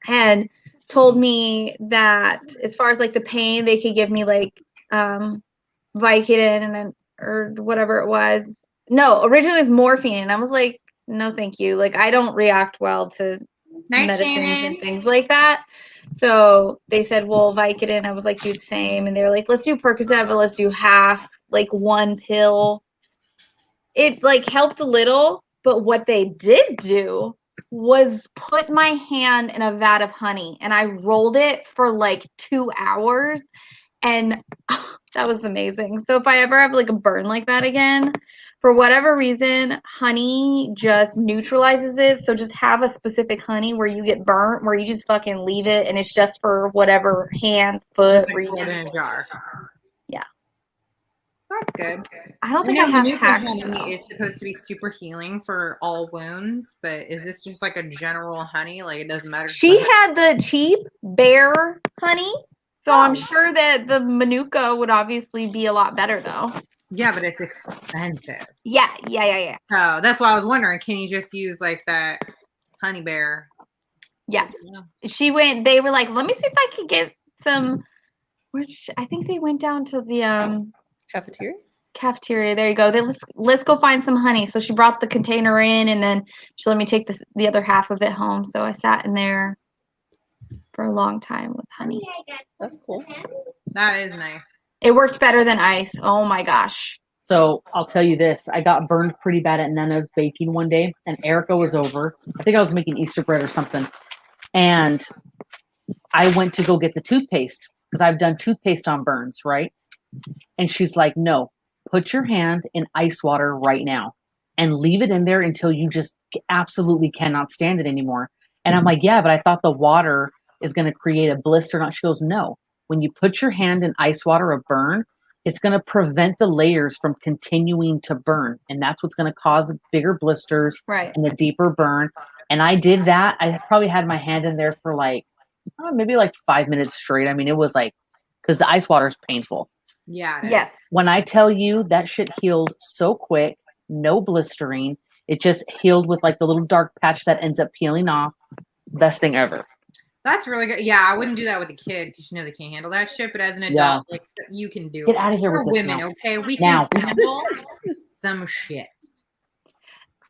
and told me that as far as like the pain, they could give me like Vicodin or whatever it was. No, originally it was morphine, and I was like, no, thank you. Like, I don't react well to medicines and things like that. So they said, well, Vicodin. I was like, do the same. And they were like, let's do Percocet, but let's do half, like one pill. It like helped a little, but what they did do was put my hand in a vat of honey, and I rolled it for like 2 hours, and that was amazing. So if I ever have like a burn like that again, for whatever reason, honey just neutralizes it. So just have a specific honey where you get burnt, where you just fucking leave it, and it's just for whatever hand, foot, where you in a just, jar. yeah. That's good. I don't think I have Manuka hacks, honey though. is supposed to be super healing for all wounds, but is this just like a general honey? Like it doesn't matter. She had the cheap bear honey, so I'm sure that the Manuka would obviously be a lot better, though. Yeah, but it's expensive. Yeah. So that's why I was wondering, can you just use like that honey bear? Yes. Yeah. They were like, let me see if I could get some, I think they went down to the cafeteria. There you go. Let's go find some honey. So she brought the container in, and then she let me take the other half of it home. So I sat in there for a long time with honey. That's cool. That is nice. It worked better than ice. Oh my gosh. So I'll tell you this. I got burned pretty bad at Nana's baking one day, and Erica was over. I think I was making Easter bread or something. And I went to go get the toothpaste because I've done toothpaste on burns, right? And she's like, no, put your hand in ice water right now and leave it in there until you just absolutely cannot stand it anymore. And I'm like, yeah, but I thought the water is going to create a blister. Not. She goes, no. When you put your hand in ice water of burn, it's going to prevent the layers from continuing to burn. And that's what's going to cause bigger blisters and a deeper burn. And I did that. I probably had my hand in there for like, maybe like 5 minutes straight. I mean, it was like, because the ice water is painful. Yeah. Yes. When I tell you that shit healed so quick, no blistering, it just healed with like the little dark patch that ends up peeling off. Best thing ever. That's really good. Yeah, I wouldn't do that with a kid because you know they can't handle that shit. But as an adult, like you can do it. Get out of here We're with this women, now. okay? We can handle some shit.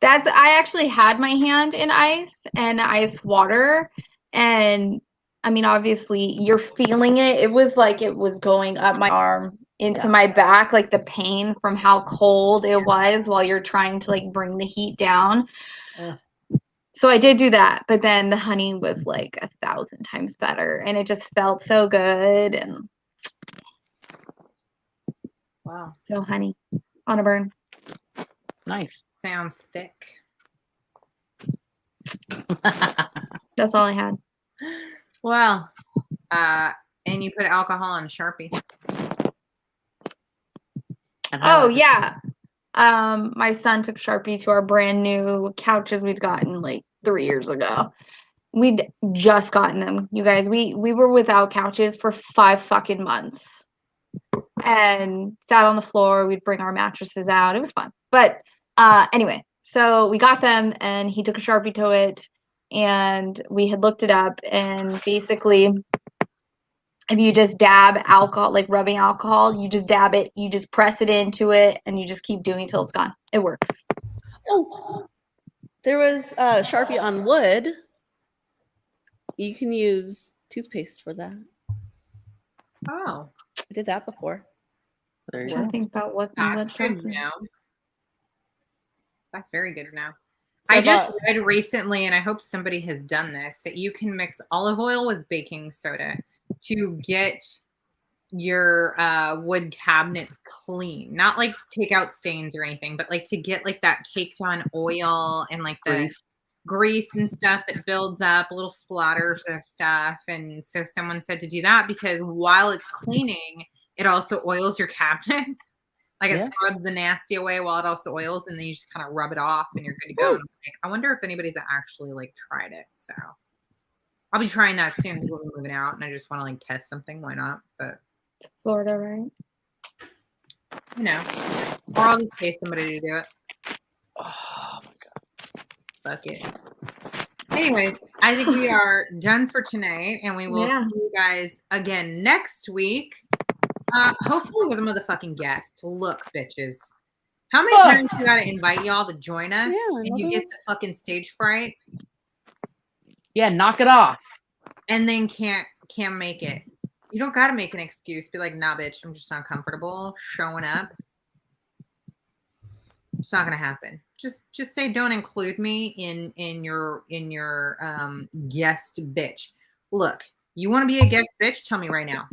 I actually had my hand in ice and ice water, and I mean, obviously you're feeling it. It was like it was going up my arm into my back, like the pain from how cold it was while you're trying to like bring the heat down. So I did do that, but then the honey was like 1,000 times better, and it just felt so good. And wow, so honey on a burn. Nice. Sounds thick. That's all I had. Well, and you put alcohol in Sharpie. Oh yeah. My son took Sharpie to our brand new couches we'd gotten like 3 years ago. We'd just gotten them, you guys. We were without couches for 5 fucking months, and sat on the floor. We'd bring our mattresses out. It was fun. But anyway, so we got them, and he took a Sharpie to it, and we had looked it up, and basically, if you just dab alcohol, like rubbing alcohol, you just dab it, you just press it into it, and you just keep doing it till it's gone. It works. Oh, there was Sharpie on wood. You can use toothpaste for that. Oh, I did that before. There you I'm trying go. to think about what that's good to Sharpie. know. That's very good to know. So I just read recently, and I hope somebody has done this, that you can mix olive oil with baking soda to get your wood cabinets clean. Not like take out stains or anything, but like to get like that caked on oil and like the grease and stuff that builds up, little splatters of stuff. And so someone said to do that because while it's cleaning, it also oils your cabinets. Like it Yeah. scrubs the nasty away while it also oils, and then you just kind of rub it off and you're good to go. And I'm like, I wonder if anybody's actually like tried it. So I'll be trying that soon because we'll be moving out and I just want to like test something. Why not? But Florida, right? you know, or I'll just pay somebody to do it. Oh my god. Fuck it. Anyways, I think we are done for tonight, and we will see you guys again next week. Hopefully with a motherfucking guest. Look, bitches. How many times you gotta invite y'all to join us and you get the fucking stage fright Yeah, knock it off. and then can't make it? You don't gotta make an excuse. Be like, nah, bitch, I'm just not comfortable showing up. It's not gonna happen. Just say don't include me in your guest bitch. Look, you want to be a guest bitch? Tell me right now.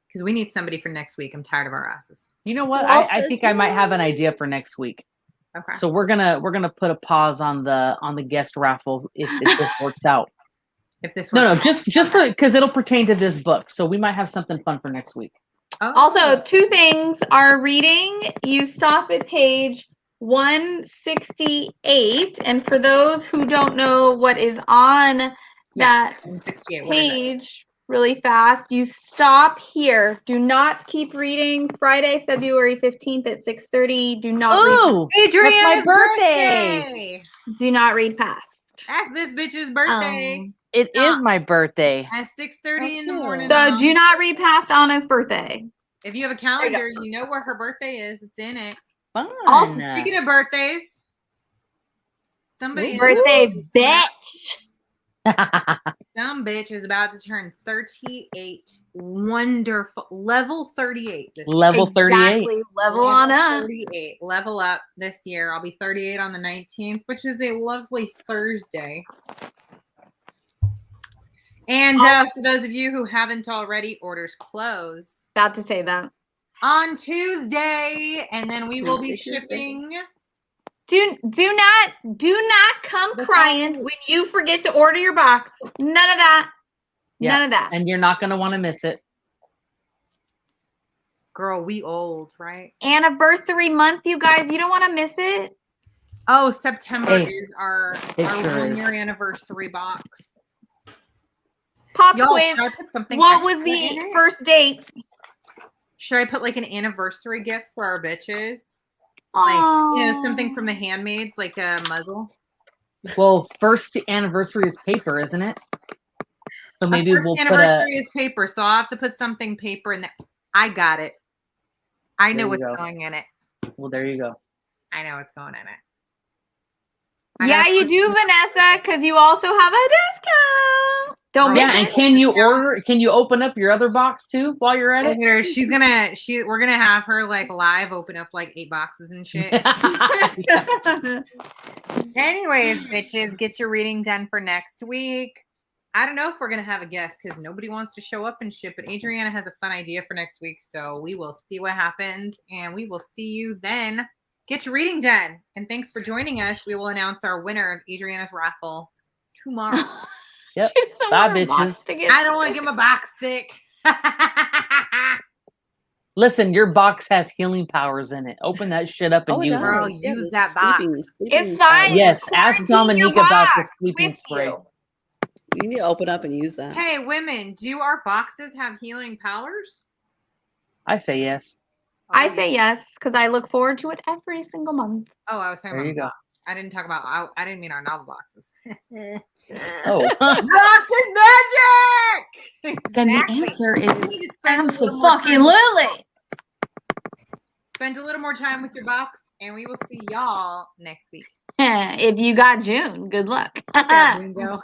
Because we need somebody for next week. I'm tired of our asses. You know what? I think I might have an idea for next week. Okay. So we're gonna put a pause on the guest raffle if this works out. If this No, works just for because it'll pertain to this book. So we might have something fun for next week. Oh. Also, two things are reading. You stop at page 168. And for those who don't know what is on that 168. page really fast, you stop here. Do not keep reading. Friday, February 15th at 6:30. Do not Oh, Adriana's that's my birthday. read. Do not read past. That's this bitch's birthday. It is my birthday. At 6:30 in the morning. So do not read past Anna's birthday. If you have a calendar, you know where her birthday is. It's in it. Fun. Speaking of birthdays, somebody Birthday bitch. some bitch is about to turn 38. Wonderful. Level 38. Level 38. Exactly. Level on up. 38. Level up this year. I'll be 38 on the 19th, which is a lovely Thursday. And for those of you who haven't already, orders close About to say that. on Tuesday, and then we will be shipping. Do not come crying when you forget to order your box. None of that. Yeah. None of that. And you're not gonna want to miss it. Girl, we old, right? Anniversary month, you guys. You don't want to miss it. Oh, September Hey, is our it sure 1 is. year anniversary box. Pop Y'all, quiz. should I put something What was extra in the it? first date? Should I put like an anniversary gift for our bitches? Like, something from the Handmaids, like a muzzle. Well, first anniversary is paper, isn't it? So maybe Our first we'll put anniversary is paper, so I'll have to put something paper in there. I got it. I know There you what's go. going in it. Well, there you go. I know what's going in it. Yeah, you do, Vanessa, because you also have a discount. Don't miss Yeah, and it. can you open up your other box too while you're at it? We're gonna have her like live open up like 8 boxes and shit. Anyways, bitches, get your reading done for next week. I don't know if we're gonna have a guest because nobody wants to show up and shit, but Adriana has a fun idea for next week, so we will see what happens, and we will see you then. Get your reading done, and thanks for joining us. We will announce our winner of Adriana's raffle tomorrow. Yep. She doesn't Bye, want her box bitches. to get I don't want to get my box sick. Listen, your box has healing powers in it. Open that shit up and Oh, it use does. it. Girl, Yeah, use the that box. sleeping It's fine. powder. Yes, Quarantine ask Dominique your about the box sleeping with spray. you. You need to open up and use that. Hey, women, do our boxes have healing powers? I say yes. I say yes, because I look forward to it every single month. Oh, I was talking There about you go. box. I didn't talk about. I didn't mean our novel boxes. Oh, Box is magic. Then the Exactly. answer You is need to spend a little more time. absolutely. Spend a little more time with your box, and we will see y'all next week. If you got June, good luck. Yeah, bingo.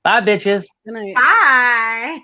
bye, bitches. Good night. Bye.